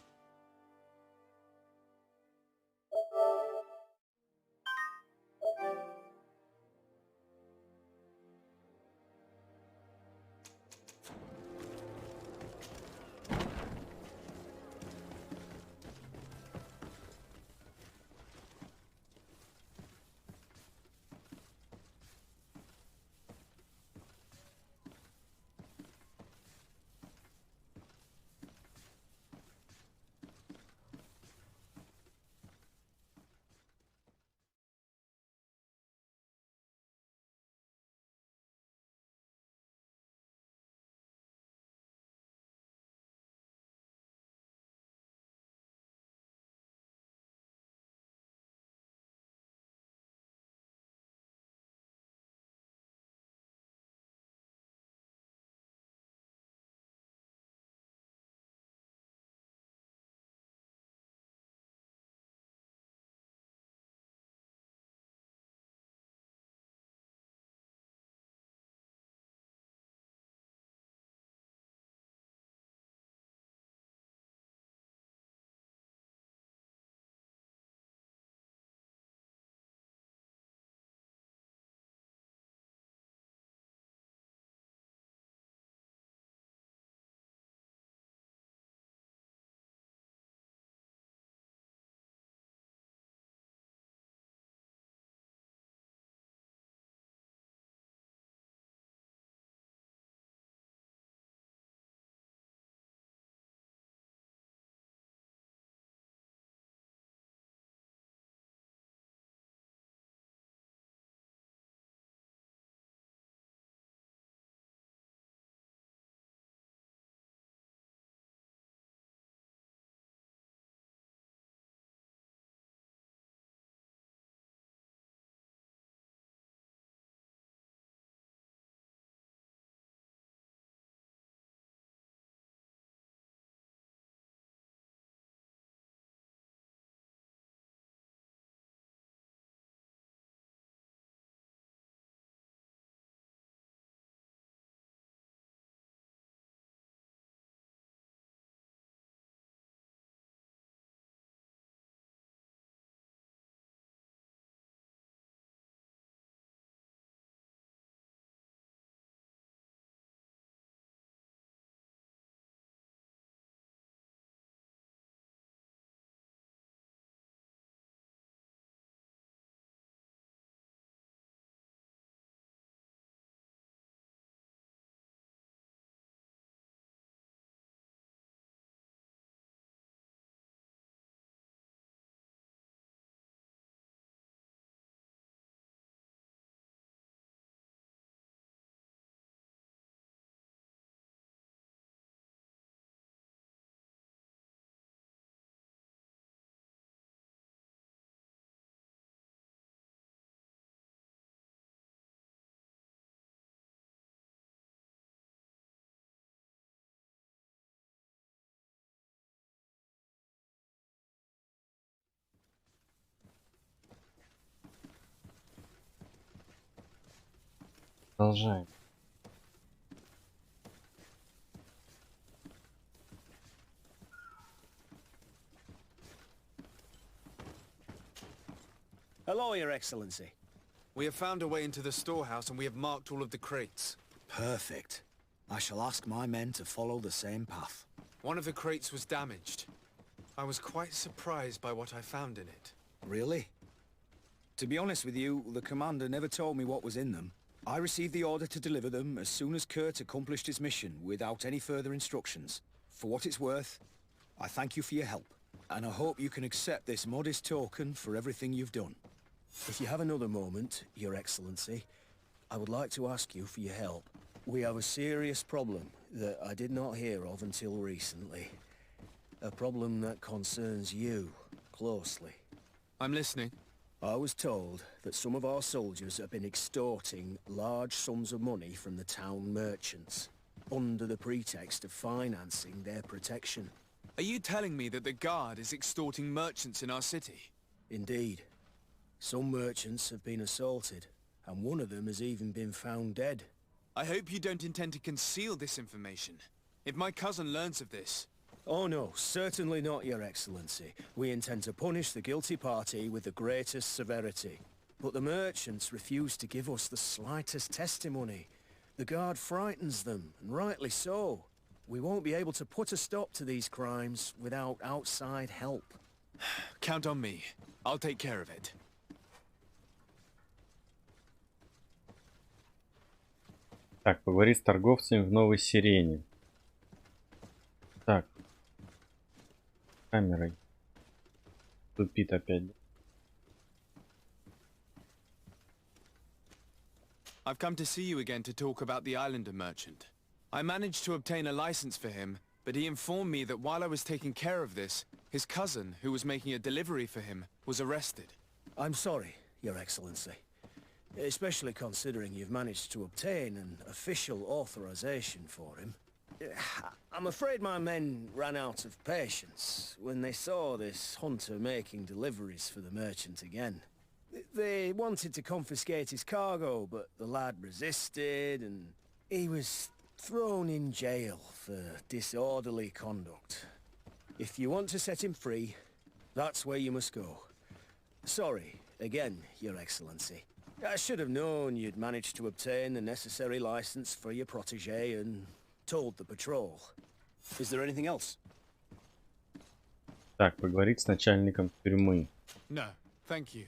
Продолжаем. Hello, Your Excellency. We have found a way into the storehouse and we have marked all of the crates. Perfect. I shall ask my men to follow the same path. One of the crates was damaged. I was quite surprised by what I found in it. Really? To be honest with you, the commander never told me what was in them. I received the order to deliver them as soon as Kurt accomplished his mission without any further instructions. For what it's worth, I thank you for your help, and I hope you can accept this modest token for everything you've done. If you have another moment, Your Excellency, I would like to ask you for your help. We have a serious problem that I did not hear of until recently. A problem that concerns you closely. I'm listening. I was told that some of our soldiers have been extorting large sums of money from the town merchants, under the pretext of financing their protection. Are you telling me that the Guard is extorting merchants in our city? Indeed. Some merchants have been assaulted, and one of them has even been found dead. I hope you don't intend to conceal this information. If my cousin learns of this... Oh no, certainly not, Your Excellency. We intend to punish the guilty party with the greatest severity. But the merchants refuse to give us the slightest testimony. The Guard frightens them, and rightly so. We won't be able to put a stop to these crimes without outside help. Count on me. I'll take care of it. Так, поговори с торговцами в Новой Сирене. Так. Камерой. Тупит опять. I've come to see you again to talk about the Islander merchant. I managed to obtain a license for him, but he informed me that while I was taking care of this, his cousin, who was making a delivery for him, was arrested. I'm sorry, Your Excellency. Especially considering you've managed to obtain an official authorization for him. I'm afraid my men ran out of patience when they saw this hunter making deliveries for the merchant again. They wanted to confiscate his cargo, but the lad resisted and he was thrown in jail for disorderly conduct. If you want to set him free, that's where you must go. Sorry, again, Your Excellency. I should have known you'd managed to obtain the necessary license for your protege and told the patrol. Is there anything else? Так, поговорить с начальником тюрьмы. No, thank you.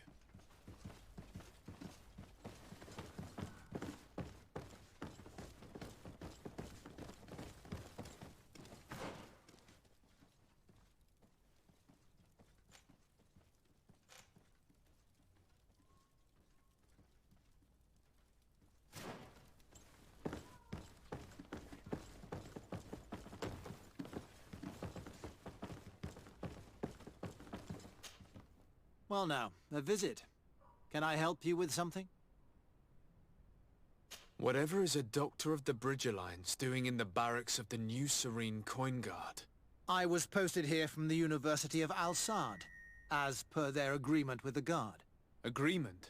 Well now, a visit. Can I help you with something? Whatever is a doctor of the Bridge Alliance doing in the barracks of the New Serene Coin Guard? I was posted here from the University of Al-Sad, as per their agreement with the Guard. Agreement?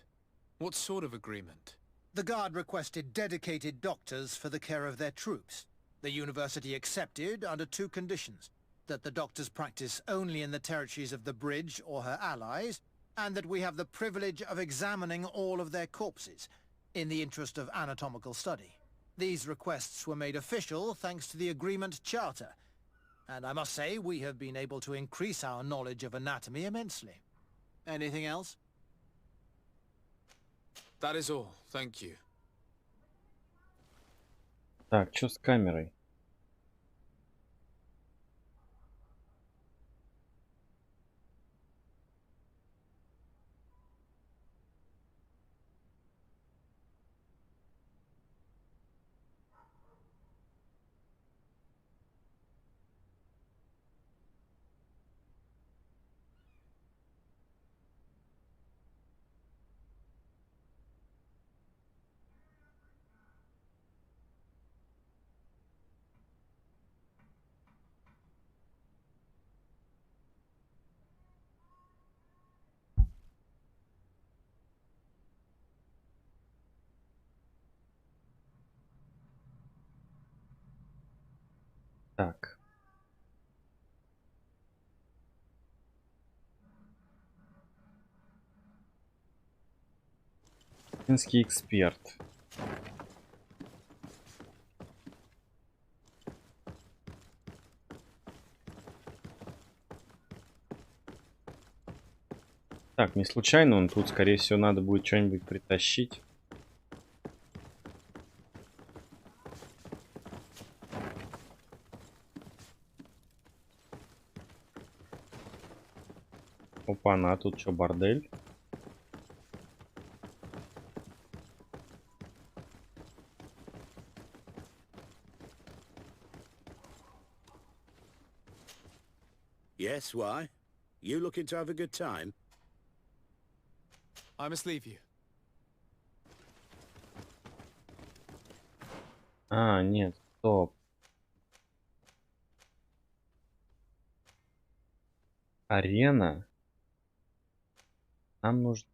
What sort of agreement? The Guard requested dedicated doctors for the care of their troops. The University accepted under two conditions: that the doctors practice only in the territories of the Bridge or her allies, and that we have the privilege of examining all of their corpses, in the interest of anatomical study. These requests were made official thanks to the Agreement Charter, and I must say we have been able to increase our knowledge of anatomy immensely. Anything else? That is all, thank you. Так, что с камерой? Так. Финский эксперт. Так, не случайно он тут, скорее всего, надо будет что-нибудь притащить. Опа-на, тут что, бордель? Yes, why? You looking to have a good time? I must leave you. А, нет, стоп. Арена. Нам нужно...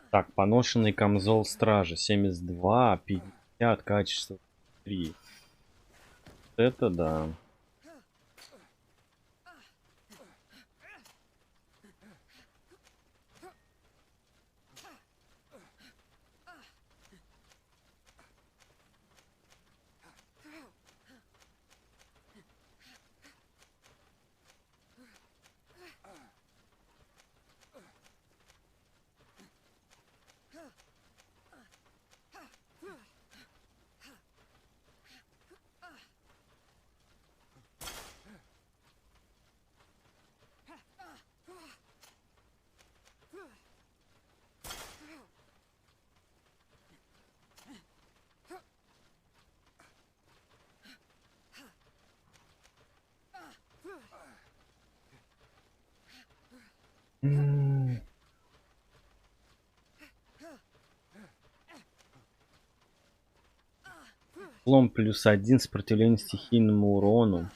Так, поношенный камзол стражи. 72, 50, качество 3. Это да. Лом +1, сопротивление стихийному урону.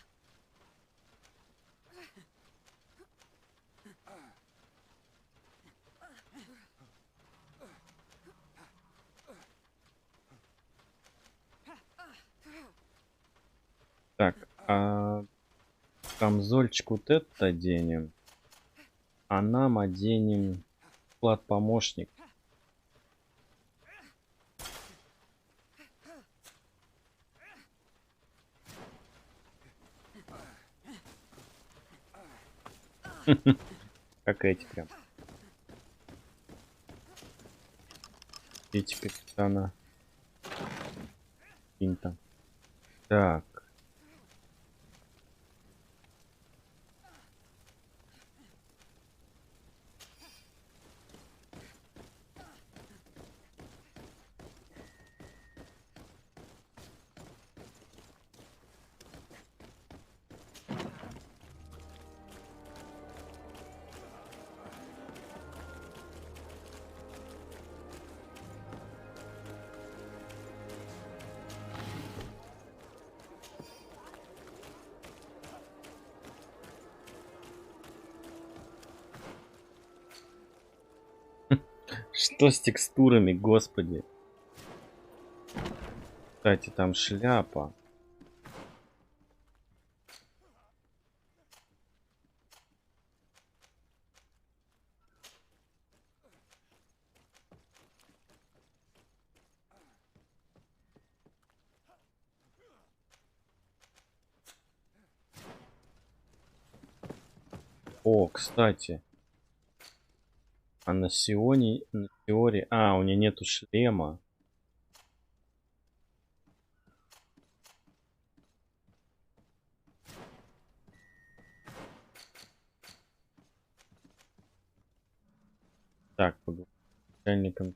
Так, а камзольчик вот этот оденем, а нам оденем склад помощник. Как эти прям. Эти капитана. Пинта. Так. Что с текстурами, господи? Кстати, там шляпа. О, кстати. А на Сионе, на теории... А, у нее нету шлема. Так, начальником.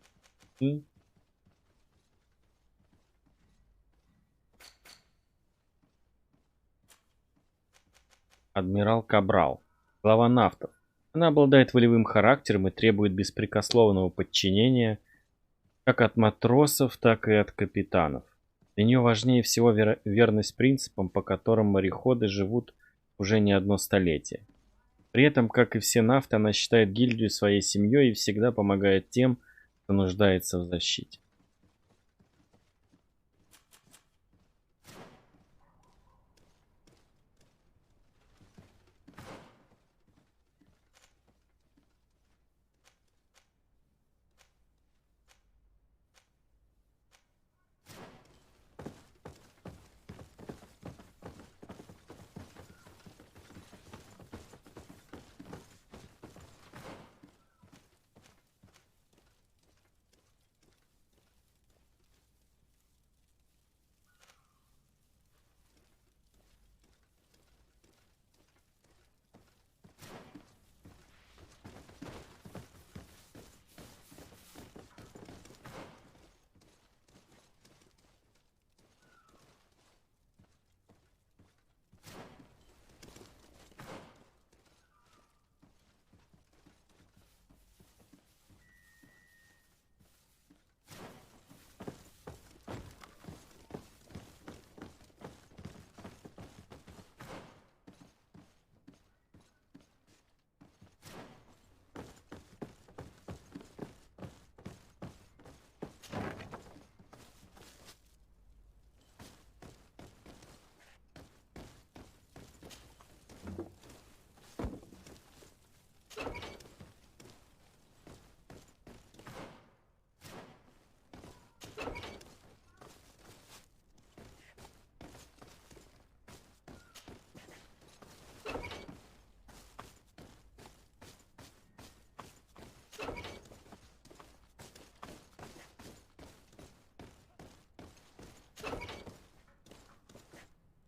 Адмирал Кабрал. Глава нафтов. Она обладает волевым характером и требует беспрекословного подчинения как от матросов, так и от капитанов. Для нее важнее всего верность принципам, по которым мореходы живут уже не одно столетие. При этом, как и все нафты, она считает гильдию своей семьей и всегда помогает тем, кто нуждается в защите.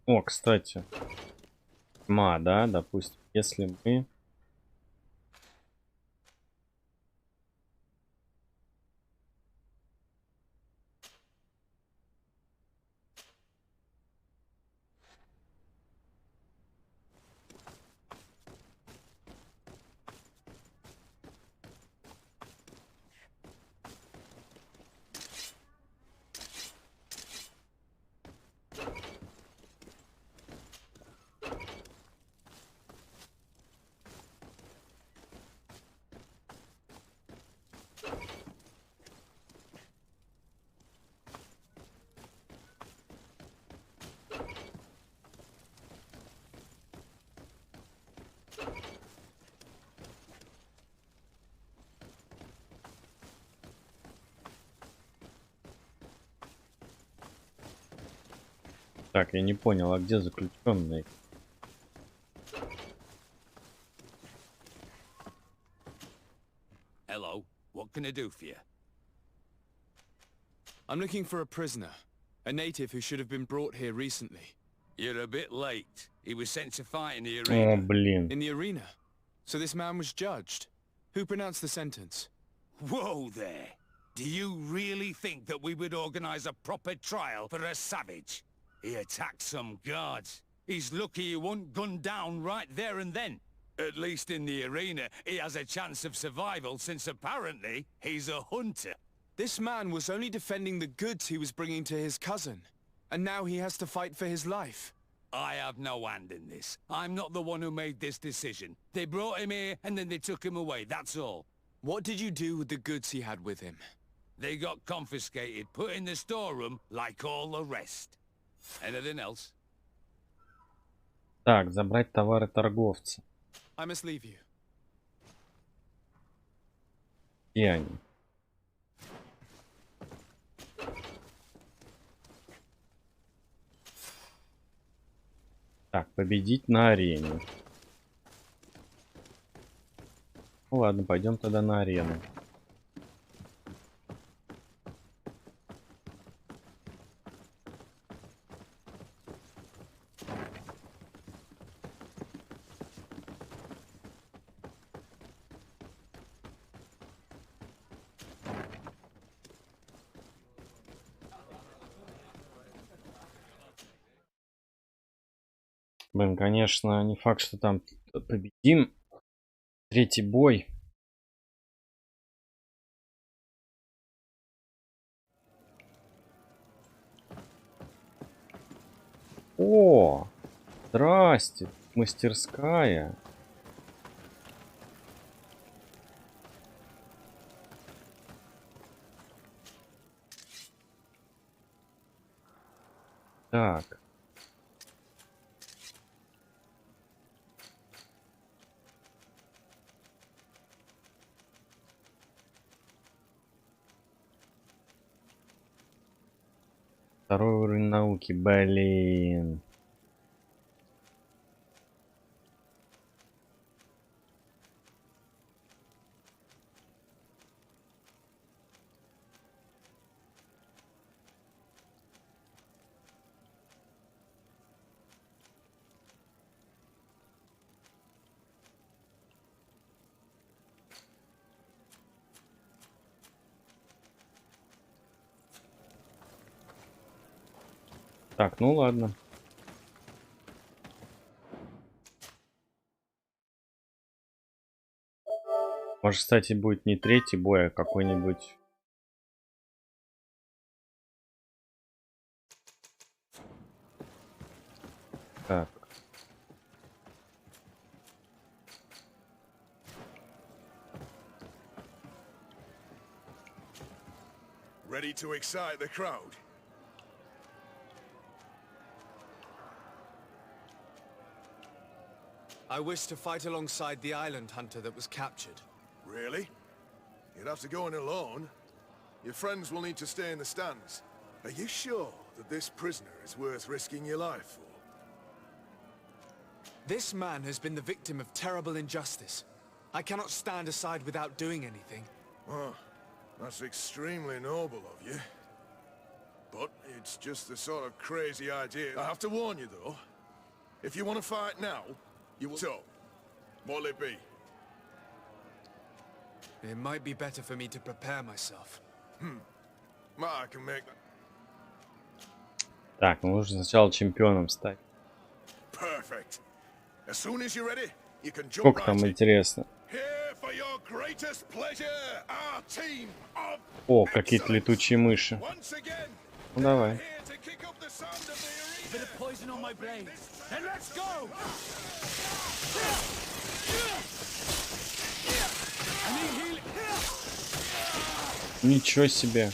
О, кстати. Тьма, да, допустим, если мы... Так, я не понял, а где заключенный? Hello, what can I do for you? I'm looking for a prisoner, a native who should have been brought here recently. You're a bit late. He was sent to fight in the arena. О, блин. In the arena? So this man was judged. Who pronounced the sentence? Whoa there. Do you really think that we would organize a proper trial for a savage? He attacked some guards. He's lucky he wasn't gunned down right there and then. At least in the arena, he has a chance of survival since apparently he's a hunter. This man was only defending the goods he was bringing to his cousin. And now he has to fight for his life. I have no hand in this. I'm not the one who made this decision. They brought him here and then they took him away, that's all. What did you do with the goods he had with him? They got confiscated, put in the storeroom like all the rest. Anything else? Так, забрать товары торговца. I must leave you. Где они? Так, победить на арене. Ну ладно, пойдем тогда на арену. Блин, конечно, не факт, что там победим. Третий бой. О, здрасте, мастерская. Так. Второй уровень науки, блин. Так, ну ладно. Может, кстати, будет не третий бой, а какой-нибудь... Так. Ready to excite the crowd? I wish to fight alongside the island hunter that was captured. Really? You'd have to go in alone. Your friends will need to stay in the stands. Are you sure that this prisoner is worth risking your life for? This man has been the victim of terrible injustice. I cannot stand aside without doing anything. Oh, that's extremely noble of you. But it's just the sort of crazy idea. I have to warn you, though. If you want to fight now, you will... So, what'll it be? It might be better for me to prepare myself. I can make that. Так, ну нужно сначала чемпионом стать. Perfect. As soon as you're ready, you can jump Сколько там right in. интересно? Here for your greatest pleasure, our team of... О, какие-то летучие мыши. Ну давай. Bit of poison on my blade. Then let's go! Ничего себе.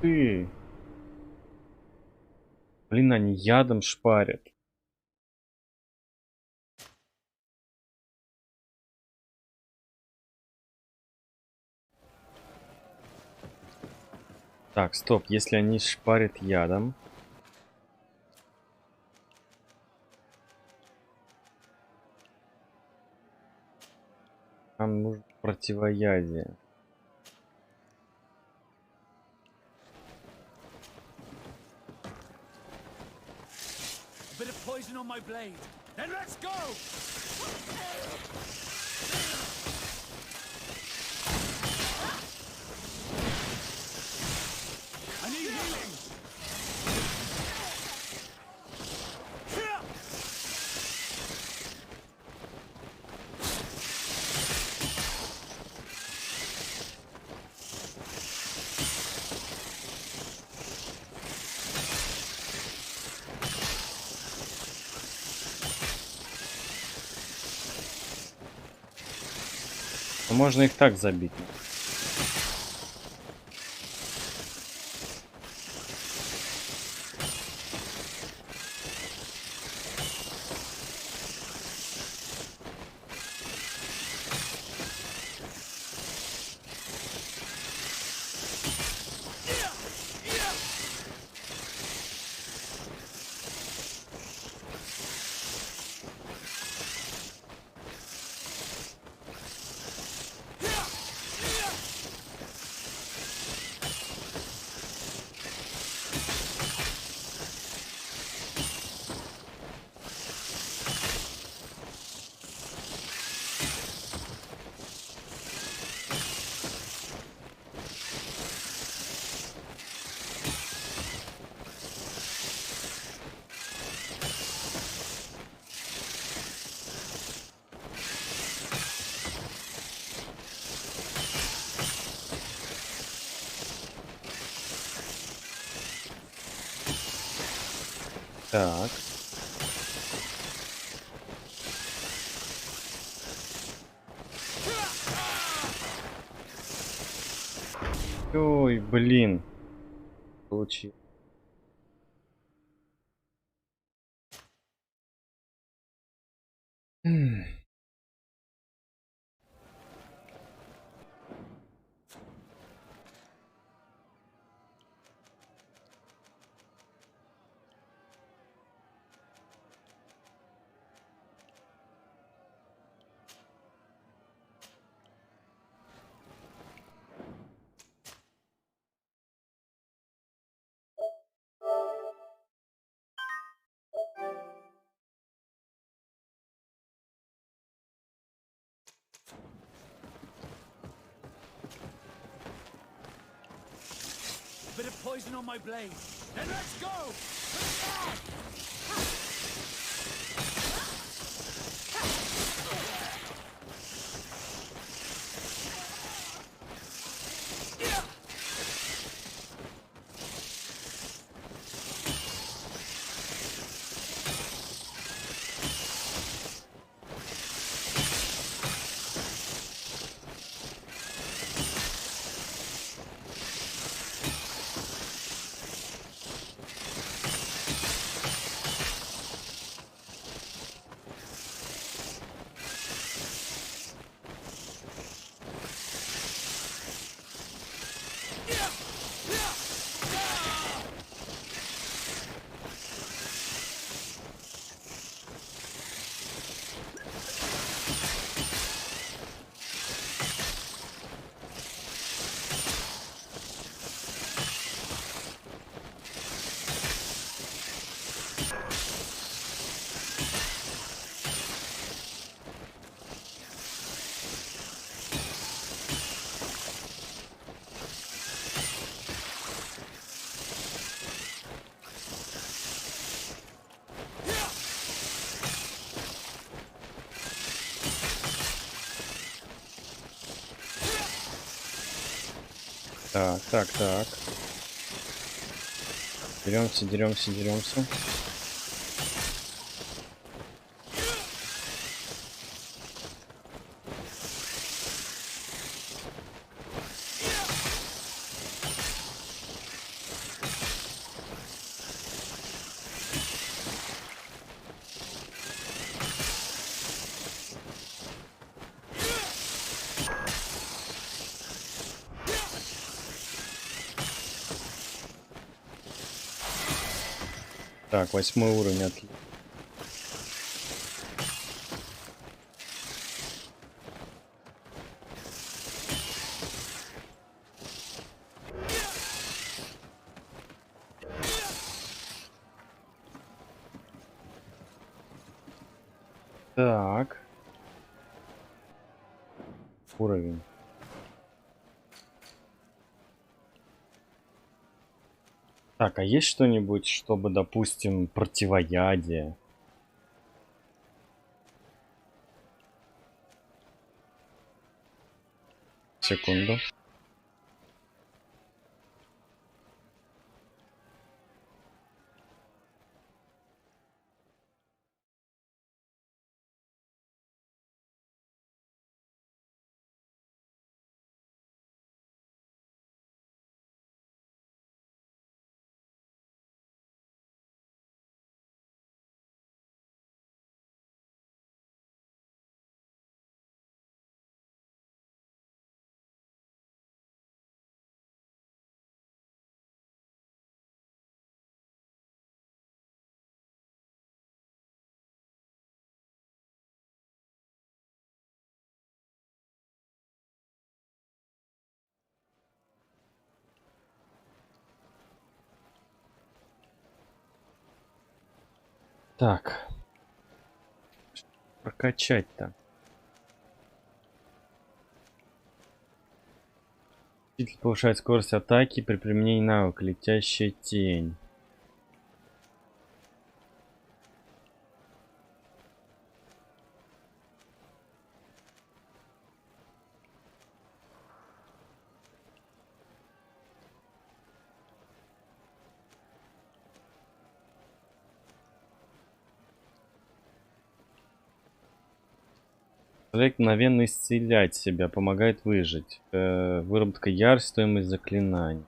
Ты. Блин, они ядом шпарят. Так, стоп, если они шпарят ядом. Нам нужно противоядие. Bit of poison on my blade. Then let's go! I need healing. Но можно их так забить. Так. Ой, блин. Получил. Bit of poison on my blade. Then let's go! Так. Деремся. Так, 8-й уровень, отлично. Так. Уровень. Так, а есть что-нибудь, чтобы, допустим, противоядие? Секунду. Так. Прокачать-то. Повышает скорость атаки при применении навыка летящая тень. Позволяет мгновенно исцелять себя, помогает выжить. Выработка ярости, стоимость заклинаний.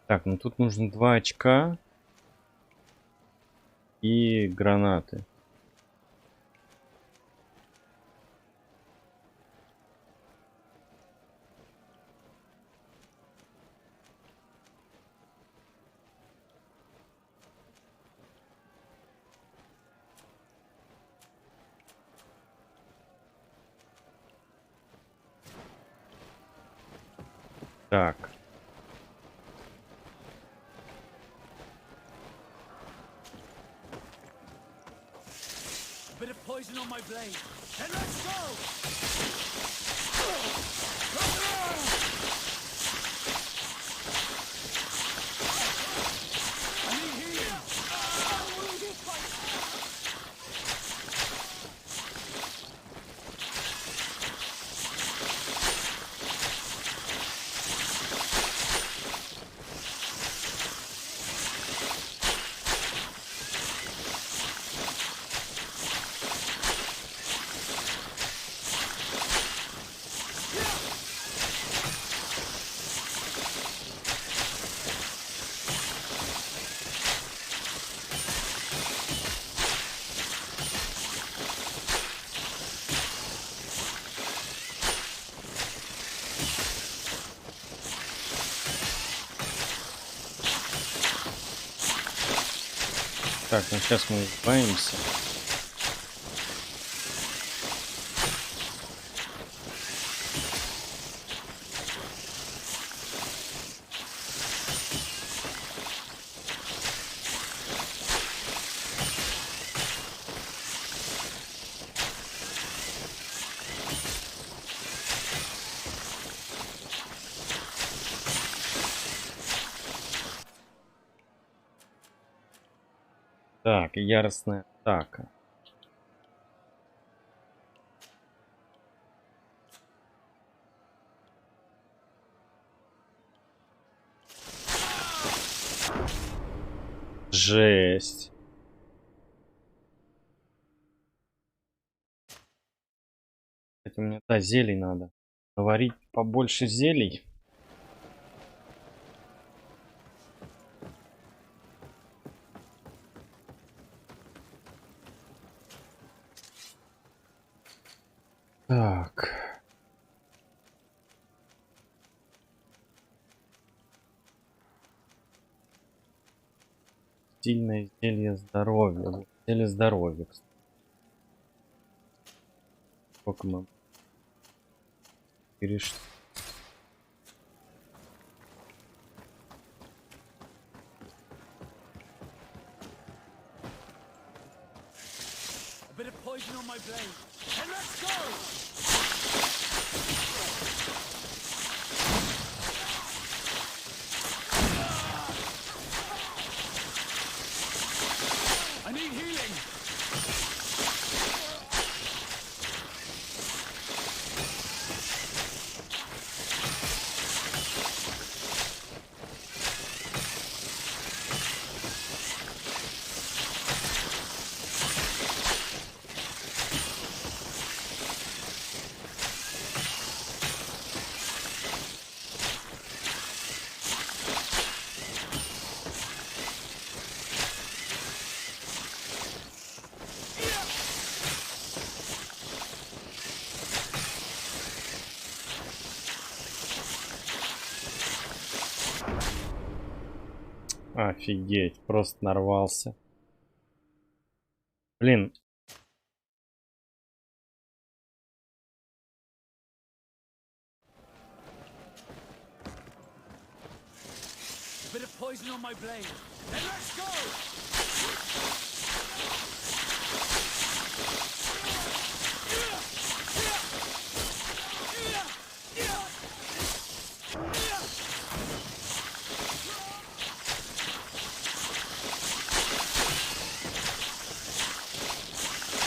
Так, ну тут нужно 2 очка и гранаты. Так. A bit of poison on my blade. And let's go! I need healing. Так, ну сейчас мы избавимся. Так, яростная атака. Жесть. Это мне, да, зелий надо. Наварить побольше зелий. Так. Сильное зелье здоровья. Зелье здоровья, кстати. Сколько мы перешли? A bit of poison on my blade. And let's go! I need healing. Офигеть, просто нарвался. Блин. A bit of poison on my blade. And let's go!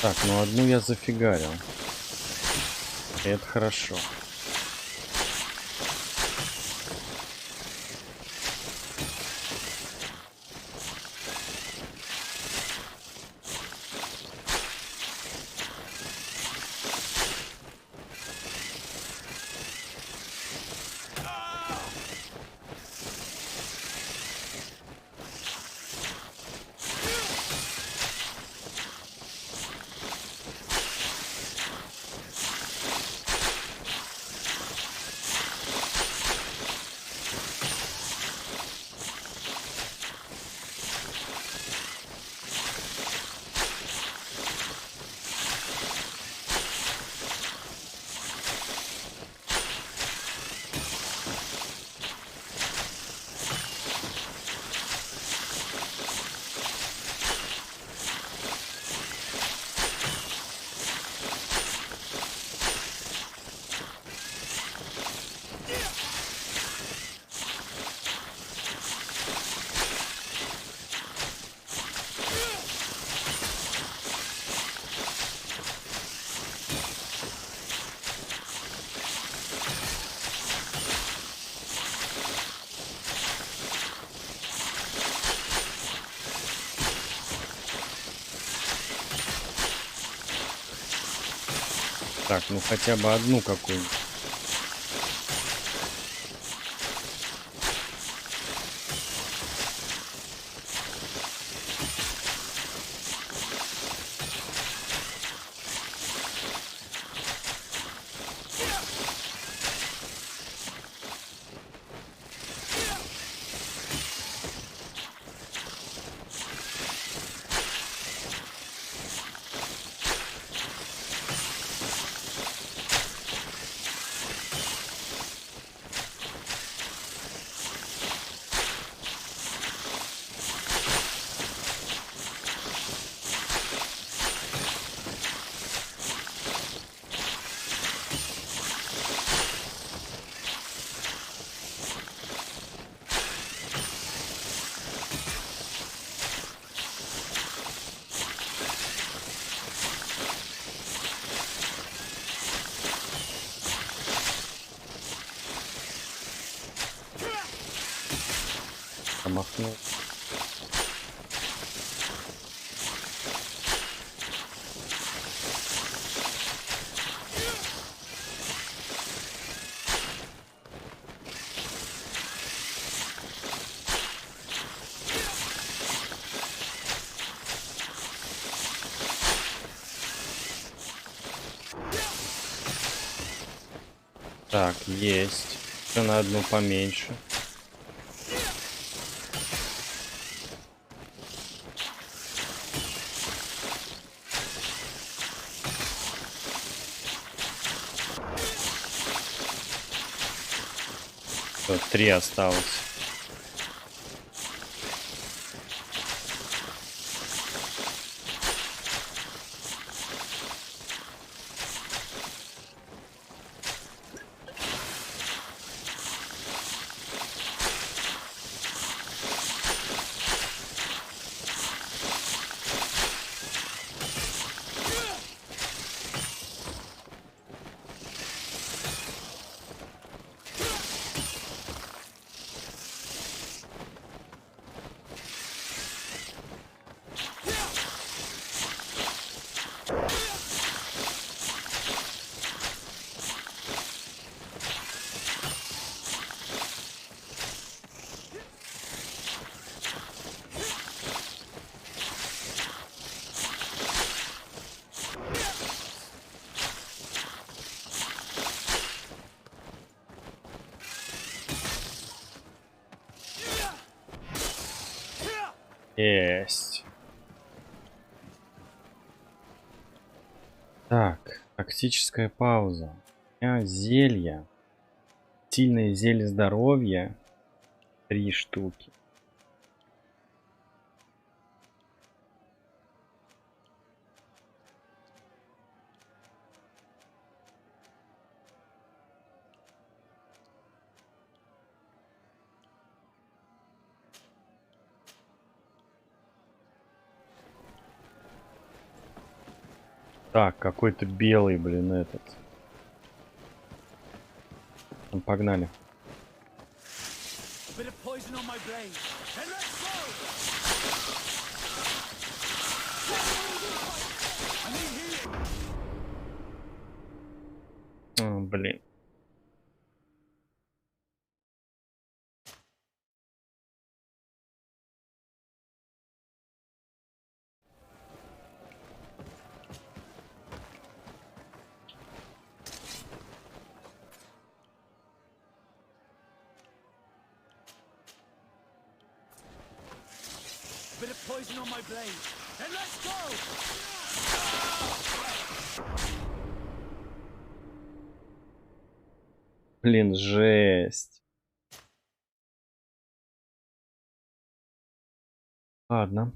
Так, ну одну я зафигарил. Это хорошо. Так, ну хотя бы одну какую-нибудь. Махнул. Так, есть. Все на одну поменьше. Что, 3 осталось. Есть. Так, токсическая пауза. У меня зелья. Сильное зелье здоровья. 3 штуки. Так, какой-то белый, блин, этот. Ну, погнали. О, блин. Bit of poison on my blade. Then let's go! Блин, жесть. Ладно.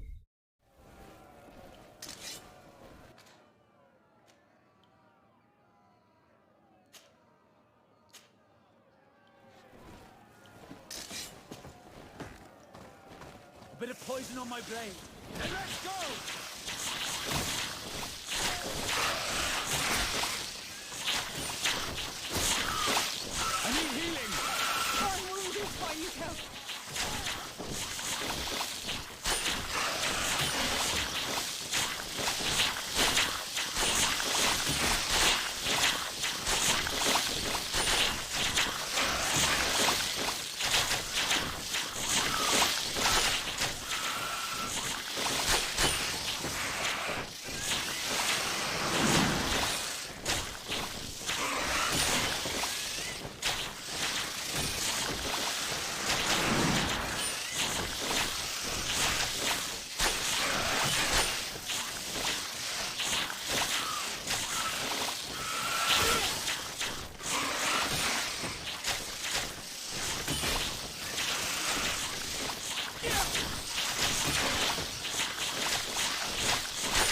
A bit of poison on my blade. Then let's go! I need healing! I'm wounded by you, Count.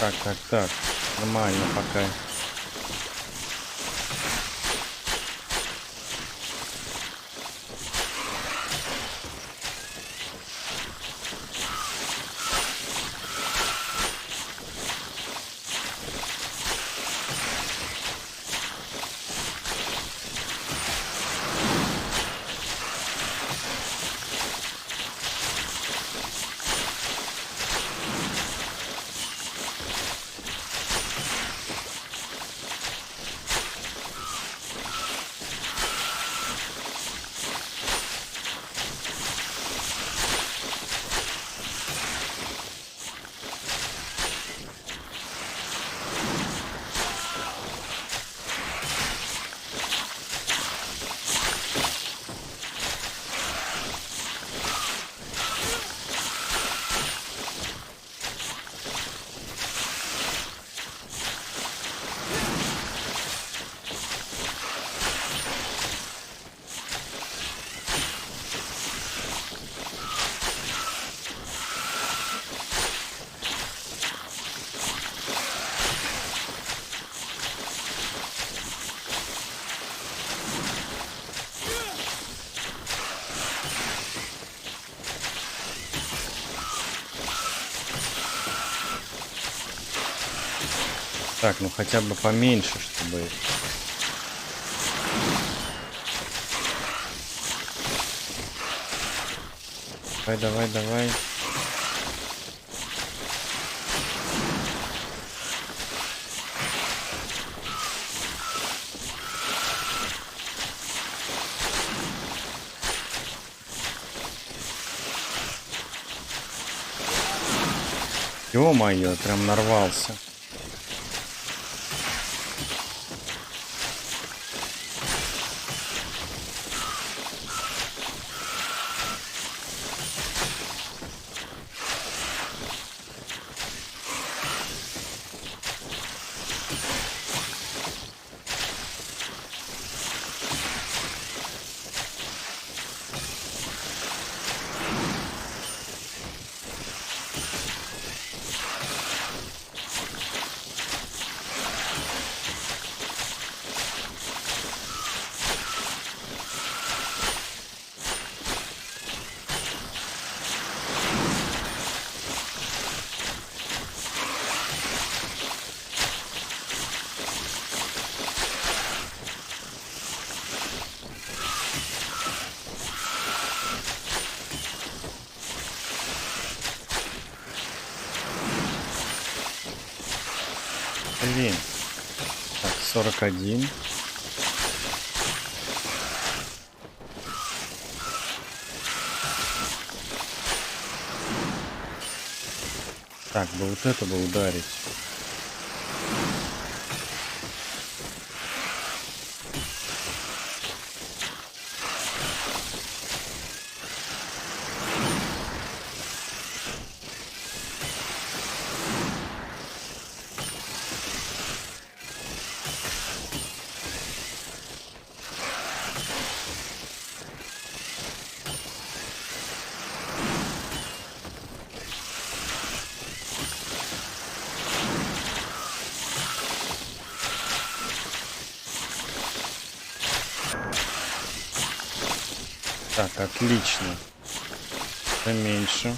Так. Нормально пока. Так, ну хотя бы поменьше, чтобы... Давай. Ё-моё, прям нарвался. Блин. Так, 41. Так, бы вот это бы ударить. Так, отлично. Поменьше.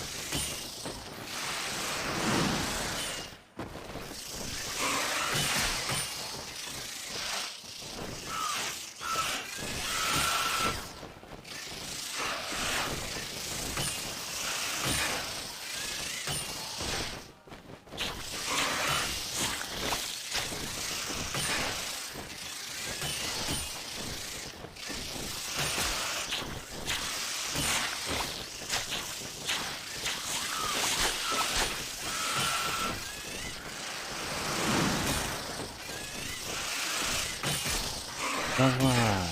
Давай.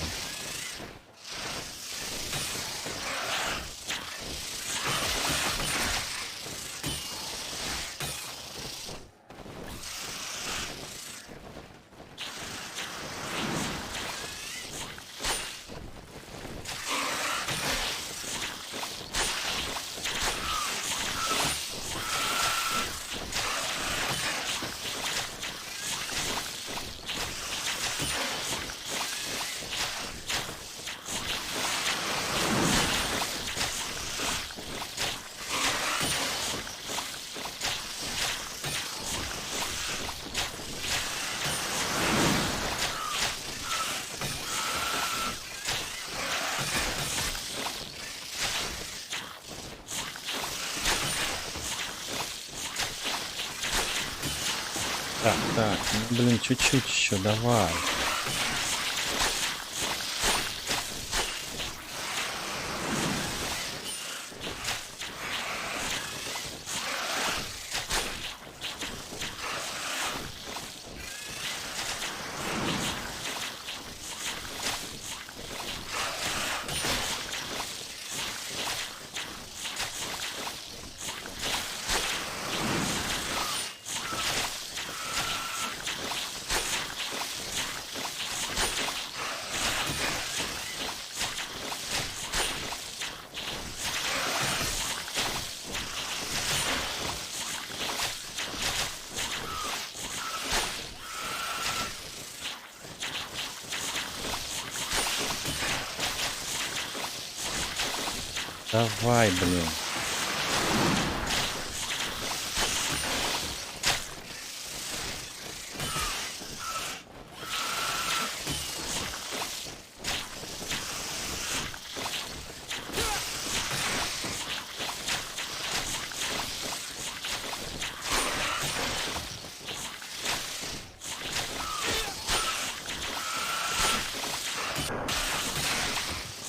Так, ну, блин, чуть-чуть еще, давай. Давай, блин.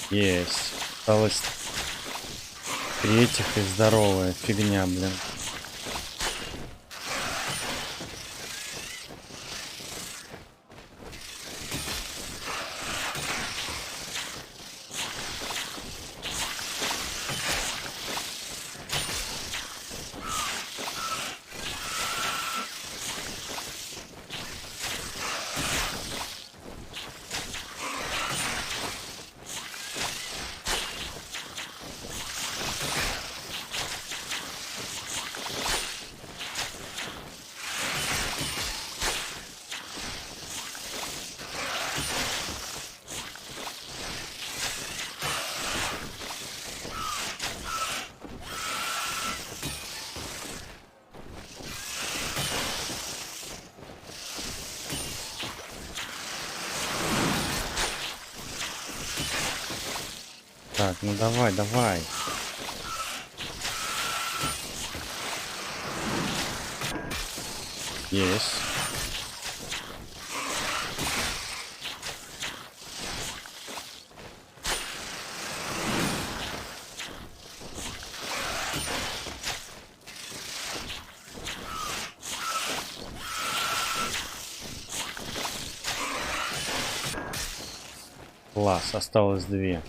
Есть. Осталось третьих и здоровая фигня, блин. Так, ну давай, давай. Есть. Класс, осталось 2.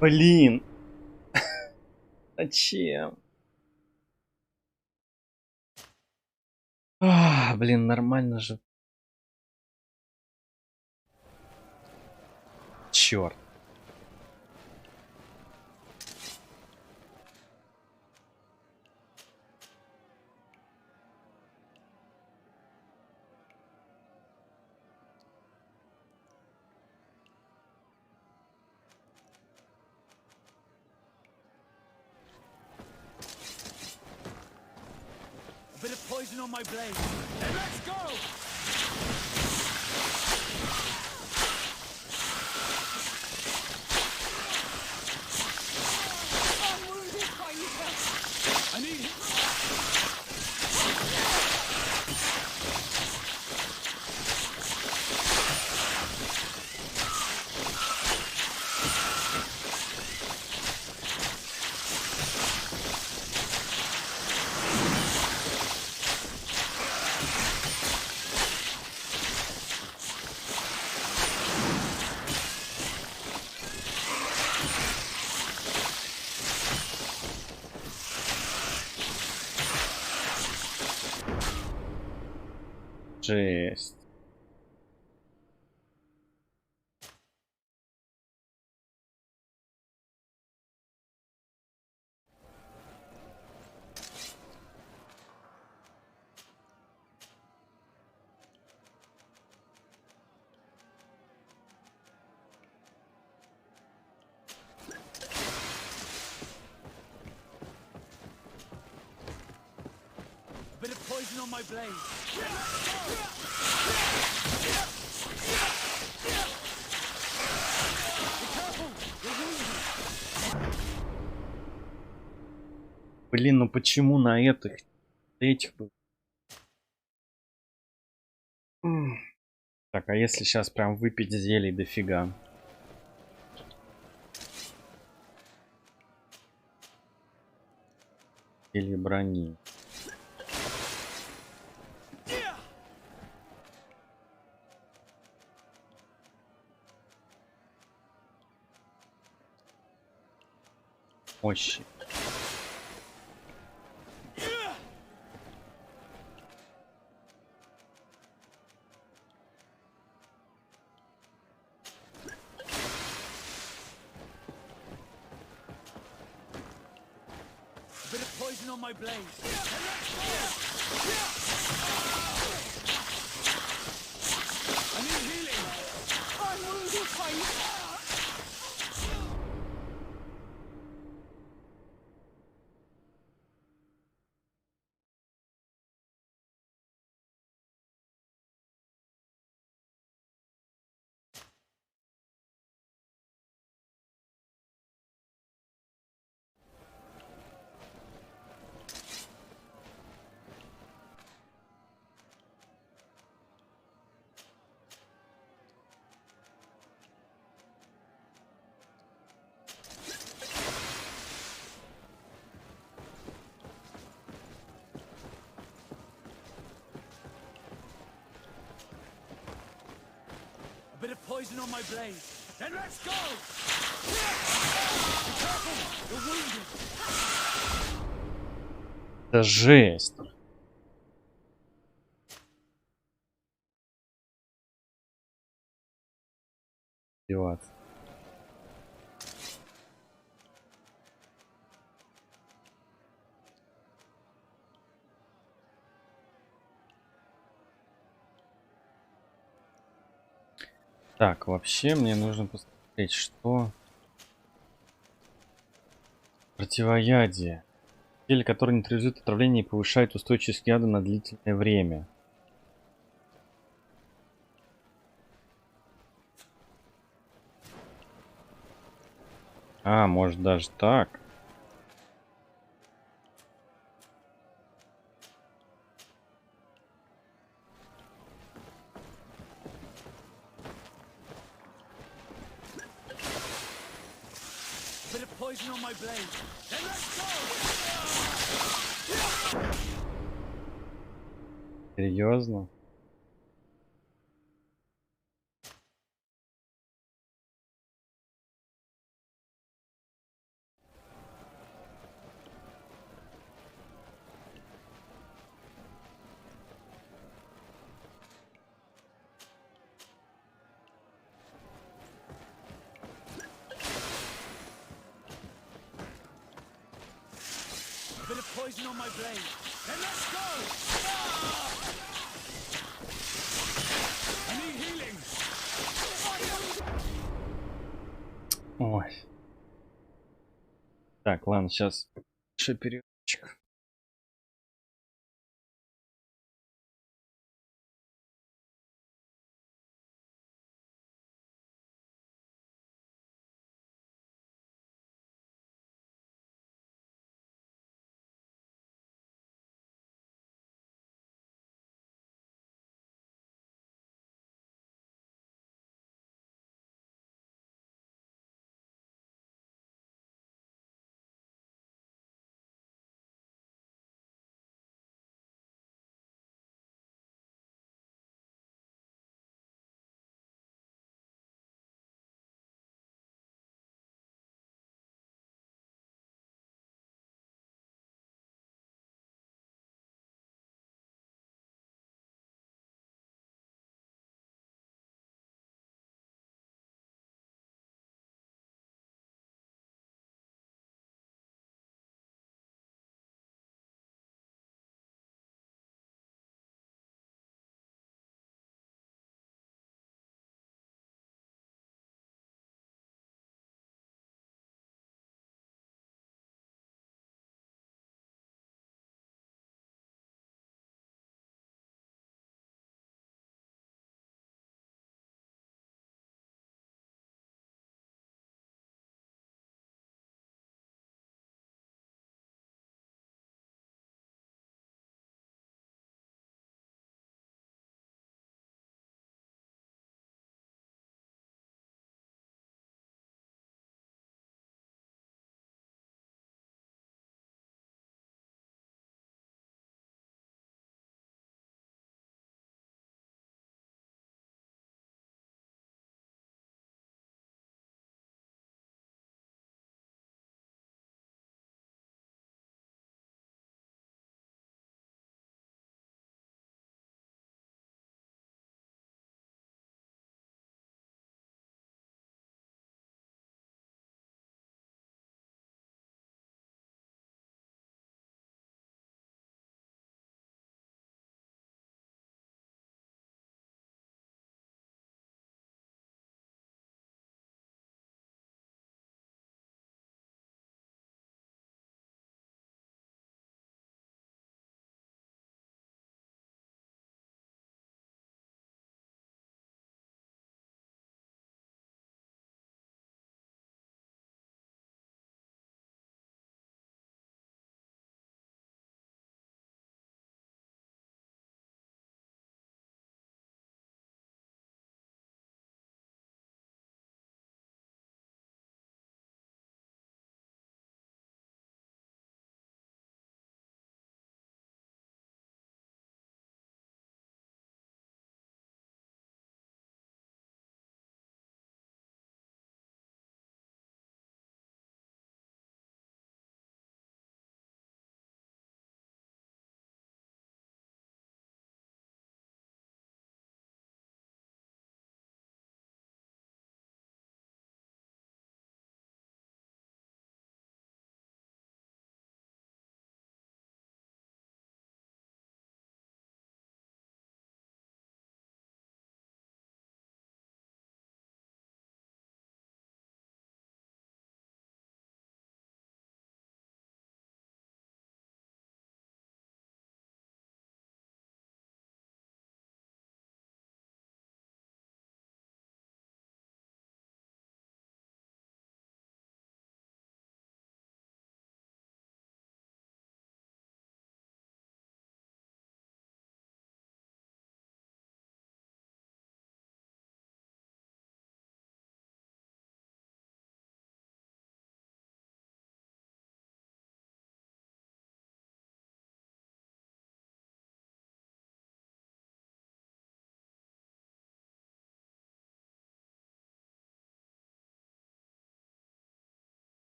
Блин. Зачем? Блин, нормально же. Черт. A bit of poison on my blade. Then let's go! I'm wounded by you. I need him. Жесть. A bit of poison on my blade. Блин, ну почему на этих был? Так, а если сейчас прям выпить зелий дофига? Или брони. Мощи. A bit of poison on my blade. I need healing. I'm wounded, fine. A bit of poison on my blade. Then let's go! Be careful! You're wounded! Это жесть. Деваться. Так, вообще мне нужно посмотреть, что... Противоядие. Зелье, которое нейтрализует отравление и повышает устойчивость к яду на длительное время. А, может даже так. A bit of poison on my blade. Then let's go! Серьезно? A bit of poison on my blade. Then let's go! I need healing. Ой. Так, ладно, сейчас еще переводчик.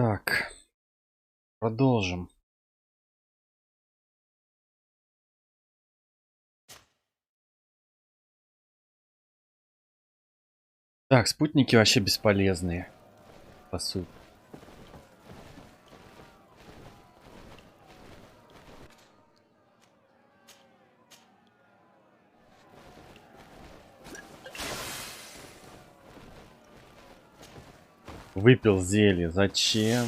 Так, продолжим. Так, спутники вообще бесполезные, по сути. Выпил зелье. Зачем?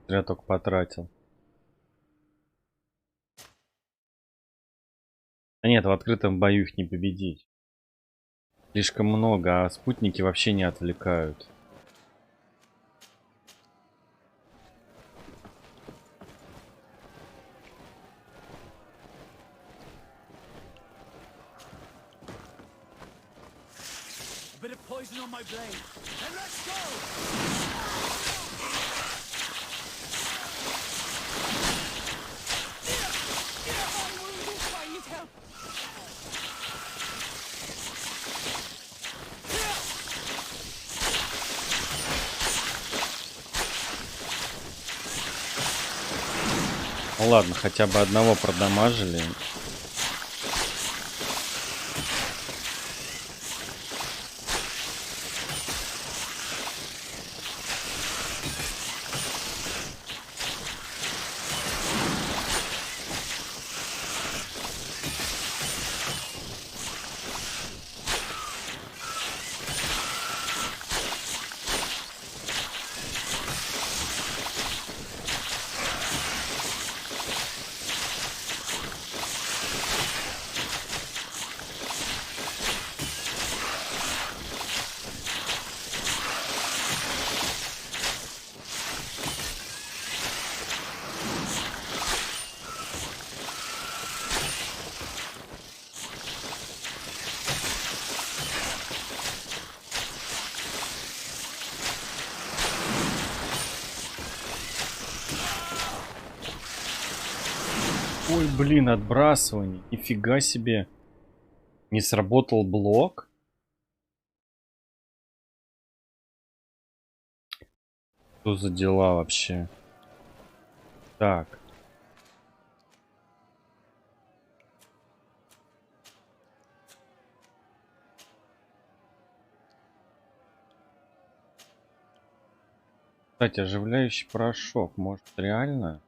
Я только потратил. А нет, в открытом бою их не победить. Слишком много, а спутники вообще не отвлекают. Ну ладно, хотя бы одного продамажили. Ой, блин, отбрасывание. Нифига себе. Не сработал блок. Что за дела вообще? Так. Кстати, оживляющий порошок. Может, реально?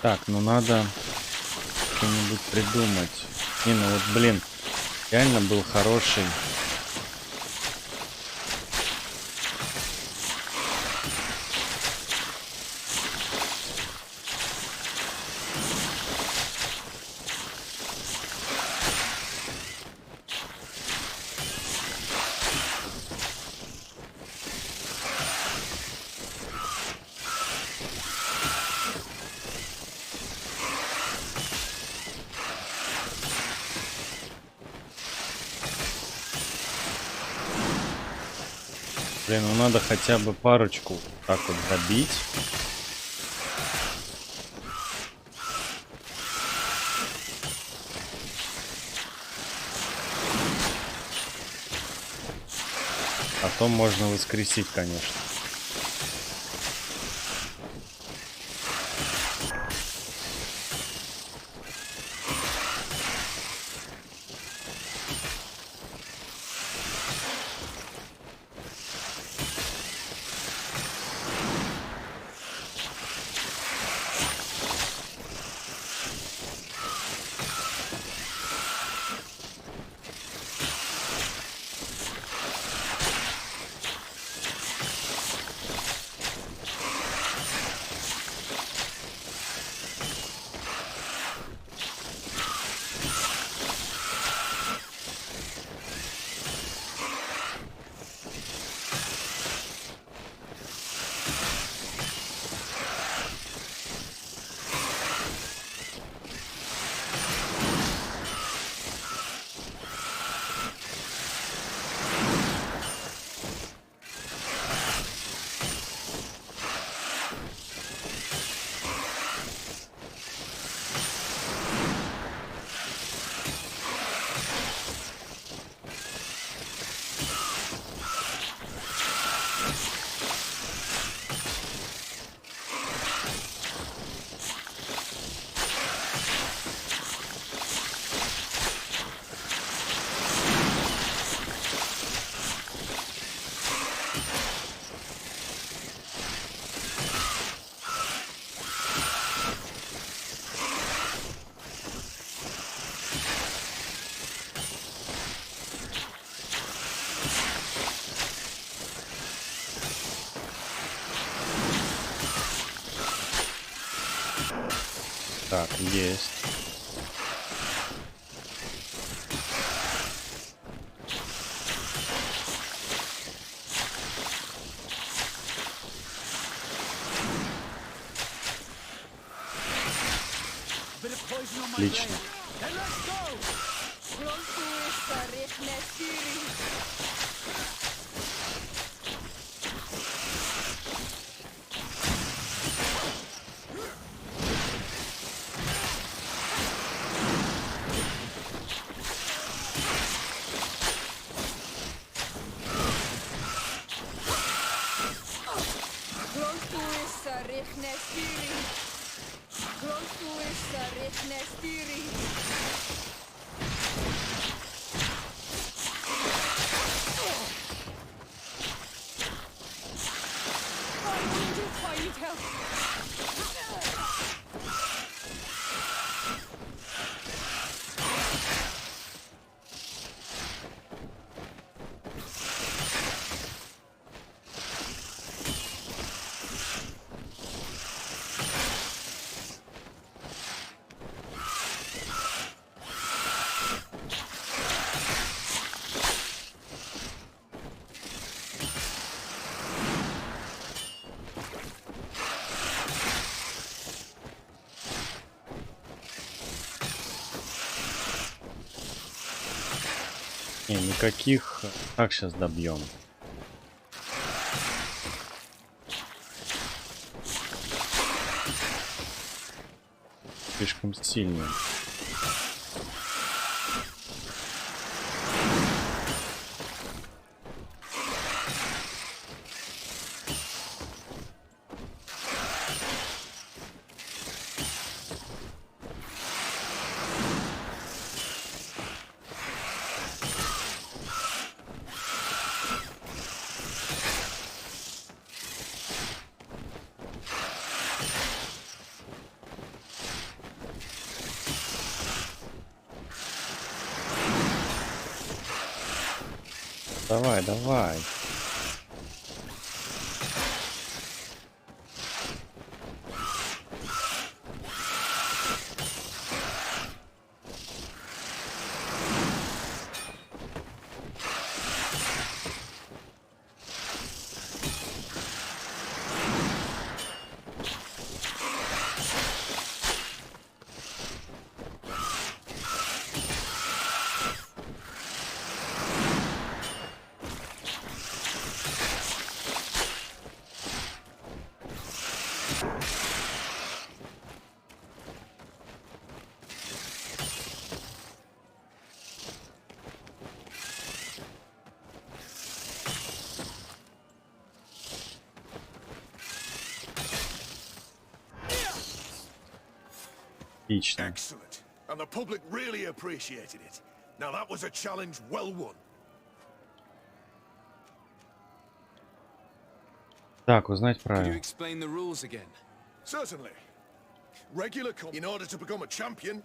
Так, ну надо что-нибудь придумать. Не, ну вот, блин, реально был хороший. Блин, ну надо хотя бы парочку так вот забить. Потом можно воскресить, конечно. Так, есть. Отлично. Не, никаких. Как сейчас добьем? Слишком сильно. Давай, давай. Отлично. Excellent. And the public really appreciated it. Now that was a challenge well won. Так, узнать Could you правила. explain the rules again? Certainly. In order to become a champion,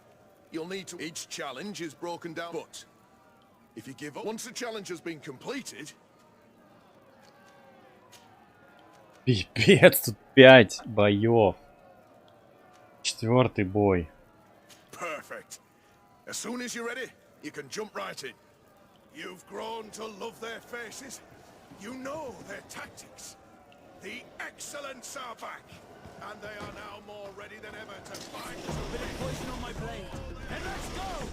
you'll need to... Each challenge is broken down, but if you give up... Once the challenge has been completed... Пипец, тут 5 боев. 4-й бой. Perfect. As soon as you're ready, you can jump right in. You've grown to love their faces. You know their tactics. The excellents are back, and they are now more ready than ever to fight. A bit of poison on my blade, and let's go!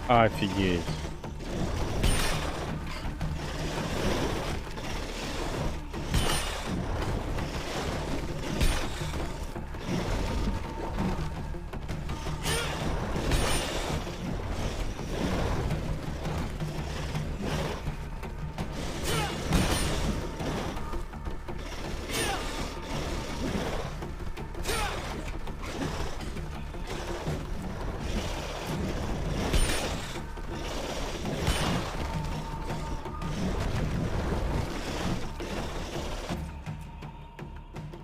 Офигеть.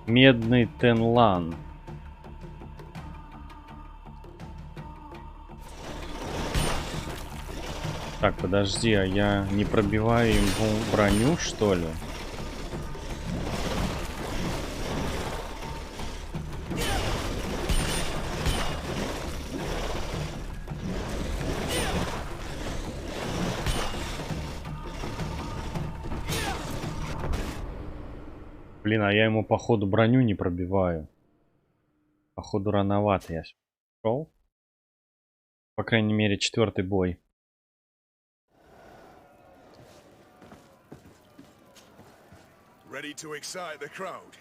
Медный Тенлан. Так, подожди, а я не пробиваю ему броню, что ли? Блин, а я ему походу броню не пробиваю. Походу рановато я шел. По крайней мере, 4-й бой. Ready to excite the crowd.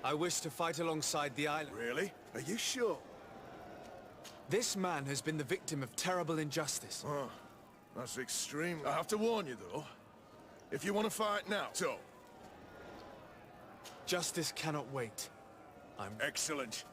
I wish to fight alongside the island. Really? Are you sure? This man has been the victim of terrible injustice. Oh, that's extreme. I have to warn you, though. If you want to fight now, so. Justice cannot wait. I'm excellent.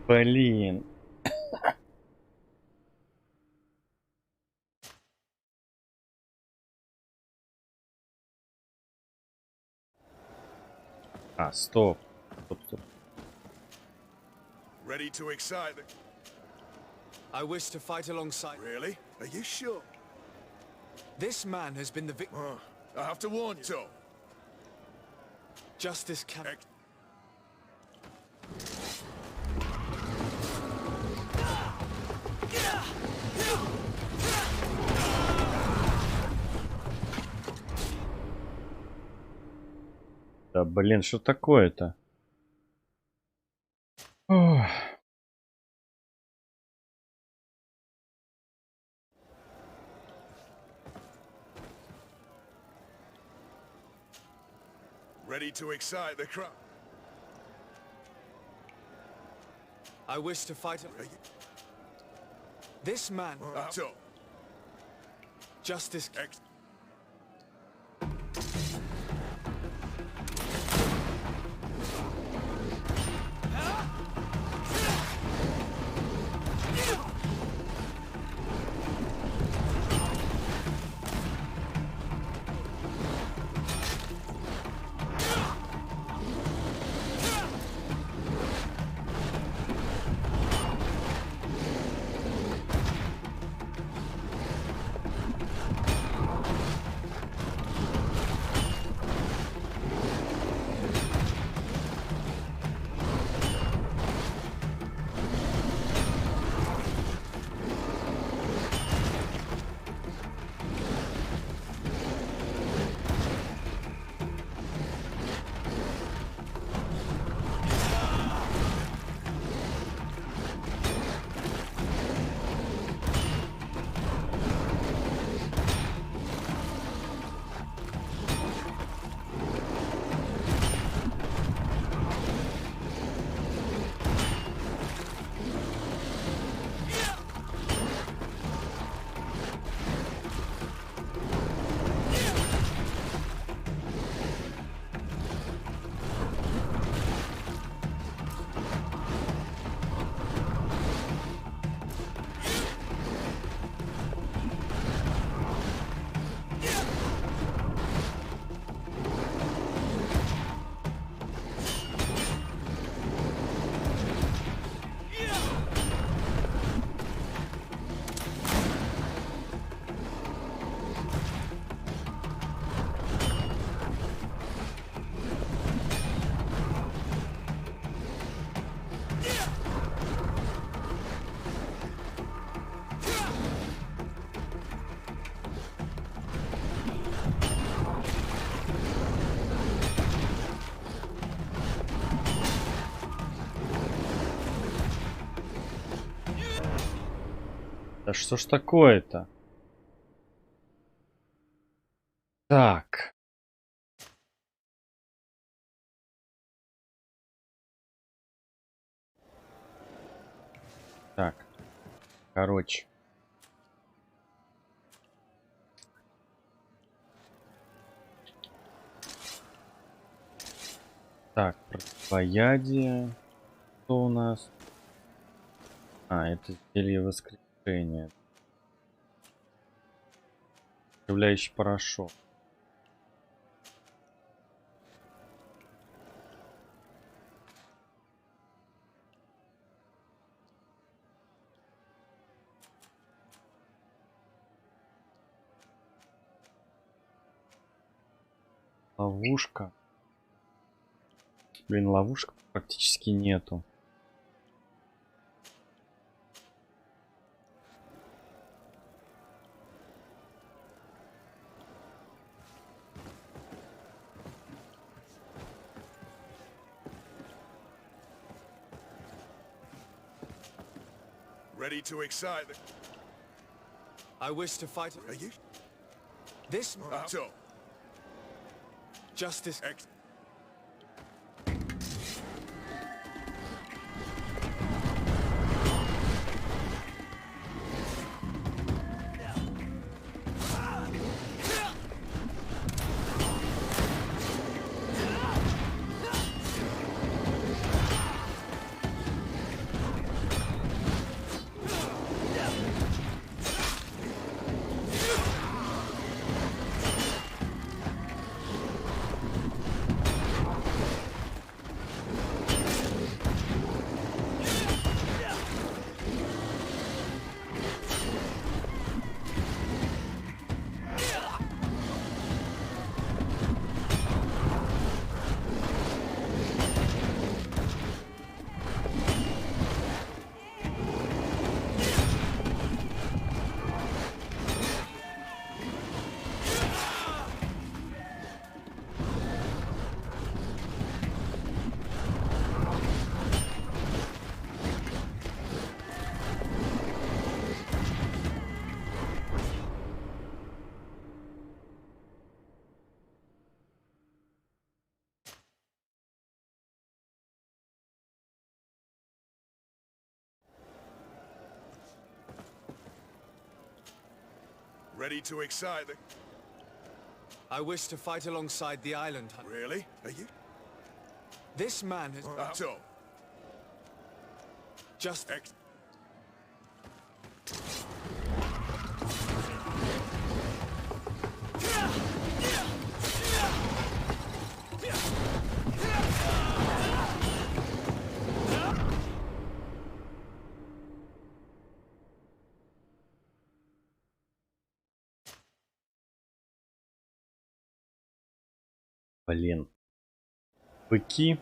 Блин. А, стоп. Стоп. Ready to excite the... I wish to fight alongside... Really? Are you sure? This man has been the victim... Oh, I have to warn you, so. Justice cannot... Да блин, что такое-то? Ready to excite the crowd? I wish to fight him. This man. So. Justice. Да что ж такое-то? Так. Так. Короче. Так, противоядие. Что у нас? А, это зелье воскрешения. Оживляющий порошок. Ловушка. Блин, ловушек практически нету. Ready to excite the... I wish to fight. Are you? This. So. Justice. Ready to excite the... I wish to fight alongside the island hunter. Really? Are you? This man has... So... Just... Блин. Быки.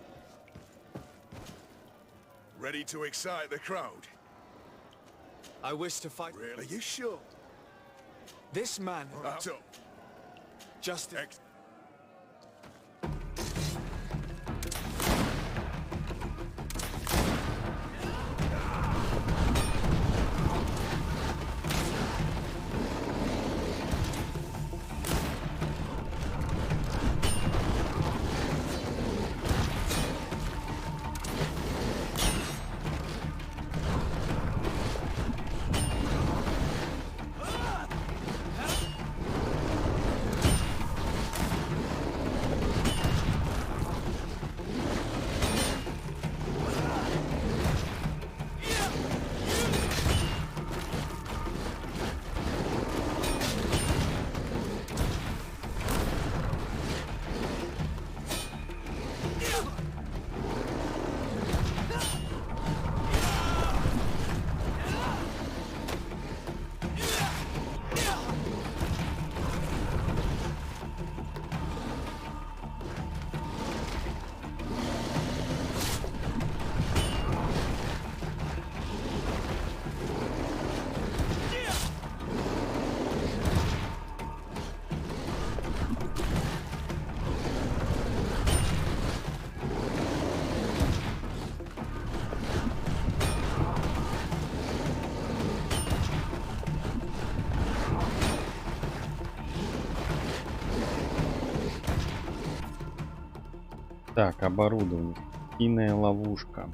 Ready to excite the crowd? I wish to fight... Really? Are you sure? This man... So... Just... Так, оборудование. Кинная ловушка.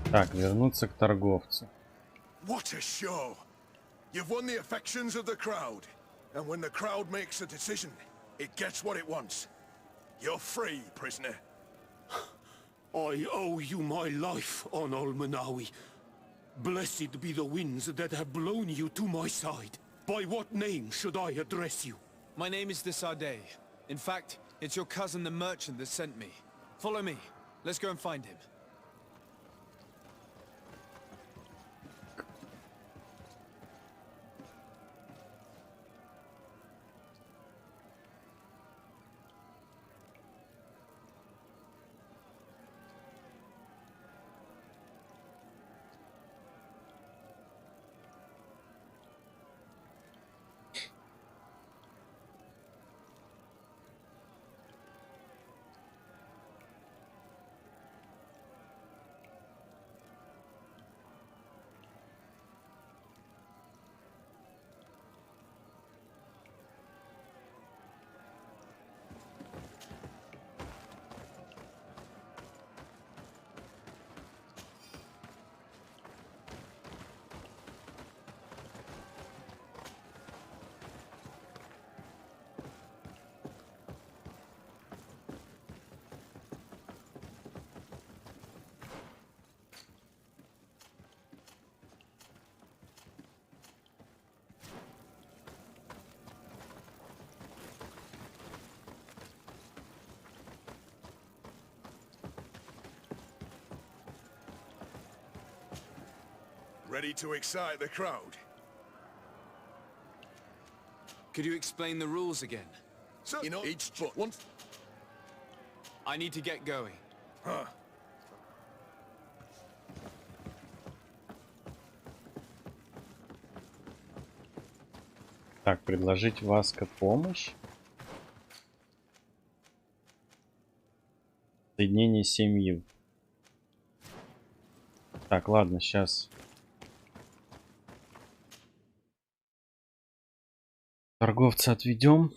Так, вернуться к торговцу. What a show! You've won the affections of the crowd. And when the crowd makes a decision, it gets what it wants. You're free, prisoner. I owe you my life, on Almanawi. Blessed be the winds that have blown you to my side. By what name should I address you? My name is Desardet. In fact, it's your cousin the merchant that sent me. Follow me. Let's go and find him. Ready to excite the crowd? Could you explain the rules again? So, you know, each one. I need to get going. Huh. Так, предложить Васко помощь. Соединение семьи. Так, ладно, сейчас. Торговца отведем.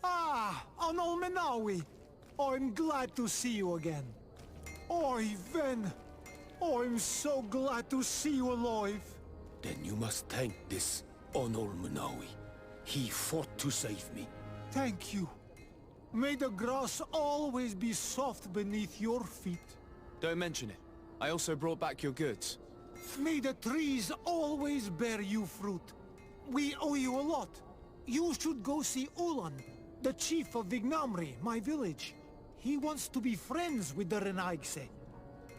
Ah, Anol Menawi. I'm glad to see you again. Oi, Ven. I'm so glad to see you alive. Then you must thank this Onol Munawi. He fought to save me. Thank you. May the grass always be soft beneath your feet. Don't mention it. I also brought back your goods. May the trees always bear you fruit. We owe you a lot. You should go see Ulan, the chief of Vignamri, my village. He wants to be friends with the Renaigse.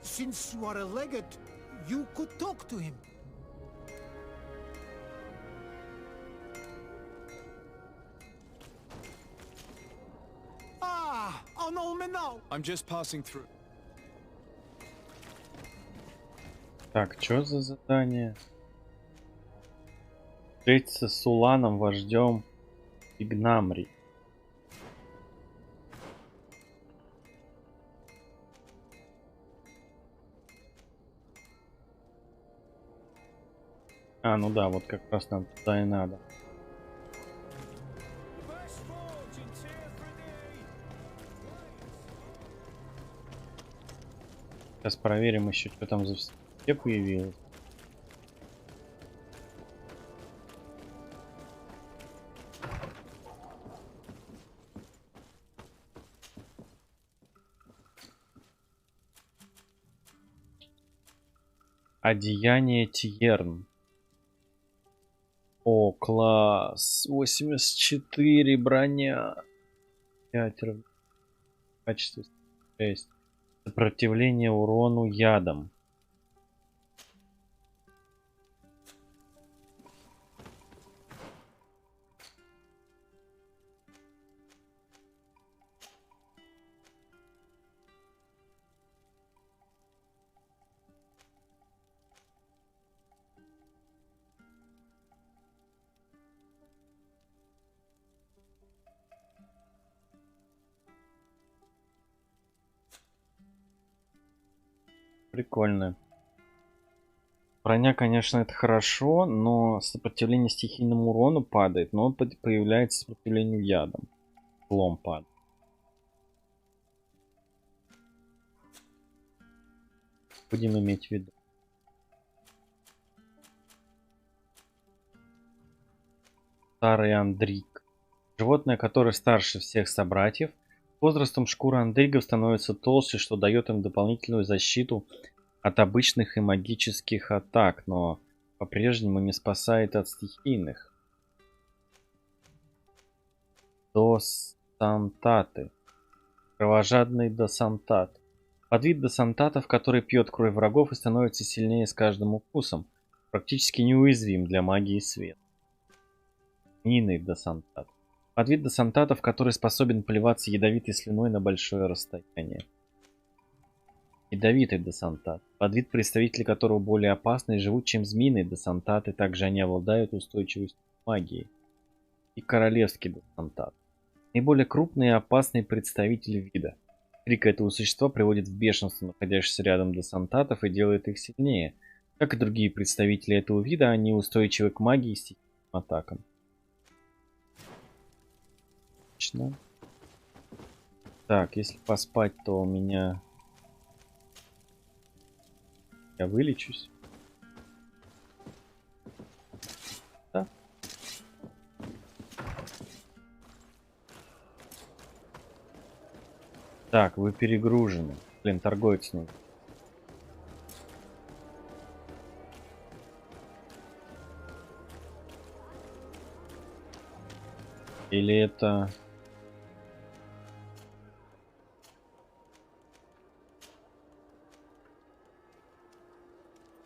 Since you are a legate, you could talk to him. Ah, Anol Menau. I'm just passing through. Так, что за задание? Встретиться с Уланом, вождем Игнамри. А, ну да, вот как раз нам туда и надо. Сейчас проверим еще, что там за все появилось. Одеяние Тьерн. О, класс. 84 броня. 5 качество 6. Сопротивление урону ядом. Прикольно. Броня, конечно, это хорошо, но сопротивление стихийному урону падает, но появляется сопротивлению ядом. Лом падает. Будем иметь в виду. Старый андрик. Животное, которое старше всех собратьев. С возрастом шкура андригов становится толще, что дает им дополнительную защиту от обычных и магических атак, но по-прежнему не спасает от стихийных. Досантаты. Кровожадный досантат. Подвид досантатов, который пьет кровь врагов и становится сильнее с каждым укусом. Практически неуязвим для магии света. Гнийный досантат. Подвид досантатов, который способен плеваться ядовитой слюной на большое расстояние. Ядовитый досантат. Подвид, представители которого более опасны и живут, чем змеиные досантаты. Также они обладают устойчивостью к магии. И королевский досантат. Наиболее крупные и опасные представители вида. Крик этого существа приводит в бешенство находящихся рядом досантатов и делает их сильнее. Как и другие представители этого вида, они устойчивы к магии и стихийным атакам. Так, если поспать, то у меня... Я вылечусь. Да. Так, вы перегружены. Блин, торговец нужен. Или это...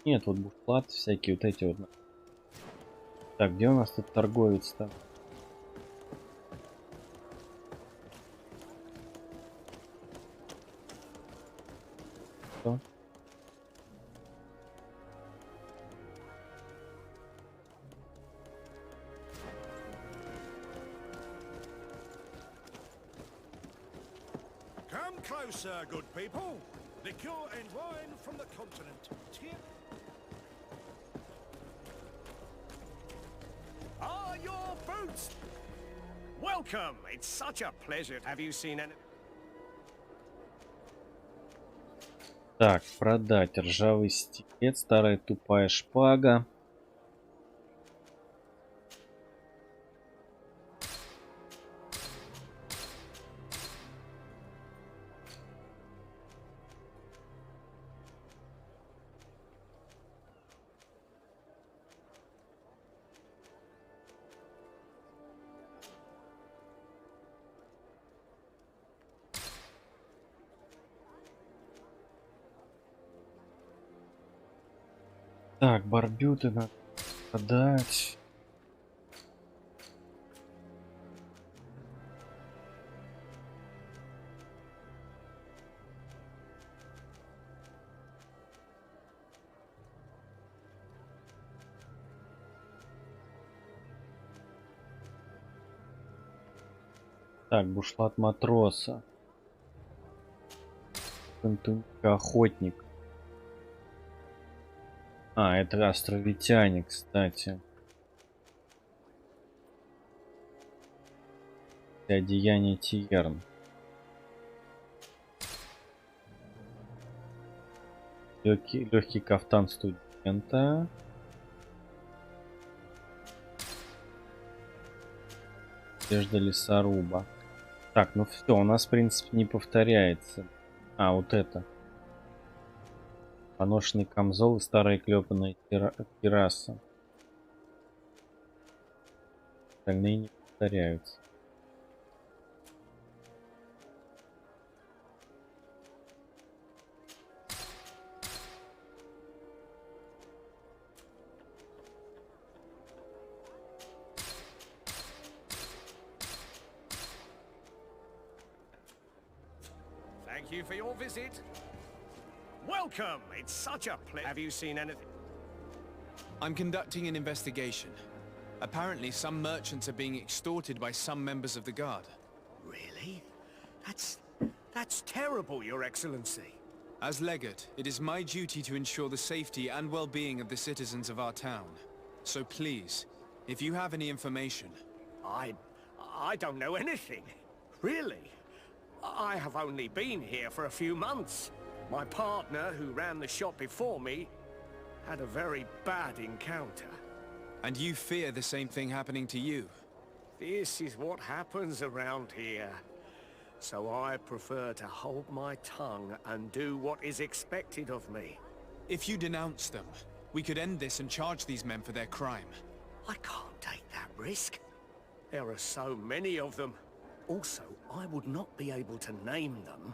Нет, вот бушлат, всякие вот эти вот. Так, где у нас тут торговец-то? Что? Come closer, good people. Liqueur and wine from the continent. Cheer. Ah, your boots! Welcome! It's such a pleasure. Have you seen any... Так, продать ржавый стилет, старая тупая шпага. Так, барбюты надо продать. Так, бушлат матроса. Охотник. А, это островитяне, кстати. Одеяние Тиерн. Легкий кафтан студента. Одежда лесоруба. Так, ну все, у нас в принципе не повторяется. А, вот это. Поношенный камзол и старая клепанная терраса. Остальные не повторяются. Thank you for your visit. Welcome! It's such a pleasure. Have you seen anything? I'm conducting an investigation. Apparently, some merchants are being extorted by some members of the guard. Really? That's terrible, Your Excellency. As legate, it is my duty to ensure the safety and well-being of the citizens of our town. So please, if you have any information... I don't know anything. Really? I have only been here for a few months. My partner, who ran the shop before me, had a very bad encounter. And you fear the same thing happening to you? This is what happens around here. So I prefer to hold my tongue and do what is expected of me. If you denounce them, we could end this and charge these men for their crime. I can't take that risk. There are so many of them. Also, I would not be able to name them.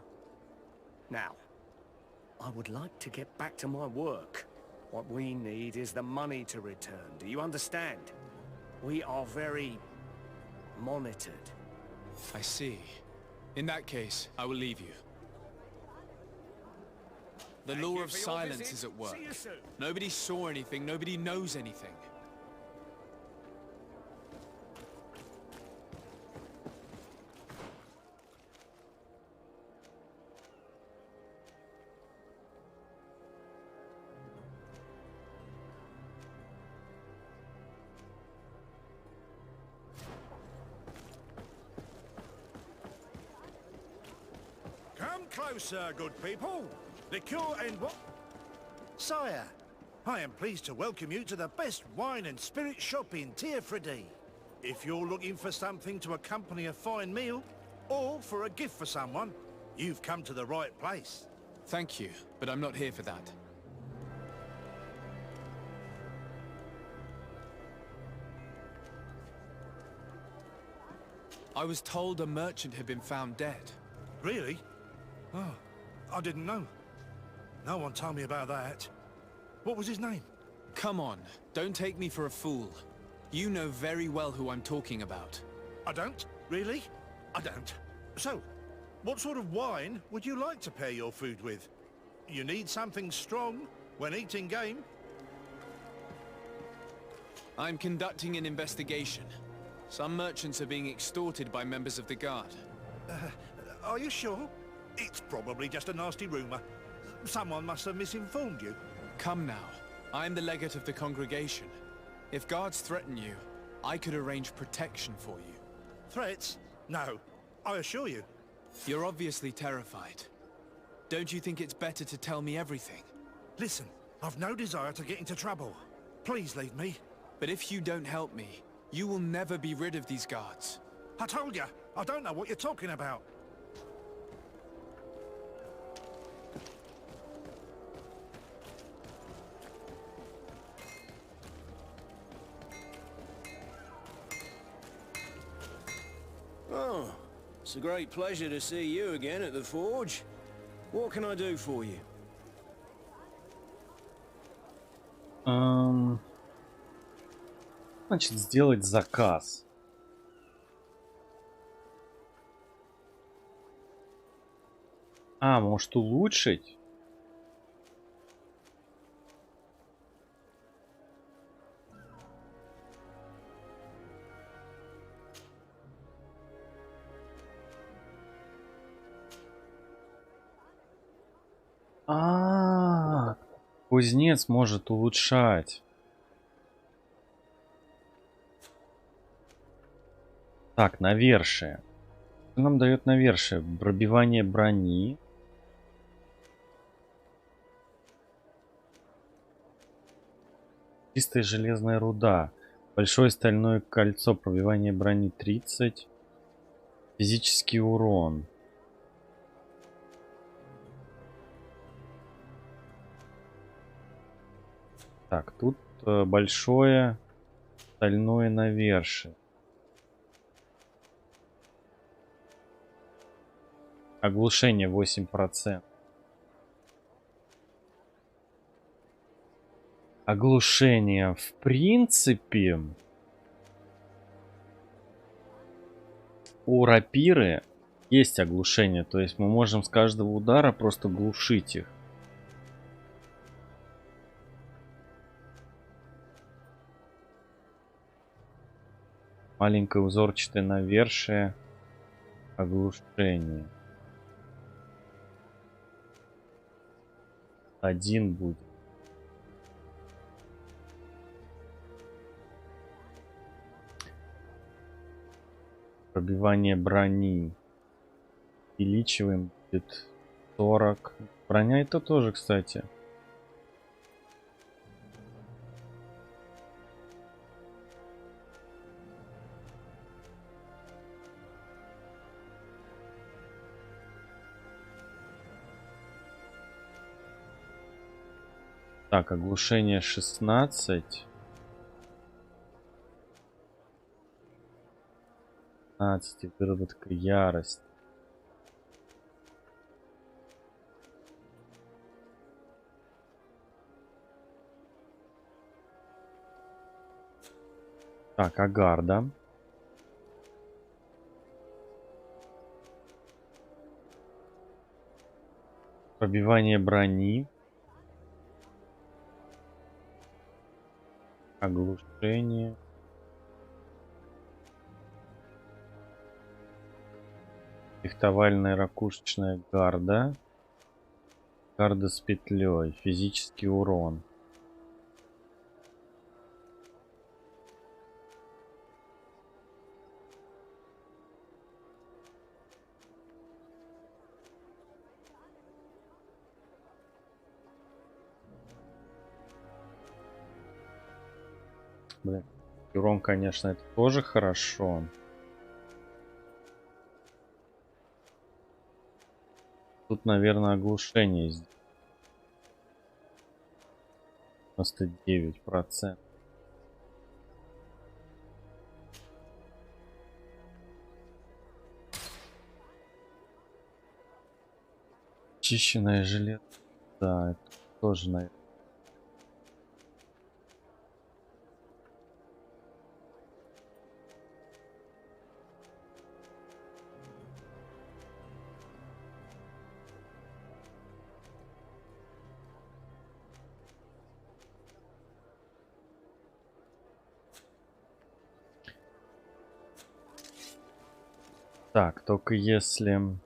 Now, I would like to get back to my work. What we need is the money to return. Do you understand? We are very monitored. I see. In that case, I will leave you. The law of silence is at work. Nobody saw anything, nobody knows anything. Closer, good people. Liqueur and what? Sire, I am pleased to welcome you to the best wine and spirit shop in Tearfredy. If you're looking for something to accompany a fine meal, or for a gift for someone, You've come to the right place. Thank you, but I'm not here for that. I was told a merchant had been found dead. Really? Oh, I didn't know. No one told me about that. What was his name? Come on, don't take me for a fool. You know very well who I'm talking about. I don't? Really? I don't. So, what sort of wine would you like to pair your food with? You need something strong when eating game? I'm conducting an investigation. Some merchants are being extorted by members of the guard. Are you sure? It's probably just a nasty rumor. Someone must have misinformed you. Come now. I'm the legate of the congregation. If guards threaten you, I could arrange protection for you. Threats? No. I assure you. You're obviously terrified. Don't you think it's better to tell me everything? Listen, I've no desire to get into trouble. Please leave me. But if you don't help me, you will never be rid of these guards. I told you, I don't know what you're talking about. Oh, it's a great pleasure to see you again at the forge. What can I do for you? Значит, сделать заказ. А, может улучшить? Кузнец может улучшать. Так, навершие. Что нам дает навершие? Пробивание брони. Чистая железная руда. Большое стальное кольцо. Пробивание брони 30. Физический урон. Так, тут большое стальное навершие. Оглушение 8%. Оглушение, в принципе, у рапиры есть оглушение. То есть мы можем с каждого удара просто глушить их. Маленькое узорчатое навершие. Оглушение. 1 будет. Пробивание брони. Увеличиваем. Будет 40. Броня это тоже, кстати. Так, оглушение 16. 15. Выработка ярости. Так, агарда. Пробивание брони. Оглушение. Фехтовальная ракушечная гарда. Гарда с петлей. Физический урон. Блин, урон, конечно, это тоже хорошо. Тут, наверное, оглушение здесь. 99%. Очищенное железо. Да, это тоже, наверное. Так, только если...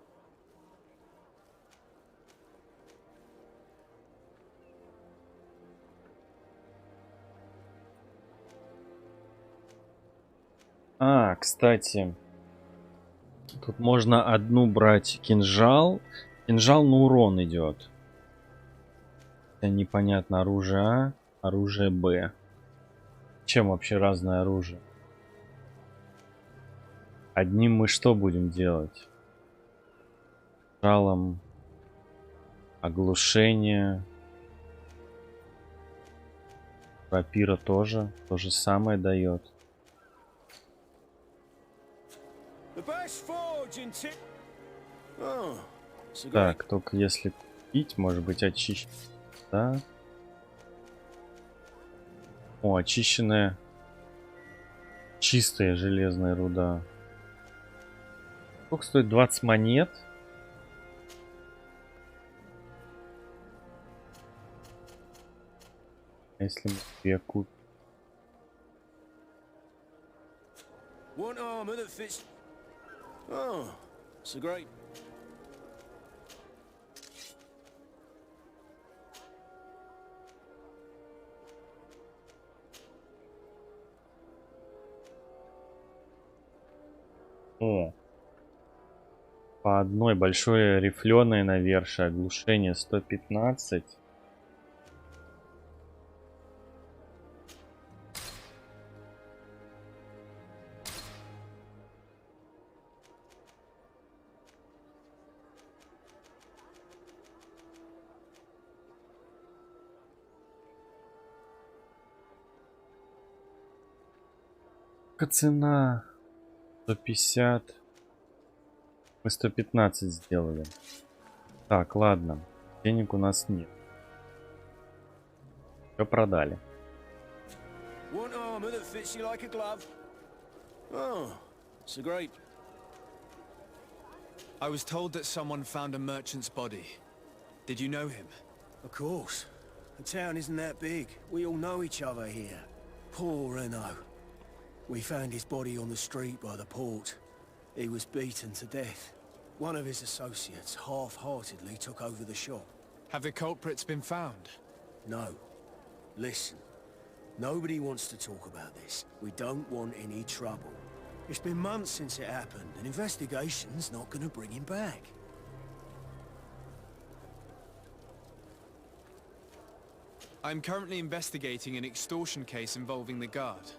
Кстати, тут можно одну брать кинжал. Кинжал на урон идет. Непонятно, оружие А, оружие Б. Чем вообще разное оружие? Одним мы что будем делать? Жалом, оглушение. Рапира тоже то же самое дает. Так, только если купить, может быть, очищить. Да. О, очищенная чистая железная руда. Сколько стоит? 20 монет. А если мы ее купим? О, по одной большое рифленое навершие, оглушение 115. Цена 150. Мы 115 сделали. Так, ладно. Денег у нас нет. Все продали. I was told that someone found a merchant's body. Did you know him? Of course. The town isn't that big. We all know each other here. Poor Renault. We found his body on the street by the port. He was beaten to death. One of his associates half-heartedly took over the shop. Have the culprits been found? No. Listen. Nobody wants to talk about this. We don't want any trouble. It's been months since it happened. An investigation's not going to bring him back. I'm currently investigating an extortion case involving the guard.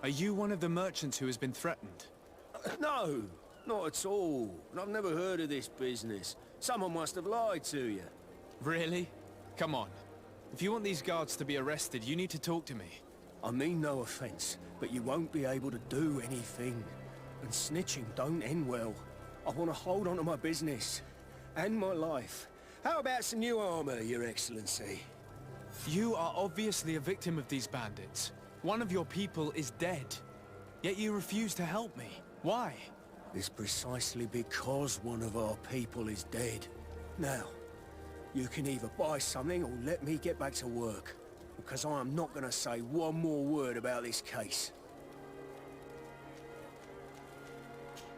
Are you one of the merchants who has been threatened? No, not at all. I've never heard of this business. Someone must have lied to you. Really? Come on. If you want these guards to be arrested, you need to talk to me. I mean no offense, but you won't be able to do anything. And snitching don't end well. I want to hold on to my business. And my life. How about some new armor, Your Excellency? You are obviously a victim of these bandits. One of your people is dead. Yet you refuse to help me. Why? It's precisely because one of our people is dead. Now, you can either buy something or let me get back to work. Because I am not going to say one more word about this case.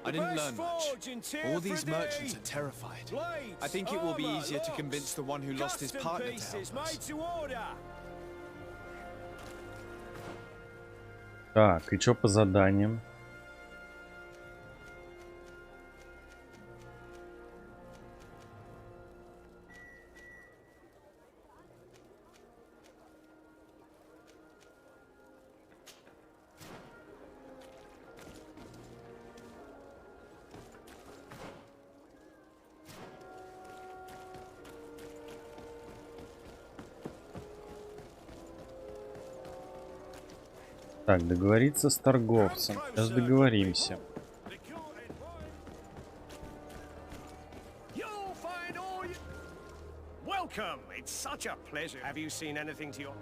I didn't learn much. All these merchants are terrified. I think it will be easier to convince the one who lost his partner to help us. Так, и что по заданиям? Так, договориться с торговцем. Сейчас договоримся. Welcome. It's such a pleasure. Have you seen anything to your...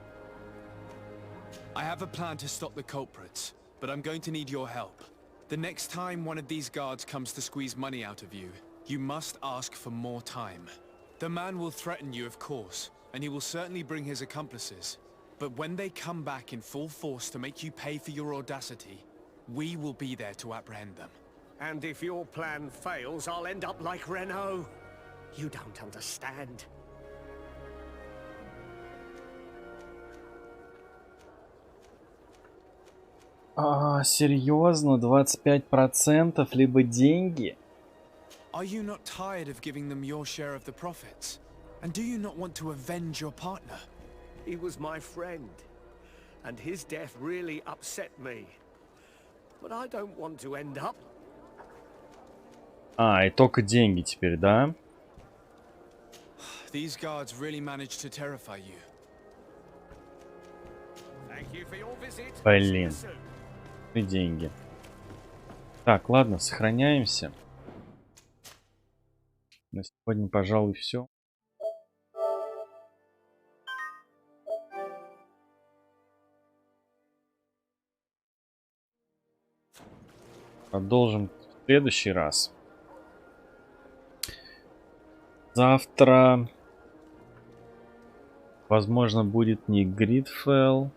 I have a plan to stop the culprits, but I'm going to need your help. The next time one of these guards comes to squeeze money out of you, you must ask for more time. The man will threaten you, of course, and he will certainly bring his accomplices. But when they come back in full force to make you pay for your audacity, we will be there to apprehend them. And if your plan fails, I'll end up like Renault. You don't understand. Серьезно? 25% либо деньги? Are you not tired of giving them your share of the profits? And do you not want to avenge your partner? He was my friend, and his death really upset me. But I don't want to end up. И только деньги теперь, да? These guards really managed to terrify you. Thank you for your visit. Блин. И деньги. Так, ладно, сохраняемся. На сегодня, пожалуй, все. Продолжим в следующий раз. Завтра, возможно, будет не GreedFall,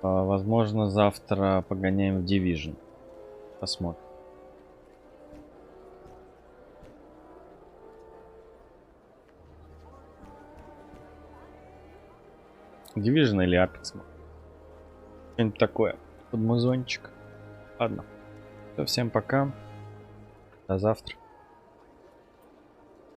возможно, завтра погоняем в Division. Посмотрим. Division или Apex. Что-нибудь такое. Под музончик. Ладно. Все, всем пока. До завтра.